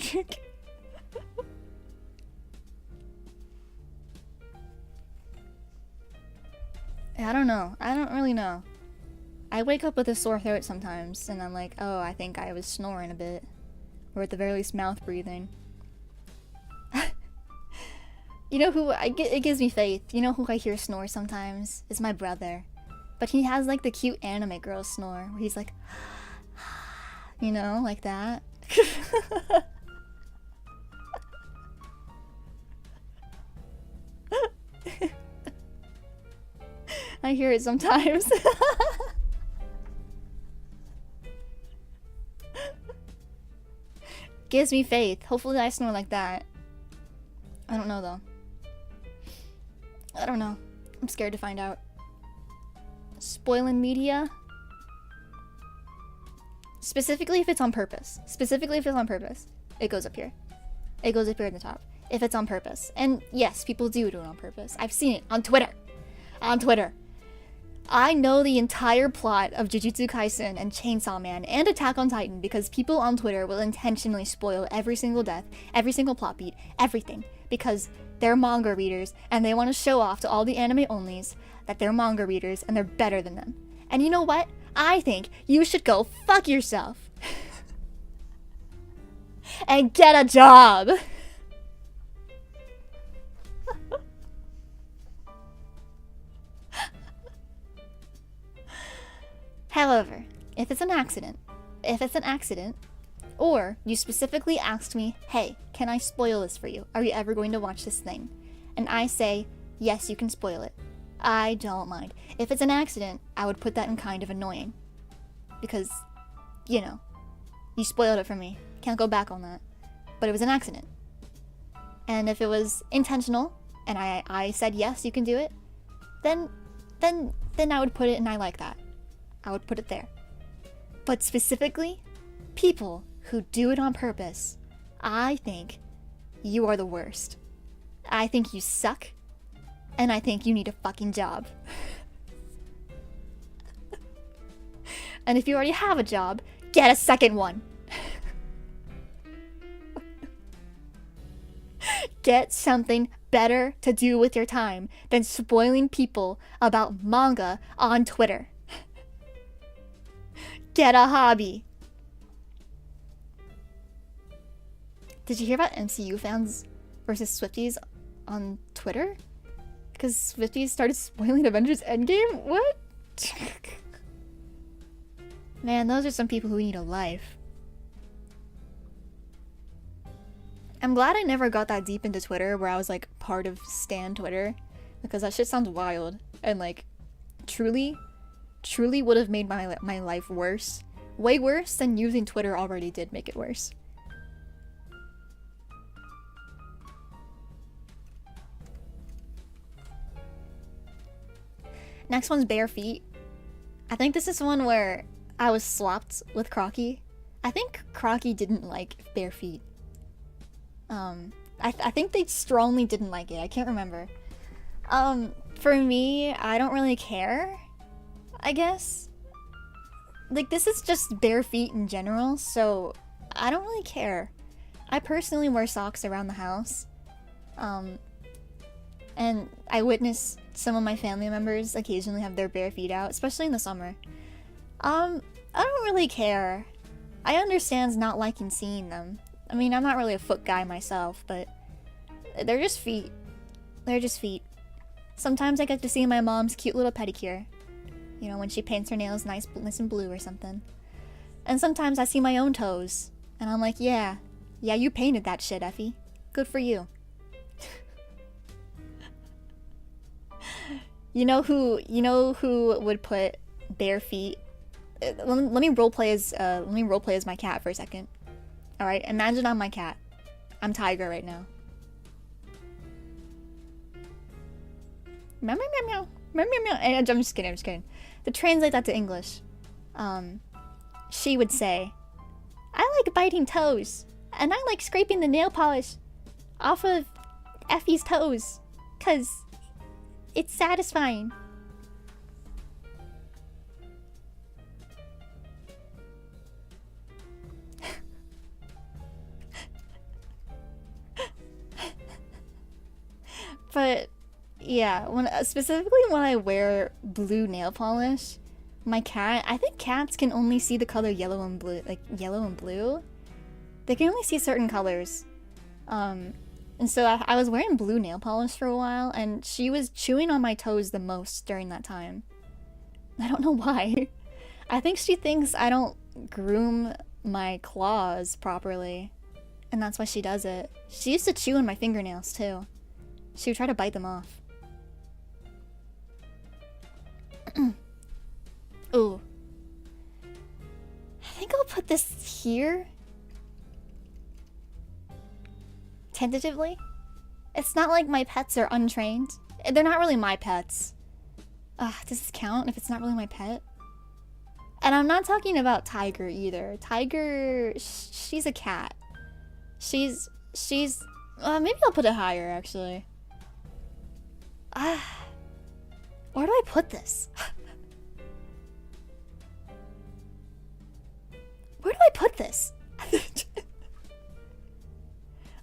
I don't know. I don't really know. I wake up with a sore throat sometimes, and I'm like, oh, I think I was snoring a bit. Or at the very least, mouth breathing. You know who, it gives me faith. You know who I hear snore sometimes? Is my brother. But he has like the cute anime girl snore, where he's like, you know, like that. I hear it sometimes. Gives me faith. Hopefully I snore like that. I don't know though. I don't know. I'm scared to find out. Spoiling media? Specifically if it's on purpose. Specifically if it's on purpose. It goes up here. It goes up here at the top. If it's on purpose. And yes, people do it on purpose. I've seen it on Twitter. On Twitter. I know the entire plot of Jujutsu Kaisen and Chainsaw Man and Attack on Titan because people on Twitter will intentionally spoil every single death, every single plot beat, everything. Because they're manga readers and they want to show off to all the anime onlys that they're manga readers and they're better than them. And you know what? I think you should go fuck yourself. And get a job. However, if it's an accident, or you specifically asked me, hey, can I spoil this for you? Are you ever going to watch this thing? And I say, yes, you can spoil it. I don't mind. If it's an accident, I would put that in kind of annoying. Because, you know, you spoiled it for me. Can't go back on that. But it was an accident. And if it was intentional, and I said, yes, you can do it, then I would put it, and I like that. I would put it there. But specifically, people who do it on purpose, I think you are the worst. I think you suck, and I think you need a fucking job. And if you already have a job, get a second one. Get something better to do with your time than spoiling people about manga on Twitter. Get a hobby. Did you hear about MCU fans versus Swifties on Twitter? Because Swifties started spoiling Avengers Endgame? What? Man, those are some people who need a life. I'm glad I never got that deep into Twitter where I was like part of Stan Twitter. Because that shit sounds wild. And like, truly would have made my life worse. Way worse than using Twitter already did make it worse. Next one's bare feet. I think this is one where I was swapped with Crocky. I think Crocky didn't like bare feet. I think they strongly didn't like it. I can't remember. For me, I don't really care, I guess. Like, this is just bare feet in general, so I don't really care. I personally wear socks around the house. And I witness some of my family members occasionally have their bare feet out, especially in the summer. I don't really care. I understand not liking seeing them. I mean, I'm not really a foot guy myself, but they're just feet. They're just feet. Sometimes I get to see my mom's cute little pedicure. You know, when she paints her nails nice and blue or something. And sometimes I see my own toes. And I'm like, yeah, you painted that shit, Ephie. Good for you. You know who would put bare feet? Let me roleplay as my cat for a second. All right, imagine I'm my cat. I'm Tiger right now. Meow meow meow meow meow meow meow. And I'm just kidding. To translate that to English, she would say, "I like biting toes, and I like scraping the nail polish off of Effie's toes, 'cause it's satisfying." But Yeah, specifically when I wear blue nail polish, my cat, I think cats can only see the color yellow and blue, like yellow and blue. They can only see certain colors. And so I was wearing blue nail polish for a while, and she was chewing on my toes the most during that time. I don't know why. I think she thinks I don't groom my claws properly, and that's why she does it. She used to chew on my fingernails too. She would try to bite them off. Ooh. I think I'll put this here. Tentatively. It's not like my pets are untrained. They're not really my pets. Does this count if it's not really my pet? And I'm not talking about Tiger either. Tiger, she's a cat. She's maybe I'll put it higher actually. Where do I put this? Where do I put this?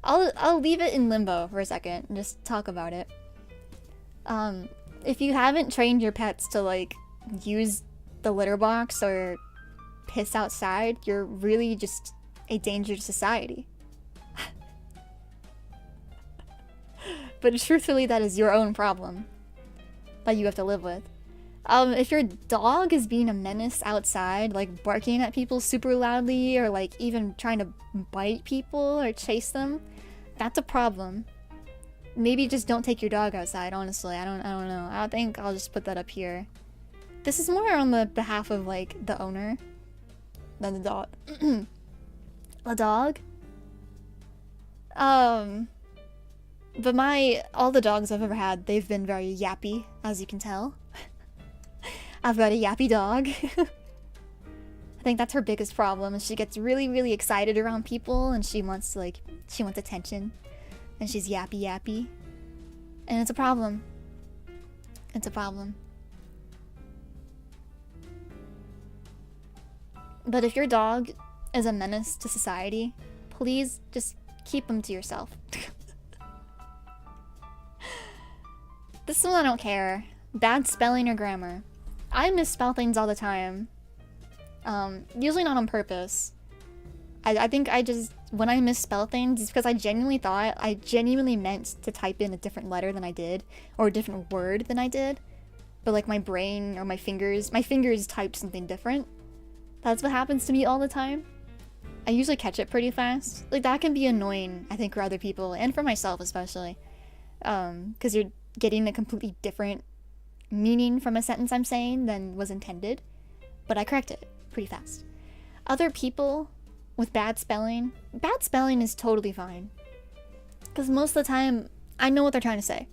I'll leave it in limbo for a second and just talk about it. If you haven't trained your pets to like use the litter box or piss outside, you're really just a danger to society. But truthfully, that is your own problem that you have to live with. If your dog is being a menace outside, like barking at people super loudly or like even trying to bite people or chase them, that's a problem. Maybe just don't take your dog outside, honestly. I don't know. I think I'll just put that up here. This is more on the behalf of like the owner than the dog. The dog? But all the dogs I've ever had, they've been very yappy, as you can tell. I've got a yappy dog. I think that's her biggest problem, is she gets really, really excited around people, and she wants attention, and she's yappy, and it's a problem. It's a problem. But if your dog is a menace to society, please just keep him to yourself. This one I don't care. Bad spelling or grammar. I misspell things all the time. Usually not on purpose. I think when I misspell things, it's because I genuinely meant to type in a different letter than I did, or a different word than I did. But like my brain or my fingers type something different. That's what happens to me all the time. I usually catch it pretty fast. Like that can be annoying, I think, for other people, and for myself especially. Because you're getting a completely different meaning from a sentence I'm saying than was intended. But I correct it pretty fast. Other people with bad spelling is totally fine. Because most of the time, I know what they're trying to say.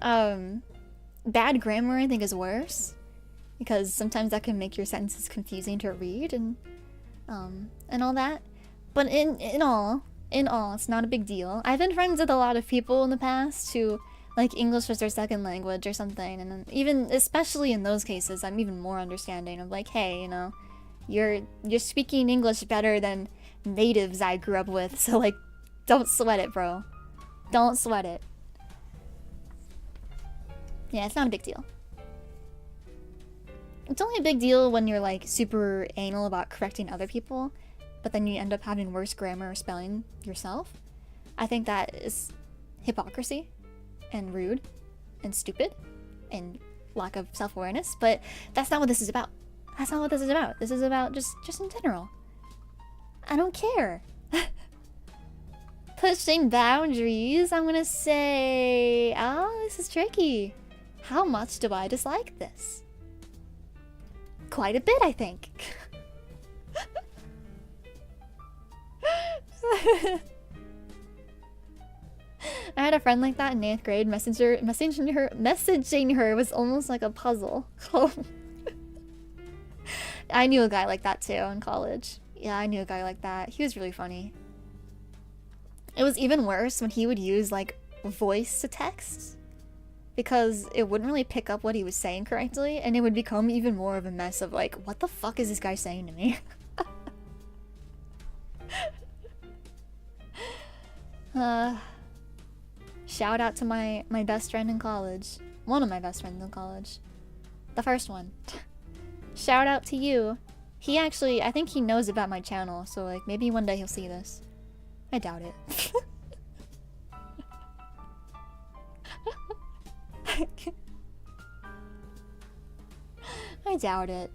Bad grammar, I think, is worse. Because sometimes that can make your sentences confusing to read and all that. But in all, it's not a big deal. I've been friends with a lot of people in the past who like English was their second language or something, and then even especially in those cases, I'm even more understanding of like, hey, you know, you're speaking English better than natives I grew up with, so like, don't sweat it, bro. Don't sweat it. Yeah, it's not a big deal. It's only a big deal when you're like super anal about correcting other people, but then you end up having worse grammar or spelling yourself. I think that is hypocrisy and rude and stupid and lack of self-awareness, but that's not what this is about. That's not what this is about. This is about just in general. I don't care. Pushing boundaries, I'm gonna say, this is tricky. How much do I dislike this? Quite a bit, I think. I had a friend like that in 8th grade. Messaging her was almost like a puzzle. I knew a guy like that too in college. Yeah, I knew a guy like that. He was really funny. It was even worse when he would use like voice to text, because it wouldn't really pick up what he was saying correctly, and it would become even more of a mess of like, what the fuck is this guy saying to me? Shout out to my best friend in college. One of my best friends in college. The first one. Shout out to you. He actually, I think he knows about my channel, so like maybe one day he'll see this. I doubt it. I doubt it.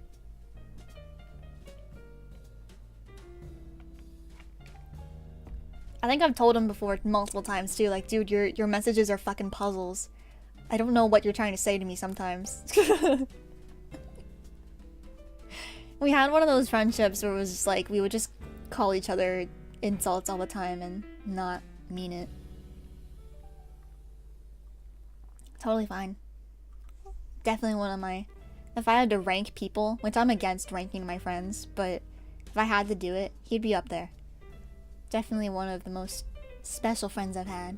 I think I've told him before multiple times too, like, dude, your messages are fucking puzzles. I don't know what you're trying to say to me sometimes. We had one of those friendships where it was just like, we would just call each other insults all the time and not mean it. Totally fine. Definitely one of my... If I had to rank people, which I'm against ranking my friends, but if I had to do it, he'd be up there. Definitely one of the most special friends I've had.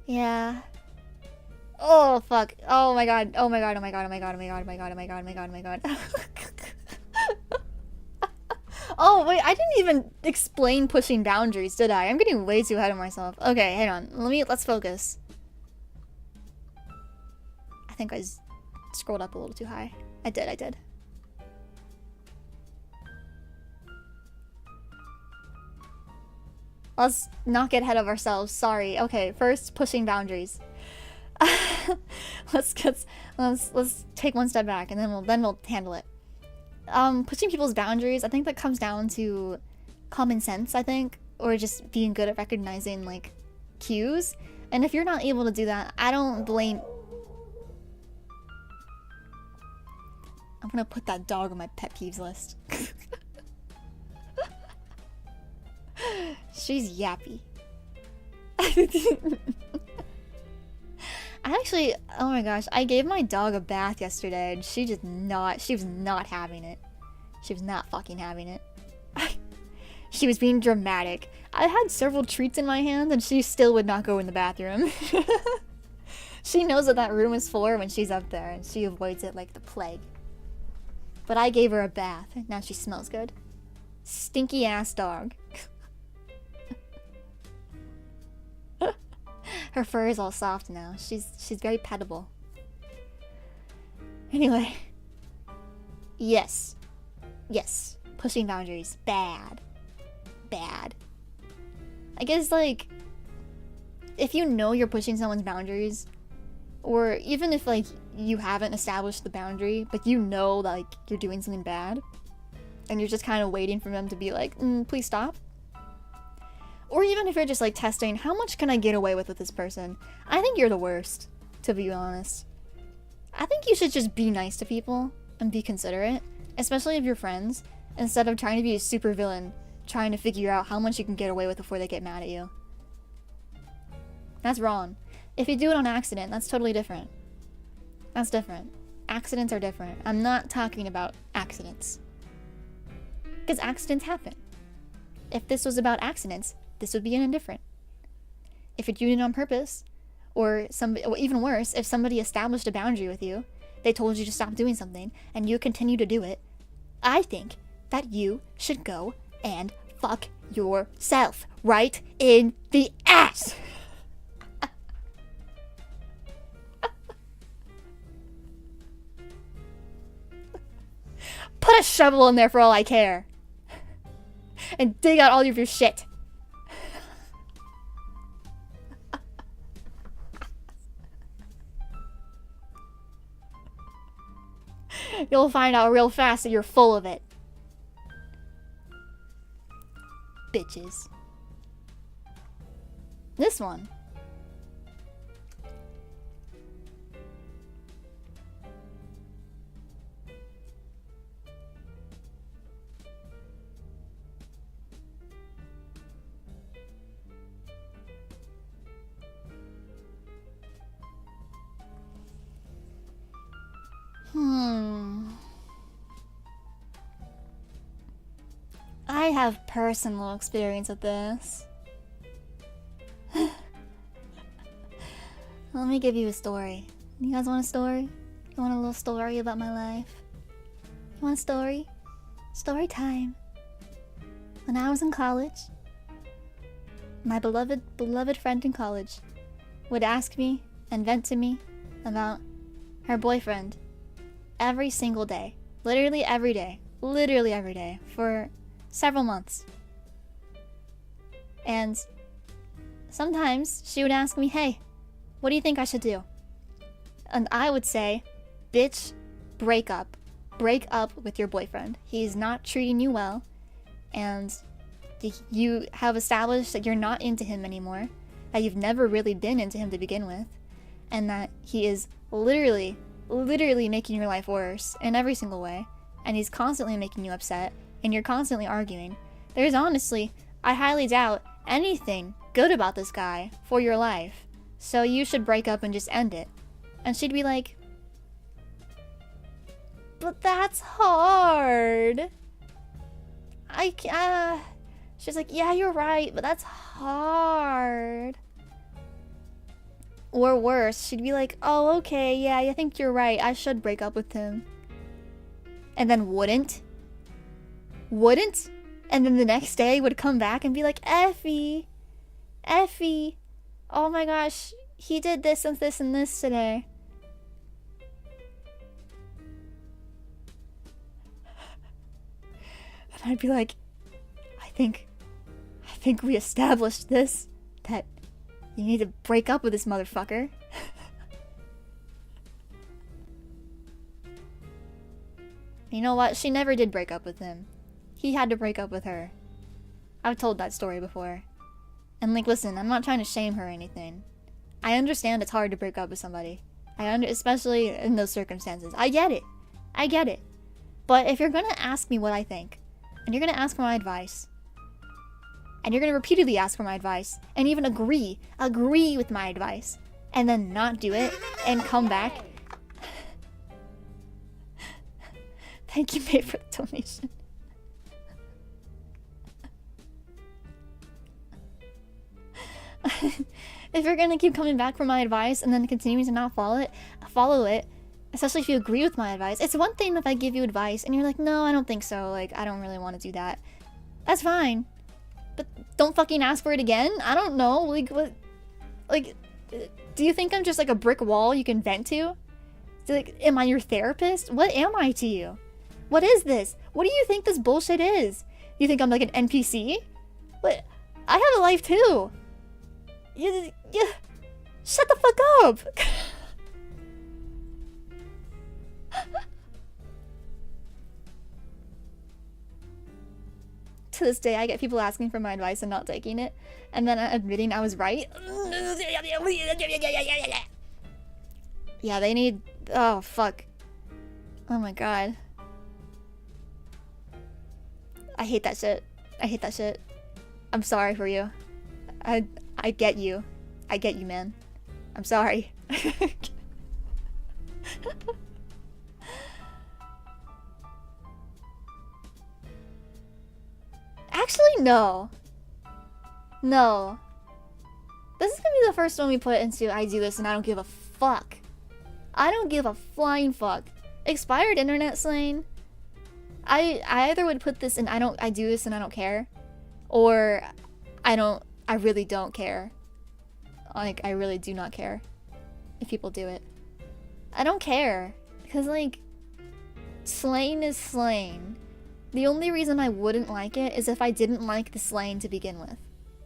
Yeah. Oh fuck. Oh my god. Oh my god. Oh my god. Oh my god. Oh my god. Oh my god. Oh my god. Oh my god. Oh my god. Oh wait, I didn't even explain pushing boundaries, did I? I'm getting way too ahead of myself. Okay, hang on. Let's focus. I think I scrolled up a little too high. I did. Let's not get ahead of ourselves. Sorry. Okay, first pushing boundaries. let's take one step back and then we'll handle it. Pushing people's boundaries, I think that comes down to common sense, I think, or just being good at recognizing like cues. And if you're not able to do that, I don't blame. I'm gonna put that dog on my pet peeves list. She's yappy. I actually, oh my gosh, I gave my dog a bath yesterday and she was not having it. She was not fucking having it. She was being dramatic. I had several treats in my hand and she still would not go in the bathroom. She knows what that room is for when she's up there and she avoids it like the plague. But I gave her a bath and now she smells good. Stinky ass dog. Her fur is all soft now. She's very pettable. Anyway. Yes. Pushing boundaries. Bad. I guess, like, if you know you're pushing someone's boundaries, or even if, like, you haven't established the boundary, but you know, like, you're doing something bad, and you're just kind of waiting for them to be like, please stop. Or even if you're just like testing, how much can I get away with this person? I think you're the worst, to be honest. I think you should just be nice to people and be considerate, especially if you're friends, instead of trying to be a super villain, trying to figure out how much you can get away with before they get mad at you. That's wrong. If you do it on accident, that's totally different. That's different. Accidents are different. I'm not talking about accidents. Because accidents happen. If this was about accidents, this would be indifferent. If you're doing it on purpose, or even worse, if somebody established a boundary with you, they told you to stop doing something, and you continue to do it, I think that you should go and fuck yourself right in the ass! Put a shovel in there for all I care! And dig out all of your shit! You'll find out real fast that you're full of it. Bitches. This one. I have personal experience with this. Let me give you a story. You guys want a story? You want a little story about my life? You want a story? Story time. When I was in college, my beloved friend in college, would ask me and vent to me about her boyfriend every single day. Literally every day. Literally every day. For several months. And sometimes she would ask me, hey, what do you think I should do? And I would say, bitch, break up. Break up with your boyfriend. He's not treating you well. And you have established that you're not into him anymore. That you've never really been into him to begin with. And that he is literally making your life worse in every single way. And he's constantly making you upset. And you're constantly arguing. There's honestly, I highly doubt anything good about this guy for your life. So you should break up and just end it. And she'd be like, but that's hard. She's like, yeah, you're right, but that's hard. Or worse, she'd be like, oh, okay, yeah, I think you're right. I should break up with him. And then wouldn't. And then the next day would come back and be like, Ephie, oh my gosh, he did this and this and this today. And I'd be like, I think we established this, that you need to break up with this motherfucker. You know what? She never did break up with him. He had to break up with her. I've told that story before. And like, listen, I'm not trying to shame her or anything. I understand it's hard to break up with somebody. Especially in those circumstances. I get it. But if you're gonna ask me what I think, and you're gonna ask for my advice, and you're gonna repeatedly ask for my advice, and even agree with my advice, and then not do it, and come back. Thank you, May, for the donation. If you're gonna keep coming back for my advice and then continuing to not follow it, especially if you agree with my advice. It's one thing if I give you advice and you're like, no, I don't think so, like, I don't really want to do that. That's fine. But don't fucking ask for it again? I don't know, like, what, like, do you think I'm just like a brick wall you can vent to? Like, am I your therapist? What am I to you? What is this? What do you think this bullshit is? You think I'm like an NPC? What? I have a life too. You shut the fuck up. To this day, I get people asking for my advice and not taking it, and then admitting I was right. Yeah, they need... Oh, fuck. Oh my god. I hate that shit. I'm sorry for you. I get you. I get you, man. I'm sorry. Actually, no. No. This is gonna be the first one we put into I do this and I don't give a fuck. I don't give a flying fuck. Expired internet slang. I either would put this in I do this and I don't care. Or I really don't care. Like, I really do not care if people do it. I don't care. Because, like, slang is slang. The only reason I wouldn't like it is if I didn't like the slang to begin with.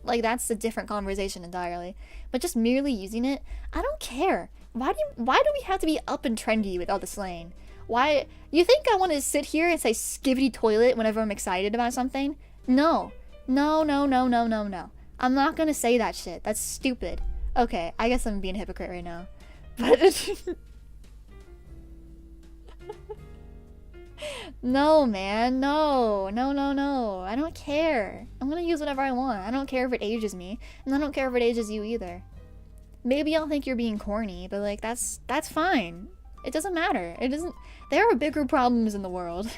Like, that's a different conversation entirely. But just merely using it, I don't care. Why do we have to be up and trendy with all the slang? Why? You think I want to sit here and say skibbity toilet whenever I'm excited about something? No. No. I'm not gonna say that shit. That's stupid. Okay, I guess I'm being a hypocrite right now. But... No, man. No. I don't care. I'm gonna use whatever I want. I don't care if it ages me. And I don't care if it ages you either. Maybe I'll think you're being corny, but like, that's fine. It doesn't matter. It doesn't... There are bigger problems in the world.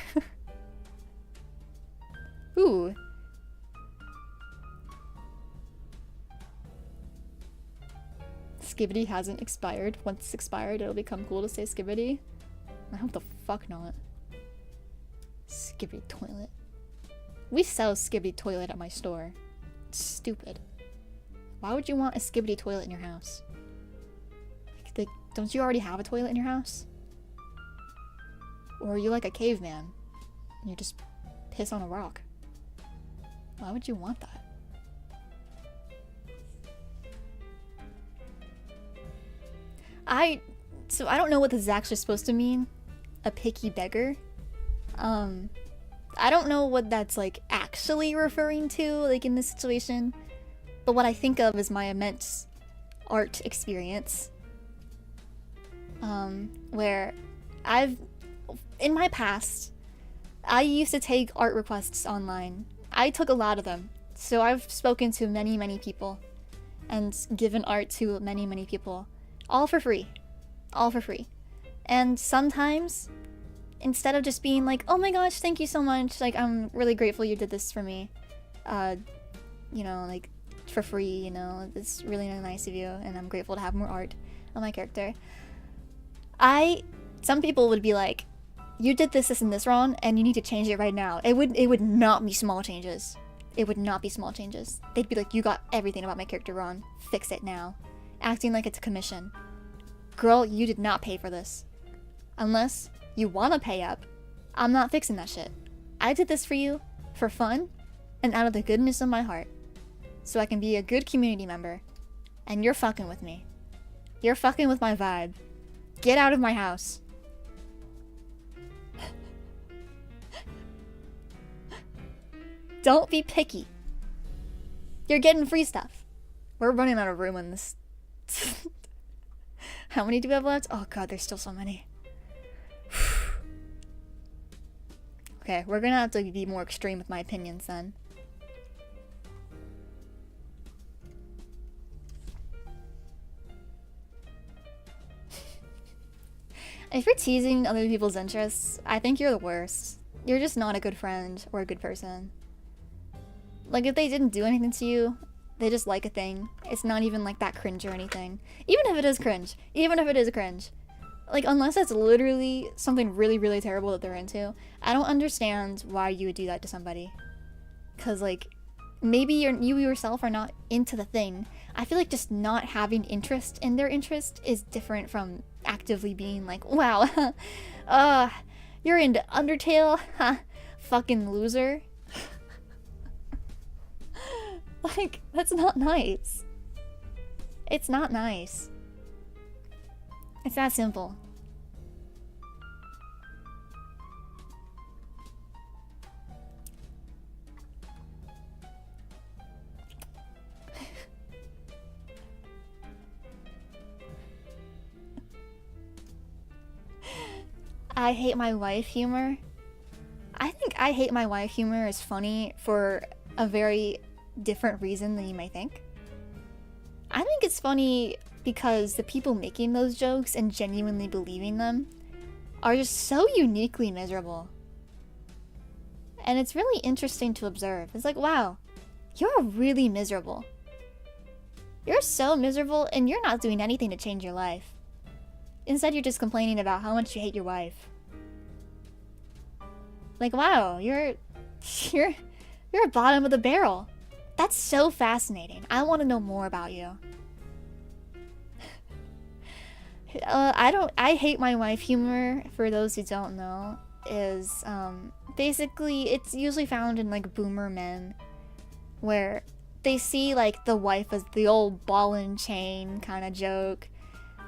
Ooh. Skibbity hasn't expired. Once it's expired, it'll become cool to say skibbity. I hope the fuck not. Skibbity toilet. We sell skibbity toilet at my store. It's stupid. Why would you want a skibbity toilet in your house? Like, don't you already have a toilet in your house? Or are you like a caveman? You just piss on a rock. Why would you want that? So I don't know what this is actually supposed to mean. A picky beggar. I don't know what that's like actually referring to, like in this situation. But what I think of is my immense art experience. Where in my past, I used to take art requests online. I took a lot of them. So I've spoken to many, many people and given art to many, many people. All for free. All for free. And sometimes, instead of just being like, oh my gosh, thank you so much, like, I'm really grateful you did this for me, you know, like, for free, you know, it's really nice of you, and I'm grateful to have more art on my character. Some people would be like, you did this, and this wrong, and you need to change it right now. It would not be small changes. It would not be small changes. They'd be like, you got everything about my character wrong. Fix it now. Acting like it's a commission. Girl, you did not pay for this. Unless you want to pay up, I'm not fixing that shit. I did this for you, for fun, and out of the goodness of my heart. So I can be a good community member. And you're fucking with me. You're fucking with my vibe. Get out of my house. Don't be picky. You're getting free stuff. We're running out of room on this. How many do we have left? Oh god, there's still so many. Okay, we're gonna have to be more extreme with my opinions then. If you're teasing other people's interests, I think you're the worst. You're just not a good friend or a good person. Like, if they didn't do anything to you, they just like a thing. It's not even like that cringe or anything. Even if it is cringe. Even if it is cringe. Like, unless it's literally something really, really terrible that they're into, I don't understand why you would do that to somebody. Cause, like, maybe you yourself are not into the thing. I feel like just not having interest in their interest is different from actively being like, wow, you're into Undertale? Huh, fucking loser. Like, that's not nice. It's not nice. It's that simple. I hate my wife humor. I think I hate my wife humor is funny for a very different reason than you may think. I think it's funny because the people making those jokes and genuinely believing them are just so uniquely miserable. And it's really interesting to observe. It's like, wow, you're really miserable. You're so miserable and you're not doing anything to change your life. Instead, you're just complaining about how much you hate your wife. Like, wow, you're bottom of the barrel. That's so fascinating. I want to know more about you. I hate my wife humor, for those who don't know, is, basically, it's usually found in, like, boomer men, where they see, like, the wife as the old ball and chain kind of joke.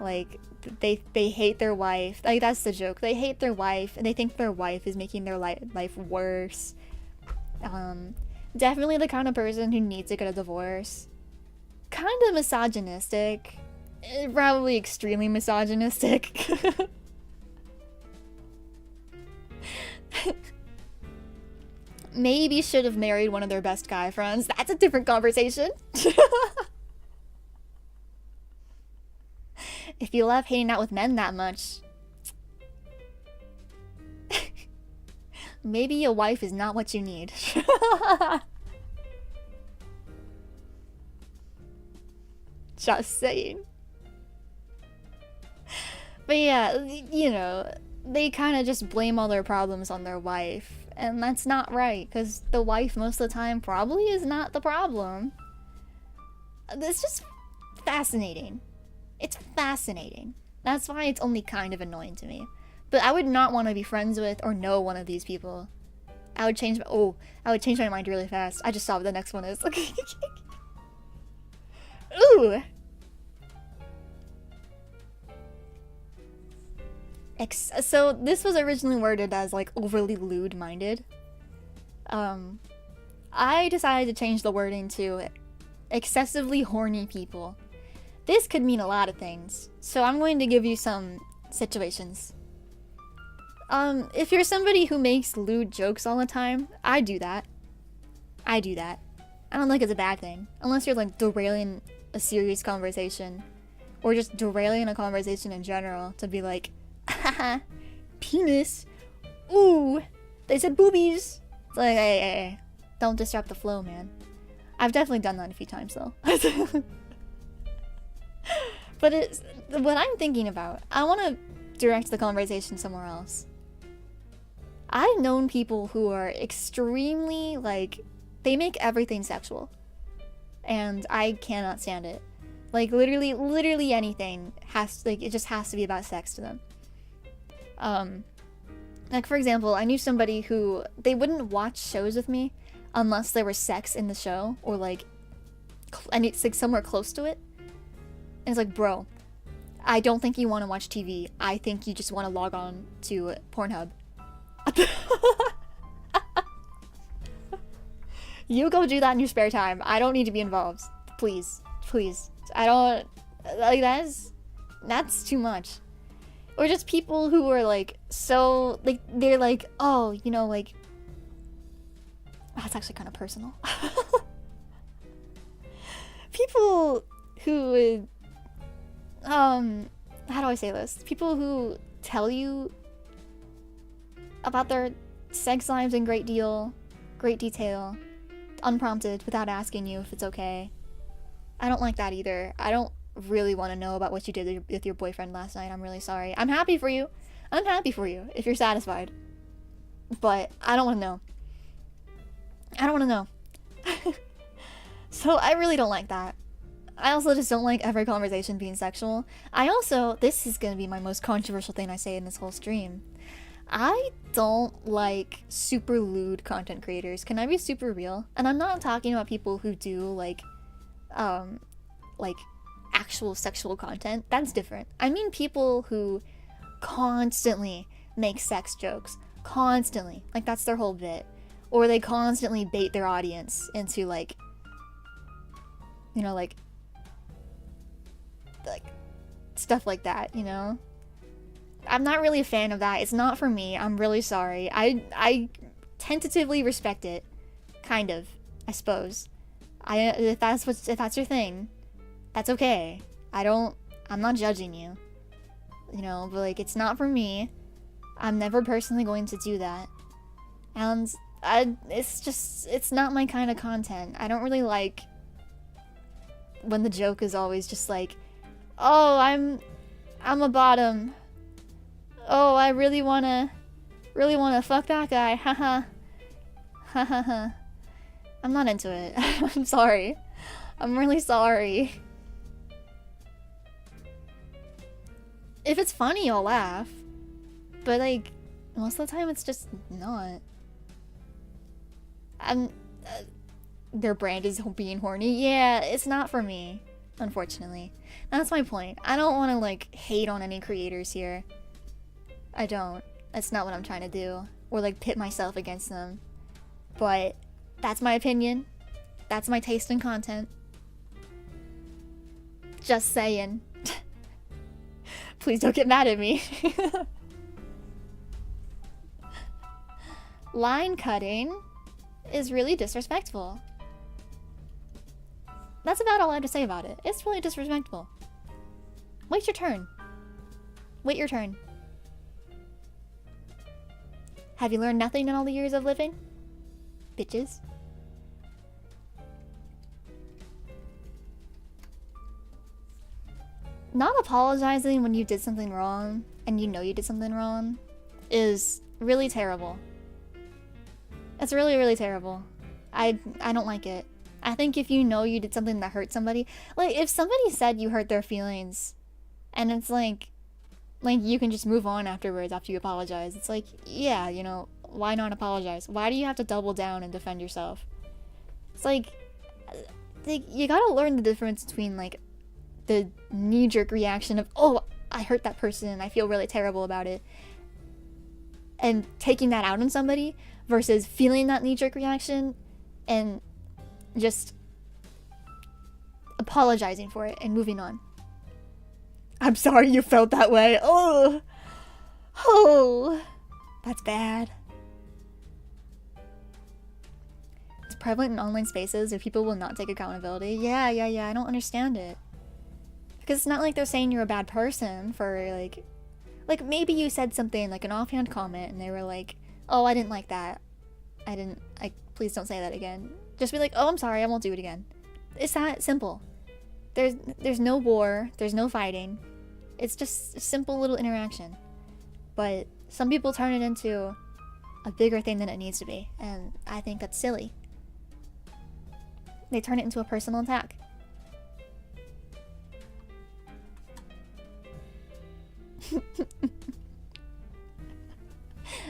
Like, they hate their wife. Like, that's the joke. They hate their wife, and they think their wife is making their life worse. Definitely the kind of person who needs to get a divorce. Kind of misogynistic. Probably extremely misogynistic. Maybe should have married one of their best guy friends. That's a different conversation. If you love hanging out with men that much, maybe a wife is not what you need. Just saying. But yeah, you know, they kind of just blame all their problems on their wife. And that's not right, because the wife most of the time probably is not the problem. It's just fascinating. It's fascinating. That's why it's only kind of annoying to me. But I would not want to be friends with or know one of these people. I would change my mind really fast. I just saw what the next one is. Ooh. So this was originally worded as like overly lewd-minded. I decided to change the wording to excessively horny people. This could mean a lot of things, so I'm going to give you some situations. If you're somebody who makes lewd jokes all the time, I do that. I don't think it's a bad thing, unless you're like derailing a serious conversation, or just derailing a conversation in general to be like, haha, penis, ooh, they said boobies. It's like, hey, don't disrupt the flow, man. I've definitely done that a few times though. But it's what I'm thinking about. I want to direct the conversation somewhere else. I've known people who are extremely, like, they make everything sexual. And I cannot stand it. Like, literally anything it just has to be about sex to them. Like, for example, I knew somebody who, they wouldn't watch shows with me unless there was sex in the show, or like, and it's like somewhere close to it. And it's like, bro, I don't think you want to watch TV. I think you just want to log on to Pornhub. You go do that in your spare time. I don't need to be involved. Please. I don't, like, that's too much. Or just people who are like, so, like, they're like, oh, you know, like, that's actually kind of personal. People who, how do I say this? People who tell you about their sex lives in great detail, unprompted, without asking you if it's okay. I don't like that either. I don't really want to know about what you did with your boyfriend last night. I'm really sorry. I'm happy for you. If you're satisfied. But I don't want to know. So I really don't like that. I also just don't like every conversation being sexual. This is going to be my most controversial thing I say in this whole stream. I don't like super lewd content creators. Can I be super real? And I'm not talking about people who do like actual sexual content. That's different. I mean people who constantly make sex jokes. Constantly. Like, that's their whole bit. Or they constantly bait their audience into like, you know, like stuff like that, you know? I'm not really a fan of that. It's not for me. I'm really sorry. I tentatively respect it. Kind of, I suppose. If that's your thing, that's okay. I'm not judging you. You know, but like, it's not for me. I'm never personally going to do that. And it's not my kind of content. I don't really like when the joke is always just like, oh, I'm a bottom. Oh, I really wanna fuck that guy. Haha. Haha. I'm not into it. I'm sorry. I'm really sorry. If it's funny, I'll laugh. But like, most of the time it's just not. Their brand is being horny. Yeah, it's not for me, unfortunately. That's my point. I don't want to like hate on any creators here. I don't. That's not what I'm trying to do. Or like pit myself against them. But that's my opinion. That's my taste in content. Just saying. Please don't get mad at me. Line cutting is really disrespectful. That's about all I have to say about it. It's really disrespectful. Wait your turn. Wait your turn. Have you learned nothing in all the years of living? Bitches. Not apologizing when you did something wrong, and you know you did something wrong, is really terrible. It's really, really terrible. I don't like it. I think if you know you did something that hurt somebody, like if somebody said you hurt their feelings, and it's like you can just move on afterwards after you apologize. It's like, yeah, you know, why not apologize? Why do you have to double down and defend yourself? It's like you gotta learn the difference between like the knee-jerk reaction of, oh, I hurt that person and I feel really terrible about it, and taking that out on somebody, versus feeling that knee-jerk reaction and just apologizing for it and moving on. I'm sorry you felt that way. Oh, that's bad. It's prevalent in online spaces where people will not take accountability. Yeah, I don't understand it. Because it's not like they're saying you're a bad person for like maybe you said something like an offhand comment and they were like, oh, I didn't like that. Please don't say that again. Just be like, oh, I'm sorry, I won't do it again. It's that simple. There's no war, there's no fighting. It's just a simple little interaction. But some people turn it into a bigger thing than it needs to be, and I think that's silly. They turn it into a personal attack.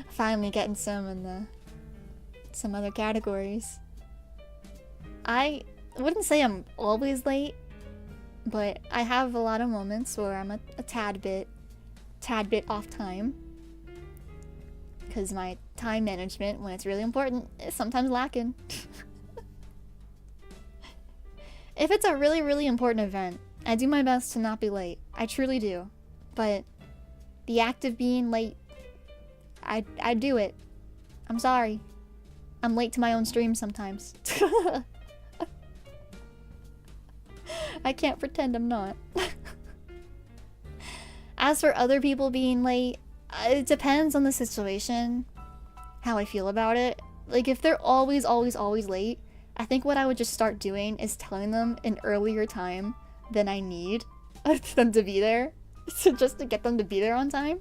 Finally getting some other categories. I wouldn't say I'm always late, but I have a lot of moments where I'm a tad bit off time, because my time management, when it's really important, is sometimes lacking. If it's a really, really important event, I do my best to not be late. I truly do. But the act of being late, I do it. I'm sorry. I'm late to my own stream sometimes. I can't pretend I'm not. As for other people being late, it depends on the situation, how I feel about it. Like, if they're always late, I think what I would just start doing is telling them an earlier time than I need them to be there. So just to get them to be there on time.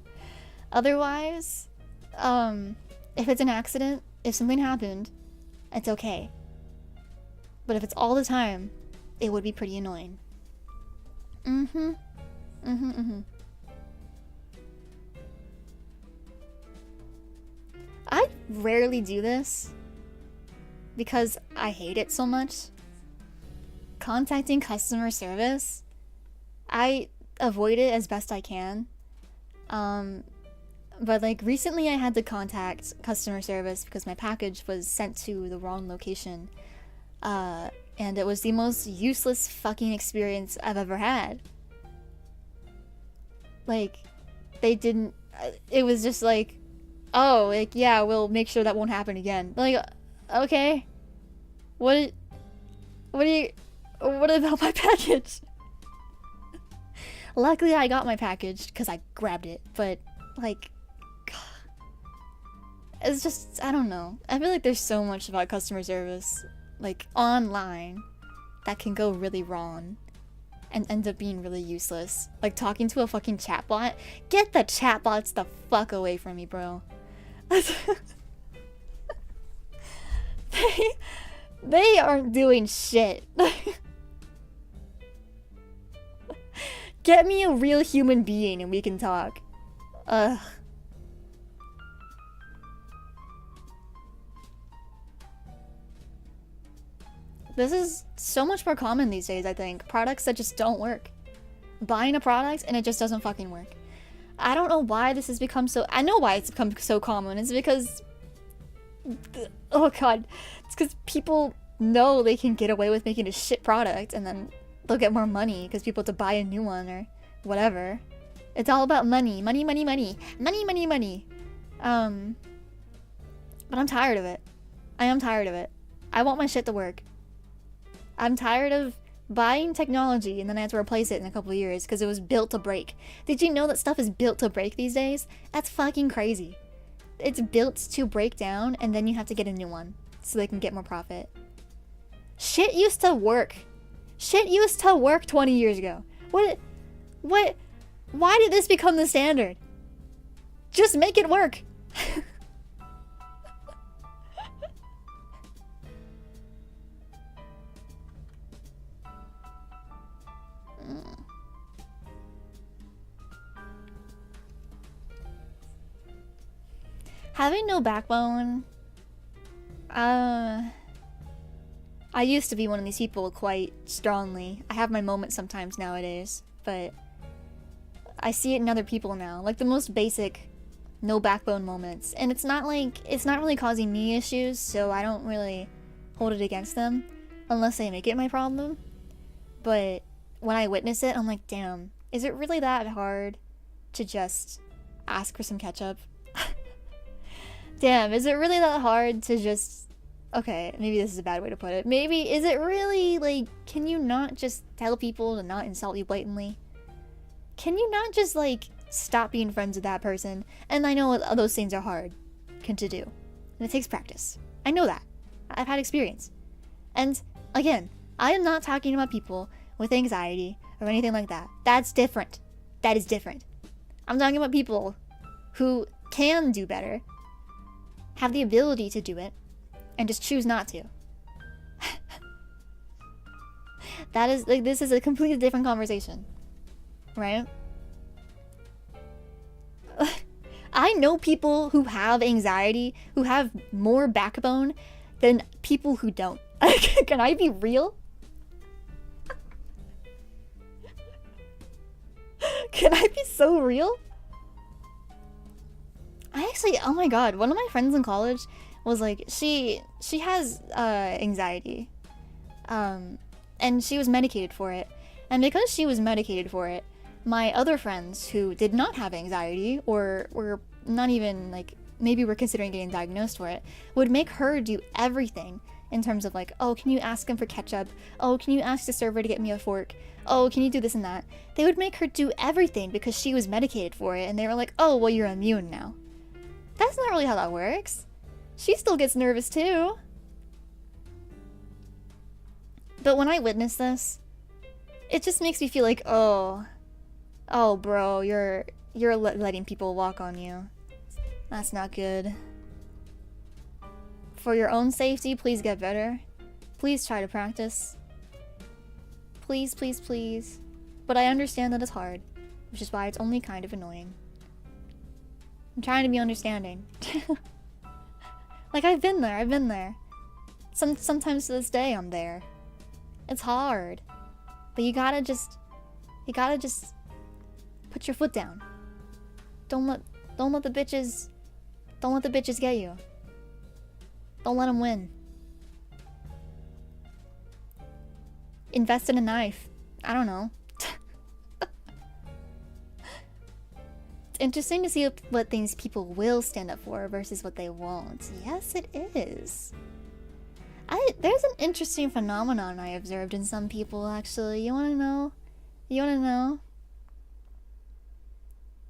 Otherwise, if it's an accident, if something happened, it's okay. But if it's all the time, it would be pretty annoying. I rarely do this because I hate it so much. Contacting customer service, I avoid it as best I can. But like recently I had to contact customer service because my package was sent to the wrong location. And it was the most useless fucking experience I've ever had. Like, they didn't... It was just like, oh, like, yeah, we'll make sure that won't happen again. Like, okay. What about my package? Luckily, I got my package because I grabbed it, but, like, it's just, I don't know. I feel like there's so much about customer service, like, online, that can go really wrong and end up being really useless. Like, talking to a fucking chatbot. Get the chatbots the fuck away from me, bro. They aren't doing shit. Get me a real human being and we can talk. Ugh. This is so much more common these days, I think. Products that just don't work. Buying a product and it just doesn't fucking work. I don't know why this has become so... I know why it's become so common. It's because... Oh god. It's because people know they can get away with making a shit product and then they'll get more money because people have to buy a new one or whatever. It's all about money. Money, money, money. Money, money, money. But I'm tired of it. I am tired of it. I want my shit to work. I'm tired of buying technology and then I have to replace it in a couple of years because it was built to break. Did you know that stuff is built to break these days? That's fucking crazy. It's built to break down and then you have to get a new one so they can get more profit. Shit used to work. Shit used to work 20 years ago. What? Why did this become the standard? Just make it work. Having no backbone. I used to be one of these people quite strongly. I have my moments sometimes nowadays, but I see it in other people now. Like the most basic no backbone moments. And it's not really causing me issues, so I don't really hold it against them unless they make it my problem. But when I witness it, I'm like, damn, is it really that hard to just ask for some ketchup? Damn, is it really that hard to just... Okay, maybe this is a bad way to put it. Maybe, is it really, like, can you not just tell people to not insult you blatantly? Can you not just, like, stop being friends with that person? And I know those things are hard to do. And it takes practice. I know that. I've had experience. And, again, I am not talking about people with anxiety or anything like that. That's different. That is different. I'm talking about people who can do better, have the ability to do it, and just choose not to. That is, like, this is a completely different conversation. Right? I know people who have anxiety, who have more backbone than people who don't. Can I be real? Can I be so real? I actually, oh my god, one of my friends in college was like, she has anxiety. And she was medicated for it. And because she was medicated for it, my other friends who did not have anxiety, or were not even, like, maybe were considering getting diagnosed for it, would make her do everything in terms of, like, oh, can you ask him for ketchup? Oh, can you ask the server to get me a fork? Oh, can you do this and that? They would make her do everything because she was medicated for it, and they were like, oh, well, you're immune now. That's not really how that works. She still gets nervous too. But when I witness this, it just makes me feel like, oh bro, you're letting people walk on you. That's not good. For your own safety, please get better. Please try to practice. Please, please, please. But I understand that it's hard, which is why it's only kind of annoying. I'm trying to be understanding. Like, I've been there. Sometimes to this day, I'm there. It's hard. But you gotta just put your foot down. Don't let the bitches get you. Don't let them win. Invest in a knife. I don't know. It's interesting to see what things people will stand up for versus what they won't. Yes, it is. There's an interesting phenomenon I observed in some people, actually. You wanna know? You wanna know?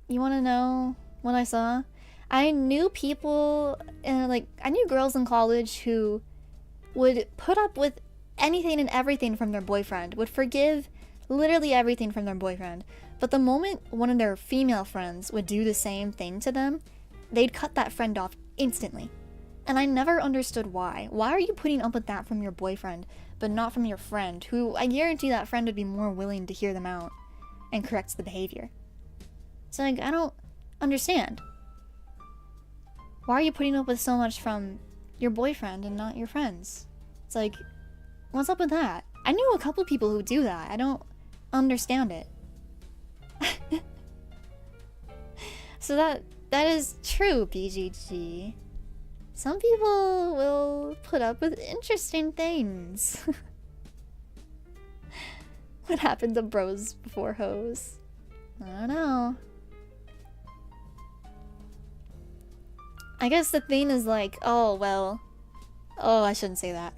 You wanna know what I saw? I knew people, I knew girls in college who would put up with anything and everything from their boyfriend, would forgive literally everything from their boyfriend. But the moment one of their female friends would do the same thing to them, they'd cut that friend off instantly. And I never understood why. Why are you putting up with that from your boyfriend, but not from your friend, who I guarantee that friend would be more willing to hear them out and correct the behavior? So, like, I don't understand. Why are you putting up with so much from your boyfriend and not your friends? It's like, what's up with that? I knew a couple people who do that. I don't understand it. So that is true, BGG. Some people will put up with interesting things. What happened to bros before hoes? I don't know. I guess the thing is like, oh, well. Oh, I shouldn't say that.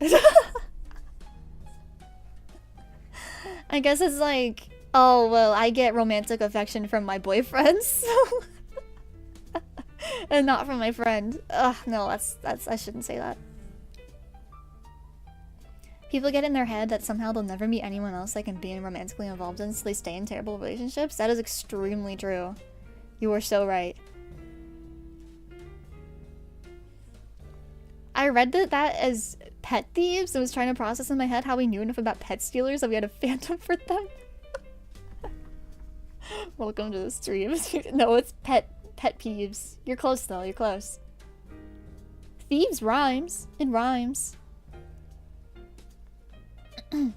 I guess it's like, oh, well, I get romantic affection from my boyfriends. And not from my friend. Ugh, no, that's I shouldn't say that. People get in their head that somehow they'll never meet anyone else they can be romantically involved in, so they stay in terrible relationships. That is extremely true. You are so right. I read that as pet thieves and was trying to process in my head how we knew enough about pet stealers that we had a phantom for them. Welcome to the stream. No, it's pet peeves. You're close though, you're close. Thieves rhymes. It rhymes. Oh,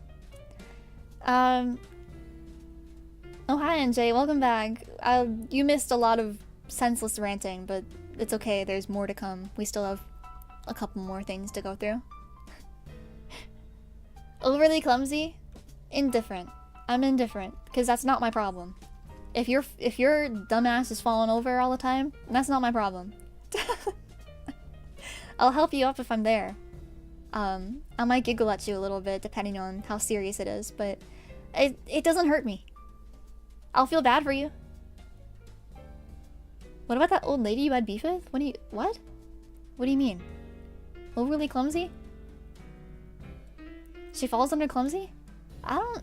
hi, NJ. Welcome back. You missed a lot of senseless ranting, but it's okay. There's more to come. We still have a couple more things to go through. Overly clumsy? Indifferent. I'm indifferent, because that's not my problem. If your dumbass is falling over all the time, that's not my problem. I'll help you up if I'm there. I might giggle at you a little bit, depending on how serious it is, but it doesn't hurt me. I'll feel bad for you. What about that old lady you had beef with? What? What do you mean? Overly clumsy? She falls under clumsy? I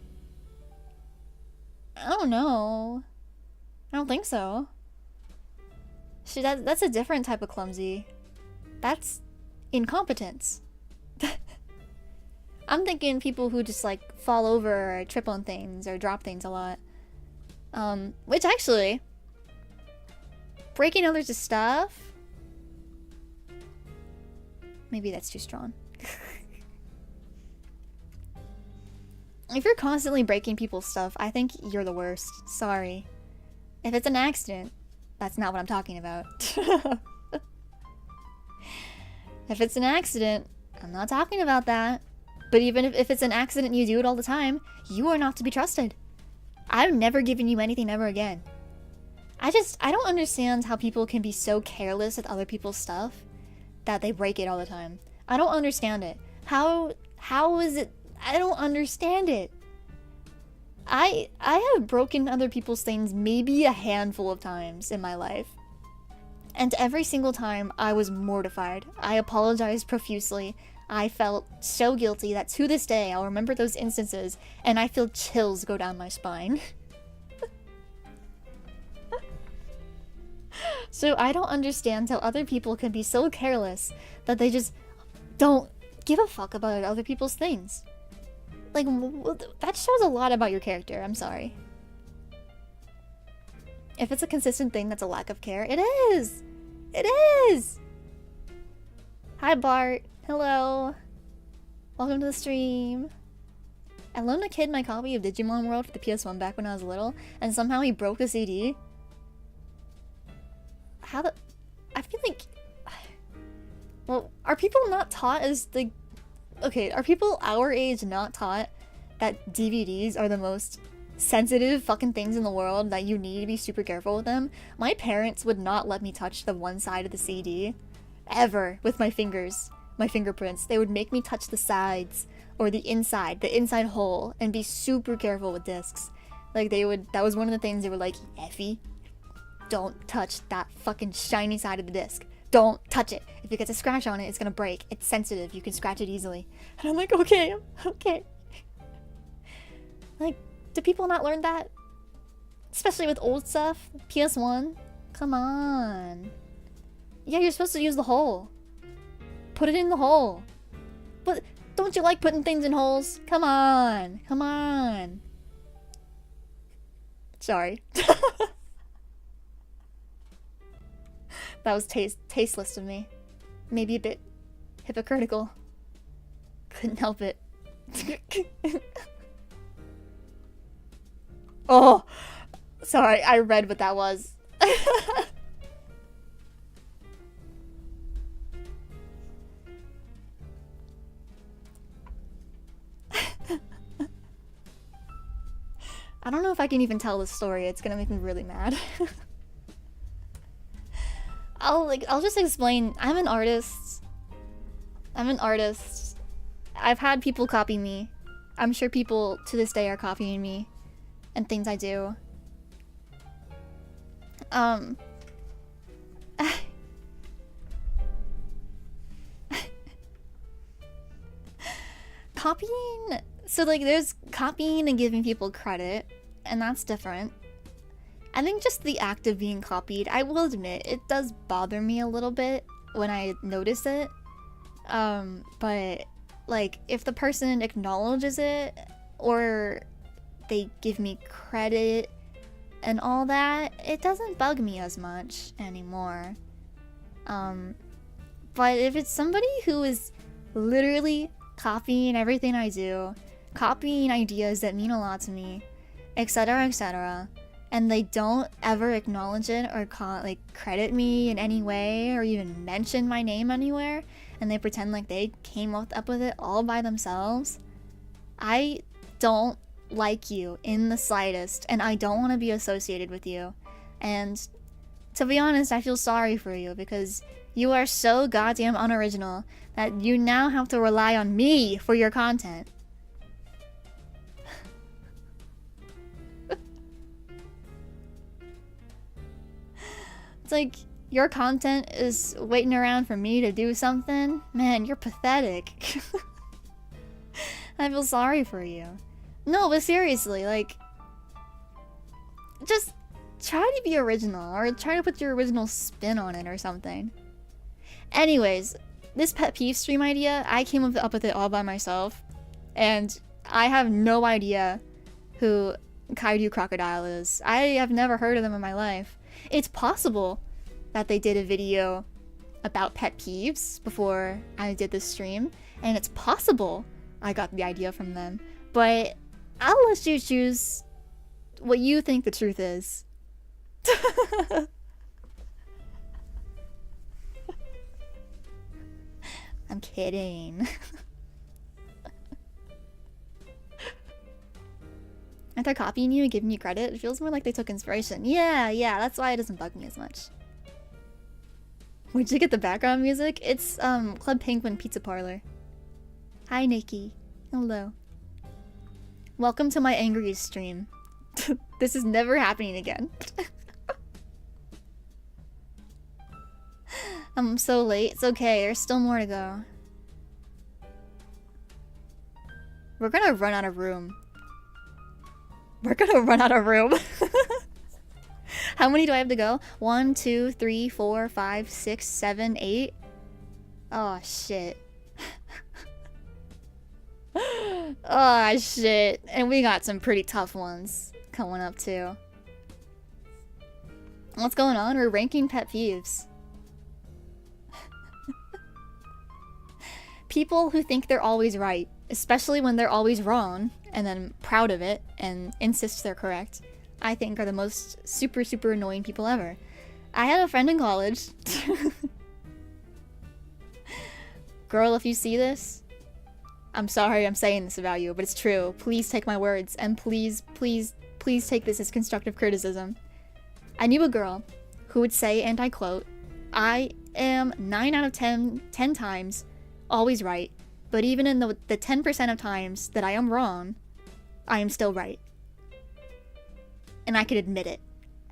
don't know. I don't think so. That's a different type of clumsy. That's incompetence. I'm thinking people who just like fall over or trip on things or drop things a lot. Which actually, breaking others' stuff, maybe that's too strong. If you're constantly breaking people's stuff, I think you're the worst. Sorry. If it's an accident, that's not what I'm talking about. If it's an accident, I'm not talking about that. But even if it's an accident and you do it all the time, you are not to be trusted. I've never given you anything ever again. I don't understand how people can be so careless with other people's stuff that they break it all the time. I don't understand it. How is it? I don't understand it. I have broken other people's things maybe a handful of times in my life. And every single time I was mortified. I apologized profusely. I felt so guilty that to this day I'll remember those instances and I feel chills go down my spine. So I don't understand how other people can be so careless that they just don't give a fuck about other people's things. Like, that shows a lot about your character, I'm sorry. If it's a consistent thing that's a lack of care, it is! It is! Hi Bart, hello. Welcome to the stream. I loaned a kid my copy of Digimon World for the PS1 back when I was little, and somehow he broke the CD. I feel like... Well, are people not taught as the... Okay, are people our age not taught that DVDs are the most sensitive fucking things in the world, that you need to be super careful with them? My parents would not let me touch the one side of the CD ever with my fingers, my fingerprints. They would make me touch the sides or the inside hole, and be super careful with discs. Like that was one of the things they were like, Ephie, don't touch that fucking shiny side of the disc. Don't touch it. If it gets a scratch on it, it's gonna break. It's sensitive. You can scratch it easily. And I'm like, okay, okay. Like, do people not learn that? Especially with old stuff? PS1? Come on. Yeah, you're supposed to use the hole. Put it in the hole. But don't you like putting things in holes? Come on. Come on. Sorry. That was tasteless of me. Maybe a bit hypocritical. Couldn't help it. Oh! Sorry, I read what that was. I don't know if I can even tell this story. It's gonna make me really mad. I'll just explain. I'm an artist. I've had people copy me. I'm sure people to this day are copying me and things I do. Copying, so like there's copying and giving people credit, and that's different. I think just the act of being copied, I will admit, it does bother me a little bit when I notice it. But like if the person acknowledges it or they give me credit and all that, it doesn't bug me as much anymore. But if it's somebody who is literally copying everything I do, copying ideas that mean a lot to me, etc., etc., and they don't ever acknowledge it or like credit me in any way or even mention my name anywhere, and they pretend like they came up with it all by themselves, I don't like you in the slightest, and I don't want to be associated with you. And to be honest, I feel sorry for you because you are so goddamn unoriginal that you now have to rely on me for your content. It's like, your content is waiting around for me to do something? Man, you're pathetic. I feel sorry for you. No, but seriously, like, just try to be original, or try to put your original spin on it or something. Anyways, this pet peeve stream idea, I came up with it all by myself, and I have no idea who Kairyu Crocodile is. I have never heard of them in my life. It's possible that they did a video about pet peeves before I did this stream, and it's possible I got the idea from them, but I'll let you choose what you think the truth is. I'm kidding. Aren't they copying you and giving you credit? It feels more like they took inspiration. Yeah, that's why it doesn't bug me as much. Where'd you get the background music? It's Club Penguin Pizza Parlor. Hi, Nikki. Hello. Welcome to my angriest stream. This is never happening again. I'm so late. It's okay. There's still more to go. We're gonna run out of room. We're gonna run out of room. How many do I have to go? 1, 2, 3, 4, 5, 6, 7, 8. Oh, shit. Oh, shit. And we got some pretty tough ones coming up, too. What's going on? We're ranking pet peeves. People who think they're always right, especially when they're always wrong, and then proud of it, and insist they're correct, I think are the most super, super annoying people ever. I had a friend in college. Girl, if you see this, I'm sorry I'm saying this about you, but it's true. Please take my words, and please, please, please take this as constructive criticism. I knew a girl who would say, and I quote, "I am 9 out of 10 times always right, but even in the 10% of times that I am wrong, I am still right. And I could admit it."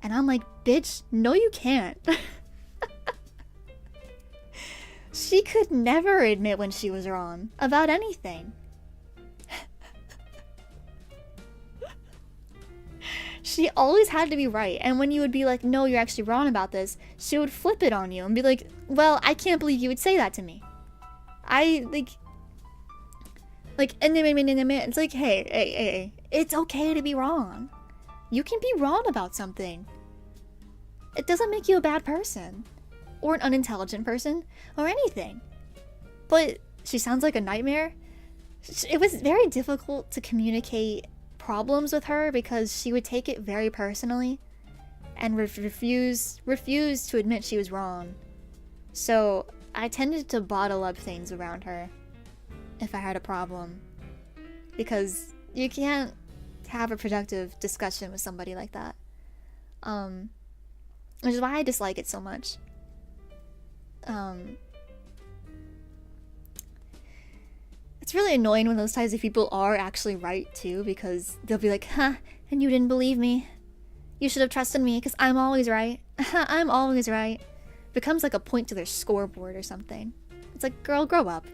And I'm like, bitch, no you can't. She could never admit when she was wrong about anything. She always had to be right, and when you would be like, no, you're actually wrong about this, she would flip it on you and be like, well, I can't believe you would say that to me. And it's like, hey, it's okay to be wrong. You can be wrong about something. It doesn't make you a bad person, or an unintelligent person, or anything. But she sounds like a nightmare. It was very difficult to communicate problems with her because she would take it very personally and refuse to admit she was wrong. So I tended to bottle up things around her if I had a problem, because you can't have a productive discussion with somebody like that. Which is why I dislike it so much. It's really annoying when those types of people are actually right too, because they'll be like, huh, and you didn't believe me. You should have trusted me because I'm always right. I'm always right. Becomes like a point to their scoreboard or something. It's like, girl, grow up.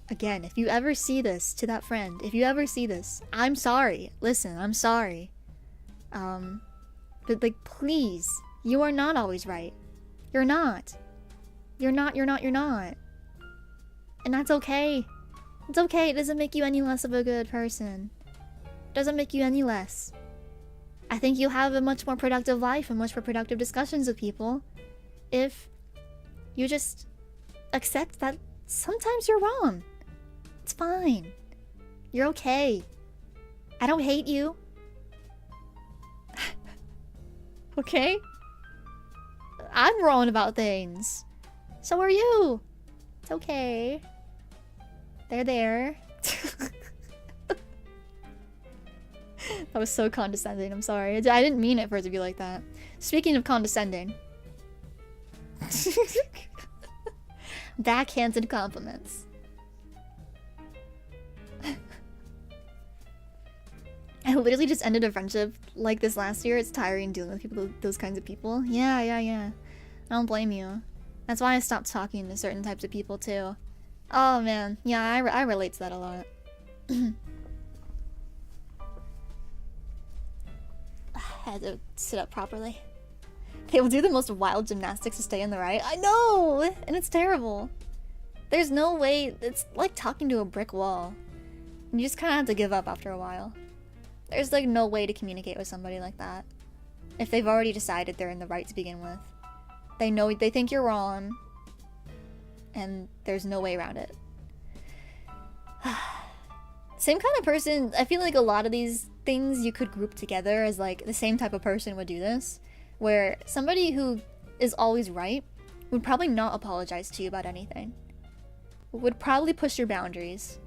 Again, if you ever see this, to that friend, if you ever see this, I'm sorry. Listen, I'm sorry. But like, please, you are not always right. You're not. You're not. And that's okay. It's okay. It doesn't make you any less of a good person. It doesn't make you any less. I think you'll have a much more productive life and much more productive discussions with people if you just accept that sometimes you're wrong. It's fine. You're okay. I don't hate you. Okay? I'm wrong about things. So are you. It's okay. They're there. That was so condescending. I'm sorry. I didn't mean it for it to be like that. Speaking of condescending. Backhanded compliments. I literally just ended a friendship like this last year. It's tiring dealing with people, those kinds of people. Yeah. I don't blame you. That's why I stopped talking to certain types of people too. Oh man, yeah, I relate to that a lot. I had to sit up properly. They will do the most wild gymnastics to stay in the right. I know! And it's terrible. There's no way. It's like talking to a brick wall. You just kind of have to give up after a while. There's like no way to communicate with somebody like that. If they've already decided they're in the right to begin with. They think you're wrong. And there's no way around it. Same kind of person. I feel like a lot of these things you could group together as like the same type of person would do this. Where somebody who is always right would probably not apologize to you about anything. Would probably push your boundaries.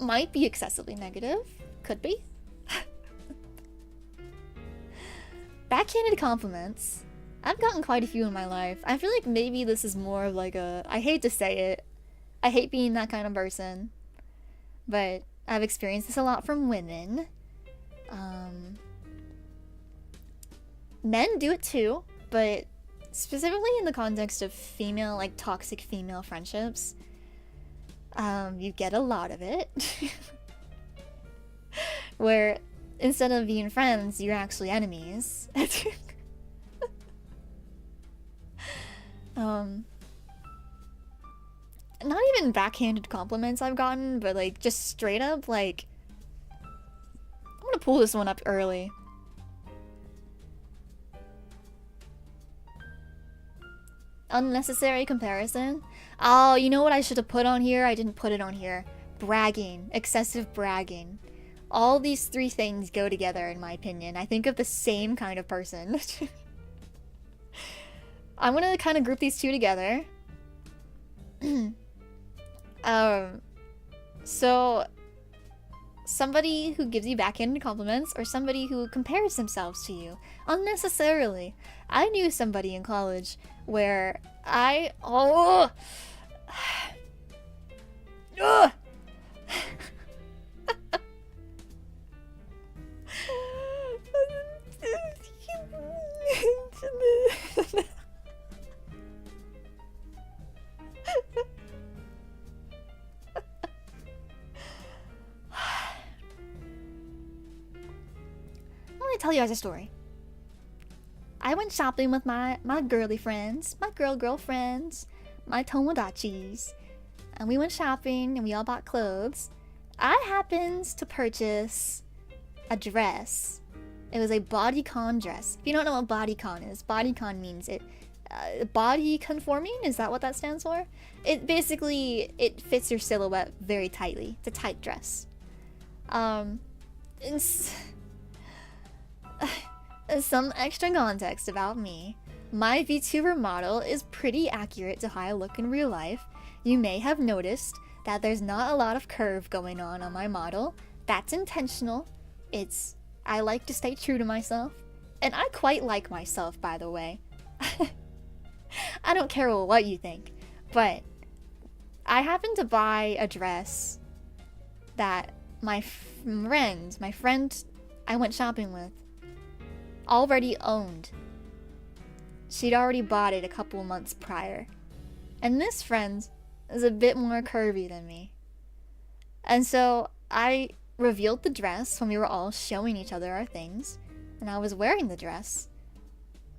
Might be excessively negative. Could be. Backhanded compliments. I've gotten quite a few in my life. I feel like maybe this is more of like a... I hate to say it. I hate being that kind of person. But I've experienced this a lot from women. Men do it too, but specifically in the context of female, like toxic female friendships, you get a lot of it. Where instead of being friends, you're actually enemies. Not even backhanded compliments I've gotten, but like just straight up like... I'm gonna pull this one up early. Unnecessary comparison. Oh, you know what I should have put on here? I didn't put it on here. Bragging. Excessive bragging. All these three things go together in my opinion. I think of the same kind of person. I'm gonna kind of group these two together. So somebody who gives you backhanded compliments or somebody who compares themselves to you unnecessarily. I knew somebody in college where Ugh! Let me tell you guys a story. I went shopping with my girly friends, my girlfriends, my Tomodachis, and we went shopping and we all bought clothes. I happened to purchase a dress. It was a bodycon dress. If you don't know what bodycon is, bodycon means it body conforming. Is that what that stands for? It basically it fits your silhouette very tightly. It's a tight dress. Some extra context about me. My VTuber model is pretty accurate to how I look in real life. You may have noticed that there's not a lot of curve going on my model. That's intentional. I like to stay true to myself. And I quite like myself, by the way. I don't care what you think. But I happened to buy a dress that my friend I went shopping with, already owned. She'd already bought it a couple months prior. And this friend is a bit more curvy than me. And so I revealed the dress when we were all showing each other our things. And I was wearing the dress.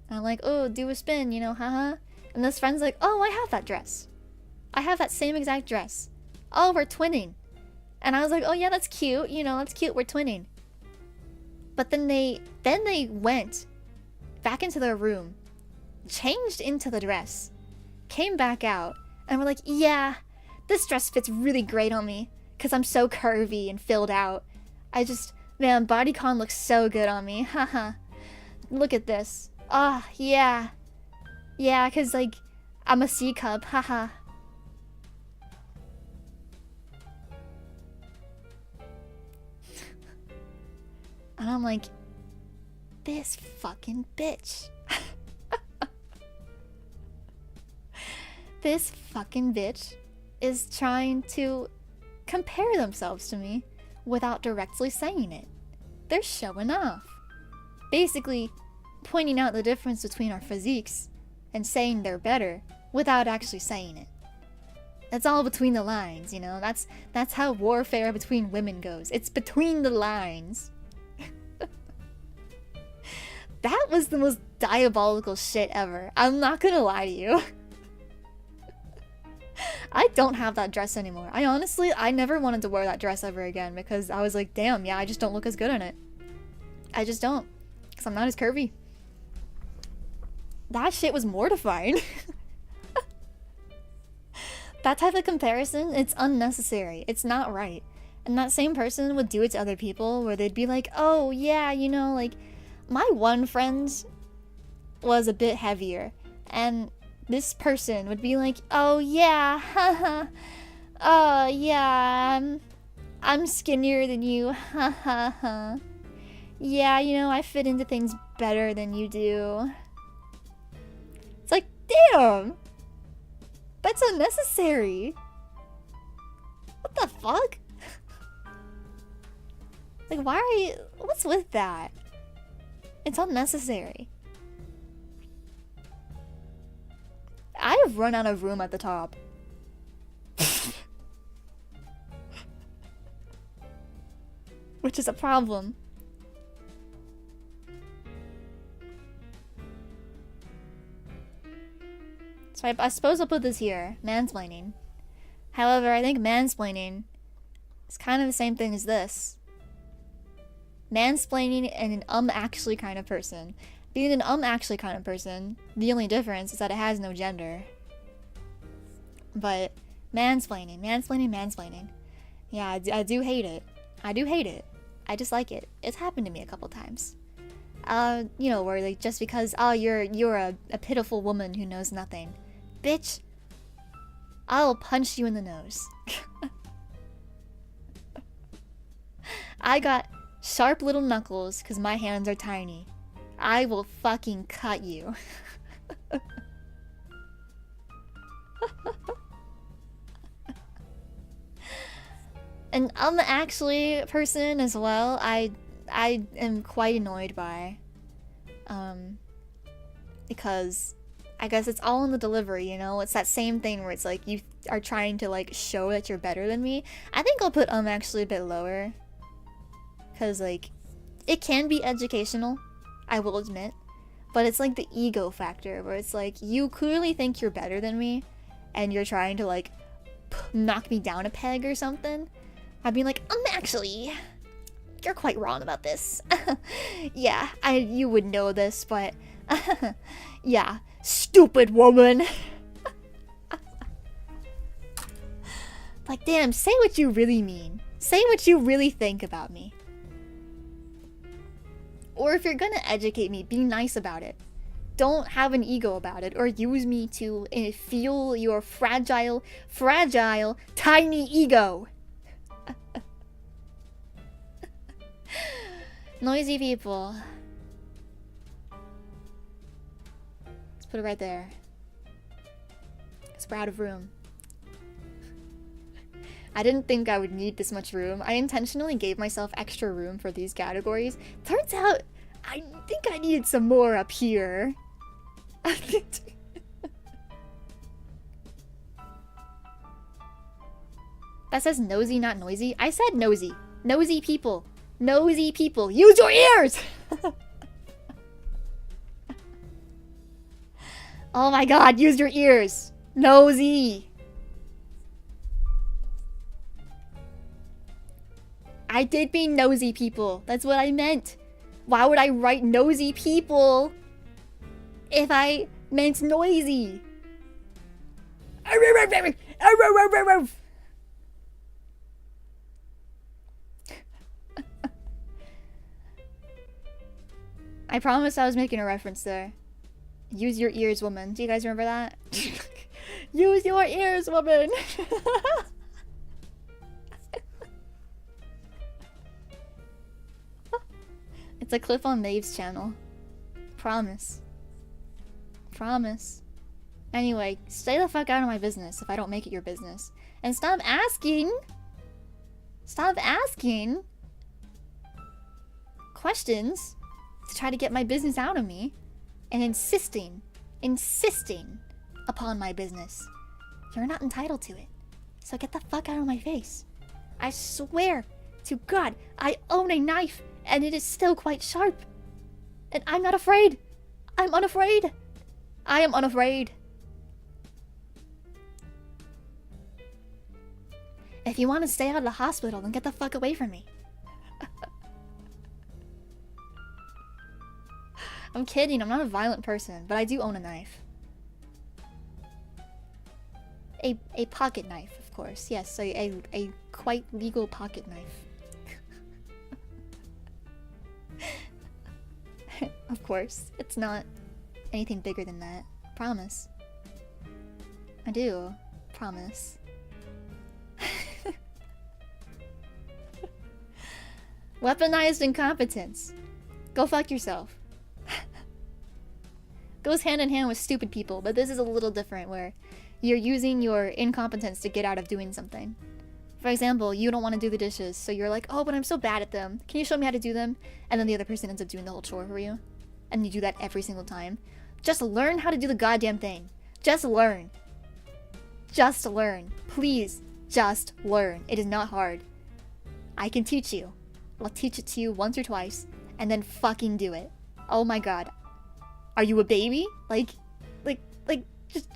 And I'm like, oh, do a spin, you know, haha. And this friend's like, oh, I have that dress. I have that same exact dress. Oh, we're twinning. And I was like, oh yeah, that's cute. You know, that's cute. We're twinning. But then they went back into their room, changed into the dress, came back out, and were like, yeah, this dress fits really great on me because I'm so curvy and filled out. Man, bodycon looks so good on me. Haha. Look at this. Ah, yeah. Yeah, because, like, I'm a C cup. Haha. And I'm like, this fucking bitch. This fucking bitch is trying to compare themselves to me without directly saying it. They're showing off. Basically, pointing out the difference between our physiques and saying they're better without actually saying it. That's all between the lines, you know? That's how warfare between women goes. It's between the lines. That was the most diabolical shit ever. I'm not gonna lie to you. I don't have that dress anymore. I never wanted to wear that dress ever again because I was like, damn, yeah, I just don't look as good in it. I just don't. Because I'm not as curvy. That shit was mortifying. That type of comparison, it's unnecessary. It's not right. And that same person would do it to other people where they'd be like, oh, yeah, you know, like, my one friend was a bit heavier. And this person would be like, oh, yeah, haha. Oh, yeah, I'm skinnier than you, haha. Yeah, you know, I fit into things better than you do. It's like, damn! That's unnecessary! What the fuck? Like, why are you... What's with that? It's unnecessary. I have run out of room at the top. Which is a problem. So I suppose I'll put this here. Mansplaining. However, I think mansplaining is kind of the same thing as this. Mansplaining and an actually kind of person. Being an actually kind of person, the only difference is that it has no gender. But mansplaining. Yeah, I do hate it. I do hate it. I dislike it. It's happened to me a couple times. You know, where like just because, oh, you're a pitiful woman who knows nothing. Bitch, I'll punch you in the nose. I got sharp little knuckles because my hands are tiny. I will fucking cut you. And I'm actually a person as well. I am quite annoyed by, because I guess it's all in the delivery, you know? It's that same thing where it's like you are trying to like show that you're better than me. I think I'll put actually a bit lower. Cause like, it can be educational, I will admit. But it's like the ego factor where it's like, you clearly think you're better than me and you're trying to like knock me down a peg or something. I'd be like, actually, you're quite wrong about this. Yeah, you would know this, but yeah, stupid woman. Like, damn, say what you really mean. Say what you really think about me. Or if you're gonna educate me, be nice about it. Don't have an ego about it, or use me to fuel your fragile, tiny ego. Noisy people. Let's put it right there. Because we're out of room. I didn't think I would need this much room. I intentionally gave myself extra room for these categories. Turns out, I think I needed some more up here. That says nosy, not noisy. I said nosy. Nosy people. Nosy people. Use your ears! Oh my god, use your ears. Nosy. I did mean nosy people. That's what I meant. Why would I write nosy people if I meant noisy? I promised I was making a reference there. Use your ears, woman. Do you guys remember that? Use your ears, woman! It's a clip on Maeve's channel. Promise. Promise. Anyway, stay the fuck out of my business if I don't make it your business. And stop asking! Stop asking questions to try to get my business out of me. And insisting upon my business. You're not entitled to it. So get the fuck out of my face. I swear to God, I own a knife and it is still quite sharp. And I'm not afraid. I'm unafraid. I am unafraid. If you want to stay out of the hospital, then get the fuck away from me. I'm kidding, I'm not a violent person, but I do own a knife. A pocket knife, of course. Yes, a quite legal pocket knife. Of course. It's not anything bigger than that. Promise. I do. Promise. Weaponized incompetence. Go fuck yourself. Goes hand in hand with stupid people, but this is a little different where you're using your incompetence to get out of doing something. For example, you don't want to do the dishes, so you're like, oh, but I'm so bad at them. Can you show me how to do them? And then the other person ends up doing the whole chore for you. And you do that every single time. Just learn how to do the goddamn thing. Just learn. Just learn. Please, just learn. It is not hard. I can teach you. I'll teach it to you once or twice, and then fucking do it. Oh my god. Are you a baby? Like, just...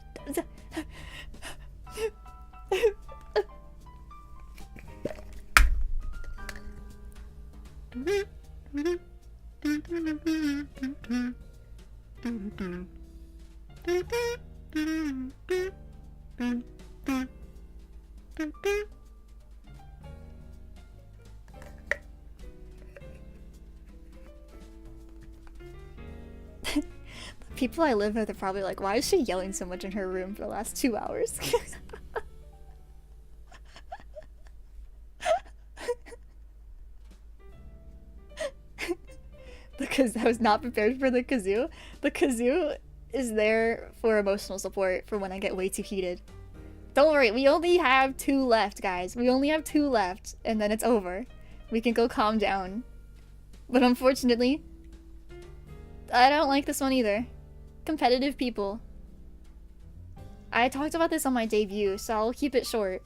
People I live with are probably like, why is she yelling so much in her room for the last 2 hours? Because I was not prepared for the kazoo. The kazoo is there for emotional support for when I get way too heated. Don't worry, we only have 2 left, guys. We only have 2 left, and then it's over. We can go calm down. But unfortunately, I don't like this one either. Competitive people. I talked about this on my debut, so I'll keep it short.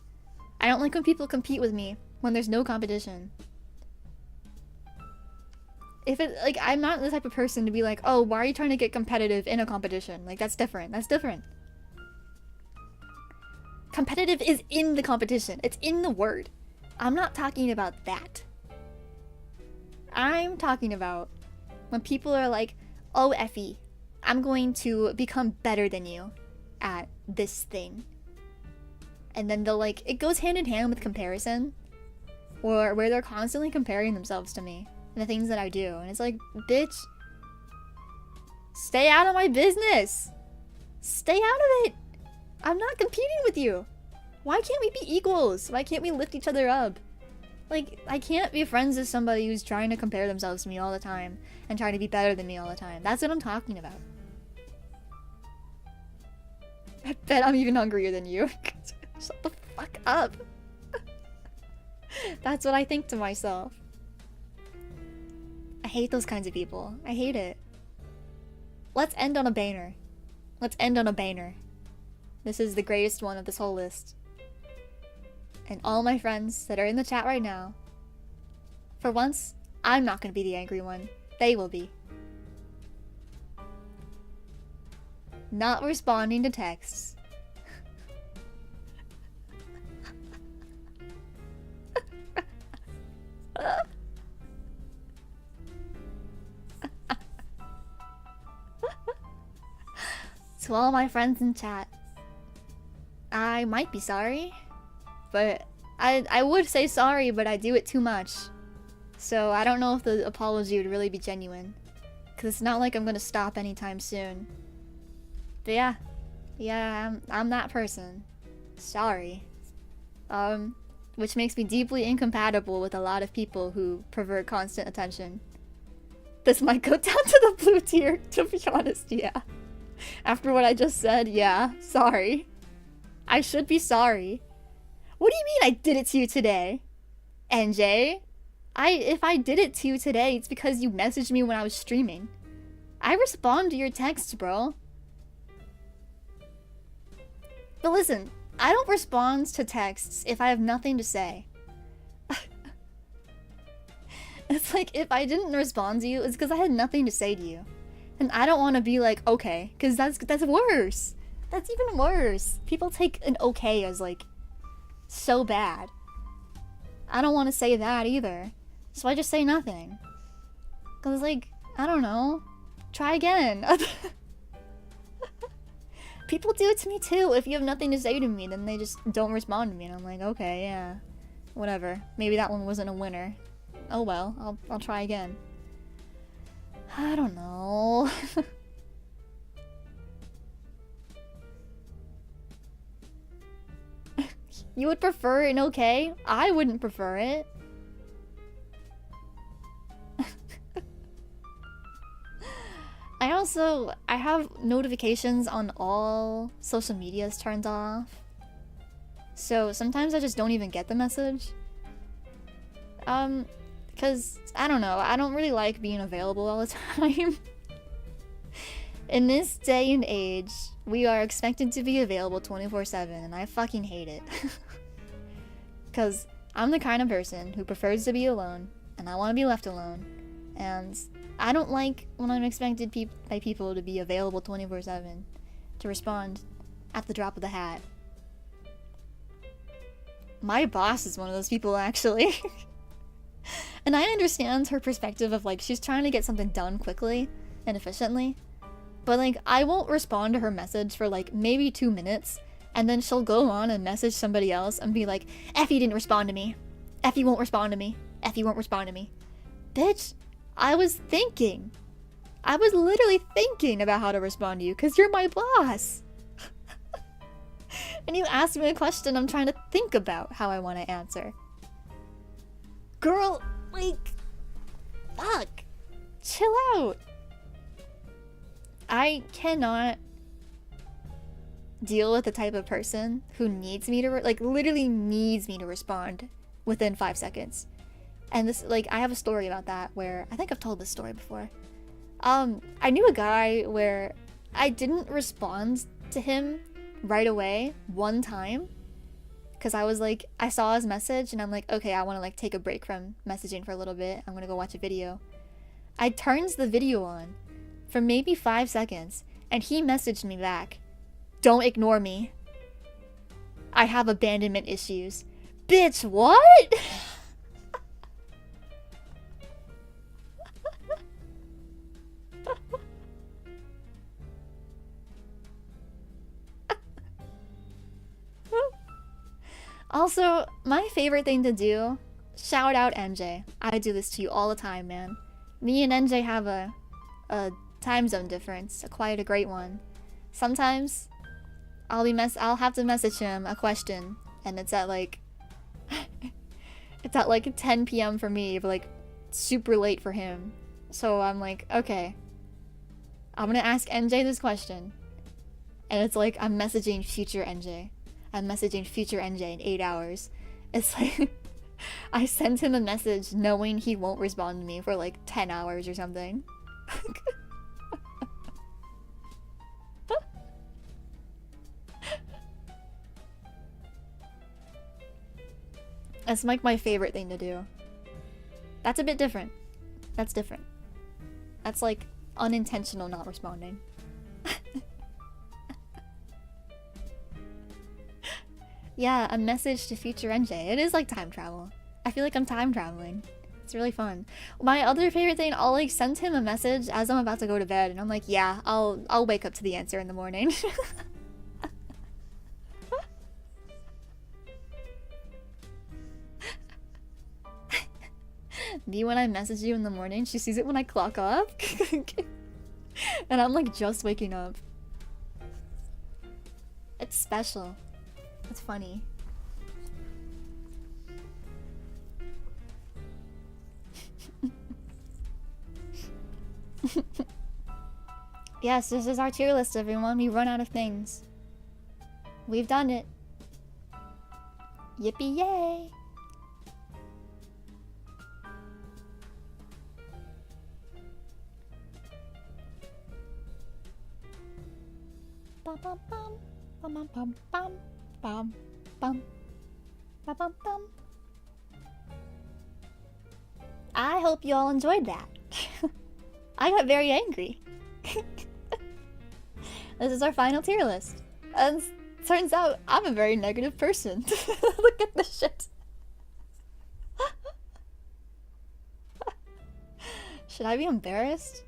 I don't like when people compete with me when there's no competition. If it, like, I'm not the type of person to be like, oh, why are you trying to get competitive in a competition? Like, that's different. That's different. Competitive is in the competition. It's in the word. I'm not talking about that. I'm talking about when people are like, oh, Ephie, I'm going to become better than you at this thing. And then they'll like, it goes hand in hand with comparison. Or where they're constantly comparing themselves to me. And the things that I do. And it's like, bitch, stay out of my business. Stay out of it. I'm not competing with you. Why can't we be equals? Why can't we lift each other up? Like, I can't be friends with somebody who's trying to compare themselves to me all the time. And trying to be better than me all the time. That's what I'm talking about. I bet I'm even hungrier than you. Shut the fuck up. That's what I think to myself. I hate those kinds of people. I hate it. Let's end on a banger. Let's end on a banger. This is the greatest one of this whole list. And all my friends that are in the chat right now, for once, I'm not going to be the angry one. They will be. Not responding to texts. To all my friends in chat, I might be sorry, but I would say sorry, but I do it too much. So I don't know if the apology would really be genuine. Because it's not like I'm gonna stop anytime soon. But yeah, I'm that person. Sorry. Which makes me deeply incompatible with a lot of people who prefer constant attention. This might go down to the blue tier, to be honest, yeah. After what I just said, yeah, sorry. I should be sorry. What do you mean I did it to you today? NJ? If I did it to you today, it's because you messaged me when I was streaming. I respond to your texts, bro. But listen, I don't respond to texts if I have nothing to say. It's like, if I didn't respond to you, it's because I had nothing to say to you. And I don't want to be like, okay, because that's worse. That's even worse. People take an okay as, like, so bad. I don't want to say that either. So I just say nothing. Because, like, I don't know. Try again. People do it to me too. If you have nothing to say to me, then they just don't respond to me. And I'm like, okay, yeah. Whatever. Maybe that one wasn't a winner. Oh well, I'll try again. I don't know. You would prefer an okay? I wouldn't prefer it. I have notifications on all social medias turned off. So sometimes I just don't even get the message. Because, I don't know, I don't really like being available all the time. In this day and age, we are expected to be available 24/7, and I fucking hate it. Because I'm the kind of person who prefers to be alone, and I want to be left alone. And I don't like when I'm expected by people to be available 24/7, to respond at the drop of the hat. My boss is one of those people, actually. And I understand her perspective of, like, she's trying to get something done quickly and efficiently. But, like, I won't respond to her message for, like, maybe 2 minutes, and then she'll go on and message somebody else and be like, Ephie didn't respond to me. Ephie won't respond to me. Ephie won't respond to me. Bitch, I was thinking. I was literally thinking about how to respond to you, because you're my boss. And you asked me a question I'm trying to think about how I want to answer. Girl, like, fuck. Chill out. I cannot deal with the type of person who needs me to, literally needs me to respond within 5 seconds. And this, like, I have a story about that where, I think I've told this story before. I knew a guy where I didn't respond to him right away one time. Because I was like, I saw his message and I'm like, okay, I want to, like, take a break from messaging for a little bit. I'm going to go watch a video. I turns the video on for maybe 5 seconds and he messaged me back, don't ignore me. I have abandonment issues. Bitch, what? Also, my favorite thing to do, shout out NJ. I do this to you all the time, man. Me and NJ have a time zone difference, quite a great one. Sometimes I'll have to message him a question, and it's at like it's at like 10 p.m. for me, but like super late for him. So I'm like, okay, I'm gonna ask NJ this question, and it's like I'm messaging future NJ. I'm messaging future NJ in 8 hours. It's like I sent him a message knowing he won't respond to me for like 10 hours or something. That's like my favorite thing to do. That's a bit different. That's different. That's like unintentional not responding. Yeah, a message to future NJ. It is like time travel. I feel like I'm time traveling. It's really fun. My other favorite thing, I'll like send him a message as I'm about to go to bed, and I'm like, yeah, I'll wake up to the answer in the morning. Me, when I message you in the morning, she sees it when I clock up. And I'm like just waking up. It's special. It's funny. Yes, this is our tier list, everyone. We run out of things. We've done it. Yippee yay! Bum bum bum bum bum bum bum bum bum bum bum bum. I hope you all enjoyed that. I got very angry. This is our final tier list. And turns out I'm a very negative person. Look at this shit. Should I be embarrassed?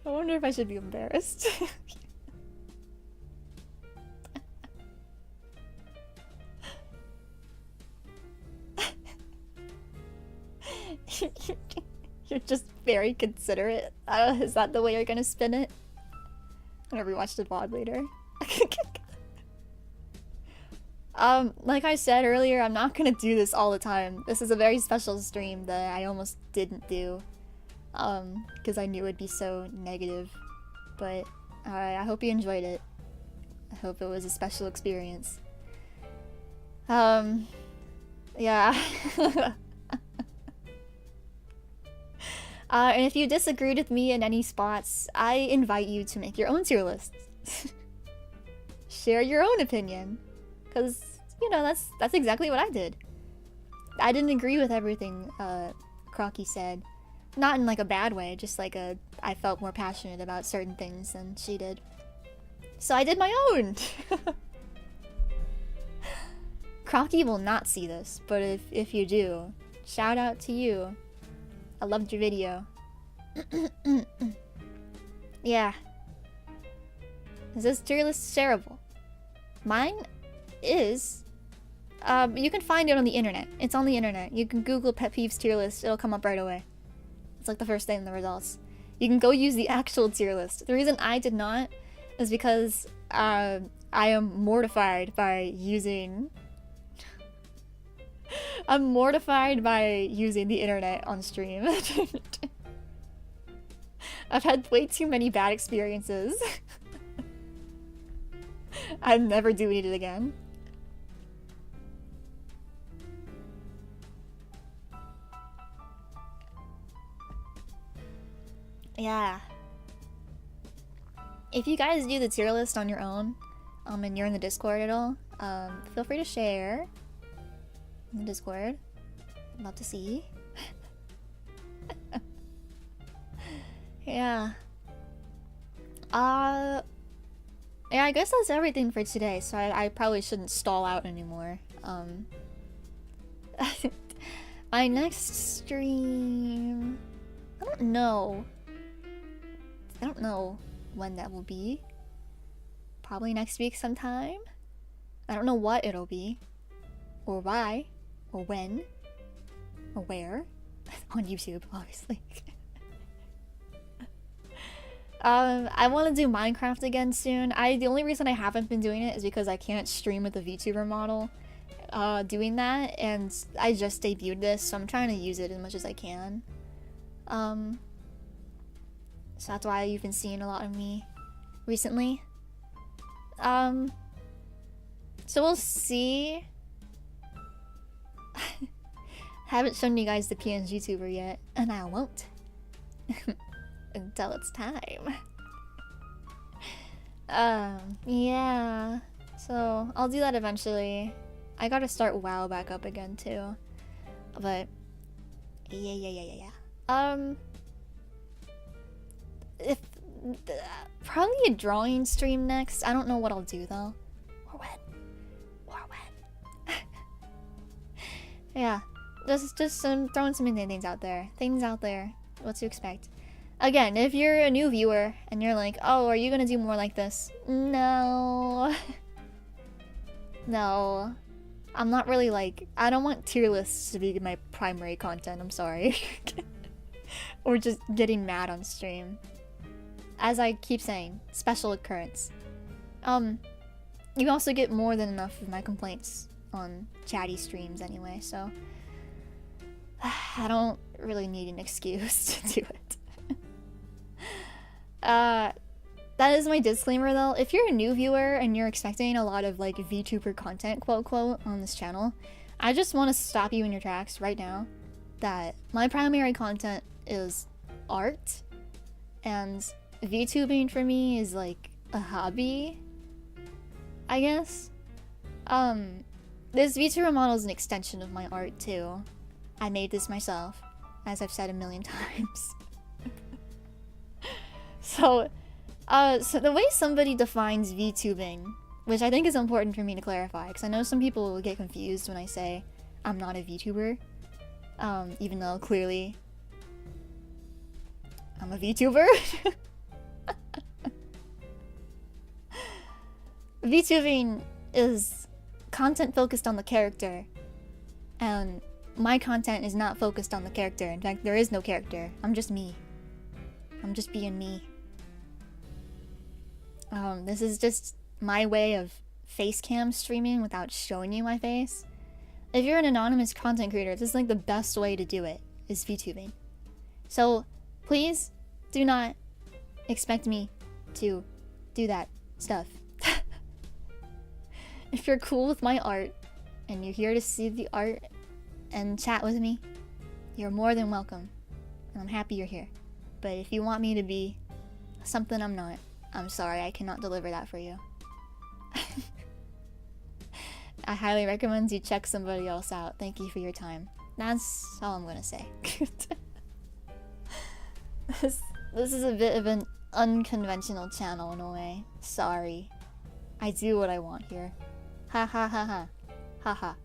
I wonder if I should be embarrassed. You're just very considerate. Is that the way you're gonna spin it? I'm gonna rewatch the VOD later. Like I said earlier, I'm not gonna do this all the time. This is a very special stream that I almost didn't do. Because I knew it'd be so negative. But I hope you enjoyed it. I hope it was a special experience. Yeah. And if you disagreed with me in any spots, I invite you to make your own tier lists. Share your own opinion. Because, you know, that's exactly what I did. I didn't agree with everything Crocky said. Not in like a bad way, just like I felt more passionate about certain things than she did. So I did my own! Crocky will not see this, but if you do, shout out to you. I loved your video. Yeah. Is this tier list shareable? Mine is... you can find it on the internet. It's on the internet. You can Google Pet Peeves tier list, it'll come up right away. It's like the first thing in the results. You can go use the actual tier list. The reason I did not is because I am mortified by using... I'm mortified by using the internet on stream. I've had way too many bad experiences. I'm never doing it again. Yeah. If you guys do the tier list on your own, and you're in the Discord at all, feel free to share in the Discord. I'd love to see. Yeah. Yeah, I guess that's everything for today, so I probably shouldn't stall out anymore. My next stream... I don't know. I don't know when that will be. Probably next week sometime. I don't know what it'll be. Or why. Or when. Or where. On YouTube, obviously. I want to do Minecraft again soon. The only reason I haven't been doing it is because I can't stream with the VTuber model doing that, and I just debuted this, so I'm trying to use it as much as I can. So that's why you've been seeing a lot of me recently. So we'll see. Haven't shown you guys the PNG tuber yet, and I won't. Until it's time. Yeah. So, I'll do that eventually. I gotta start WoW back up again, too. But, yeah. Probably a drawing stream next. I don't know what I'll do, though. Or when. Yeah, just throwing some things out there. Things out there. What to expect. Again, if you're a new viewer and you're like, oh, are you gonna do more like this? No. No. I'm not really like, I don't want tier lists to be my primary content, I'm sorry. Or just getting mad on stream. As I keep saying, special occurrence. You also get more than enough of my complaints on chatty streams anyway, so I don't really need an excuse to do it. That is my disclaimer though. If you're a new viewer and you're expecting a lot of like VTuber content, quote quote, on this channel, I just want to stop you in your tracks right now that my primary content is art, and VTubing for me is like a hobby, I guess. This VTuber model is an extension of my art too. I made this myself, as I've said a million times. So the way somebody defines VTubing, which I think is important for me to clarify, because I know some people will get confused when I say I'm not a VTuber, even though clearly I'm a VTuber. VTubing is content focused on the character, and my content is not focused on the character. In fact, there is no character. I'm just me. I'm just being me. This is just my way of face cam streaming without showing you my face. If you're an anonymous content creator, this is like the best way to do it, is VTubing. So please do not expect me to do that stuff. If you're cool with my art and you're here to see the art and chat with me, you're more than welcome. And I'm happy you're here. But if you want me to be something I'm not, I'm sorry, I cannot deliver that for you. I highly recommend you check somebody else out. Thank you for your time. That's all I'm gonna say. This is a bit of an unconventional channel in a way. Sorry. I do what I want here. Ha ha ha ha. Ha ha.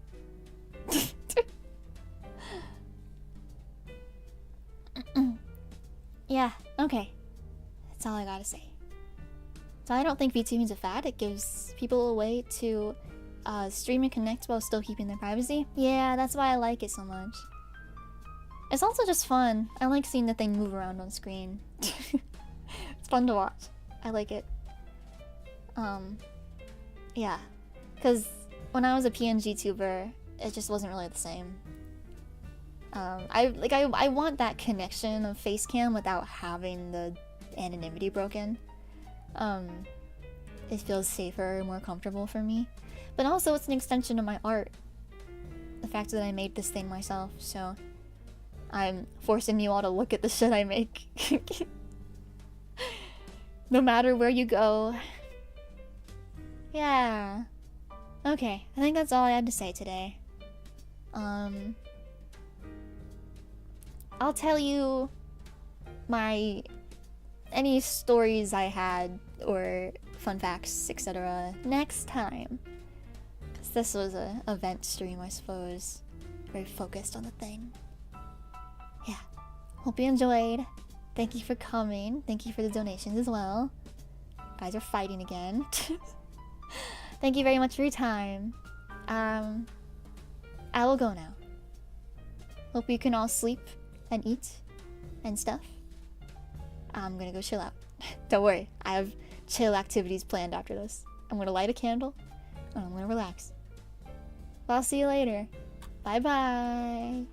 Yeah, okay. That's all I gotta say. So I don't think VTubing's a fad. It gives people a way to stream and connect while still keeping their privacy. Yeah, that's why I like it so much. It's also just fun. I like seeing the thing move around on screen. It's fun to watch. I like it. Yeah. Because when I was a PNG tuber, it just wasn't really the same. I want that connection of face cam without having the anonymity broken. It feels safer, more comfortable for me. But also it's an extension of my art. The fact that I made this thing myself, so I'm forcing you all to look at the shit I make. No matter where you go. Yeah. Okay, I think that's all I had to say today. I'll tell you any stories I had or fun facts, etc. next time. Because this was an event stream, I suppose. Very focused on the thing. Yeah. Hope you enjoyed. Thank you for coming. Thank you for the donations as well. Guys are fighting again. Thank you very much for your time. I will go now. Hope you can all sleep and eat and stuff. I'm gonna go chill out. Don't worry, I have chill activities planned after this. I'm gonna light a candle and I'm gonna relax. I'll see you later. Bye bye.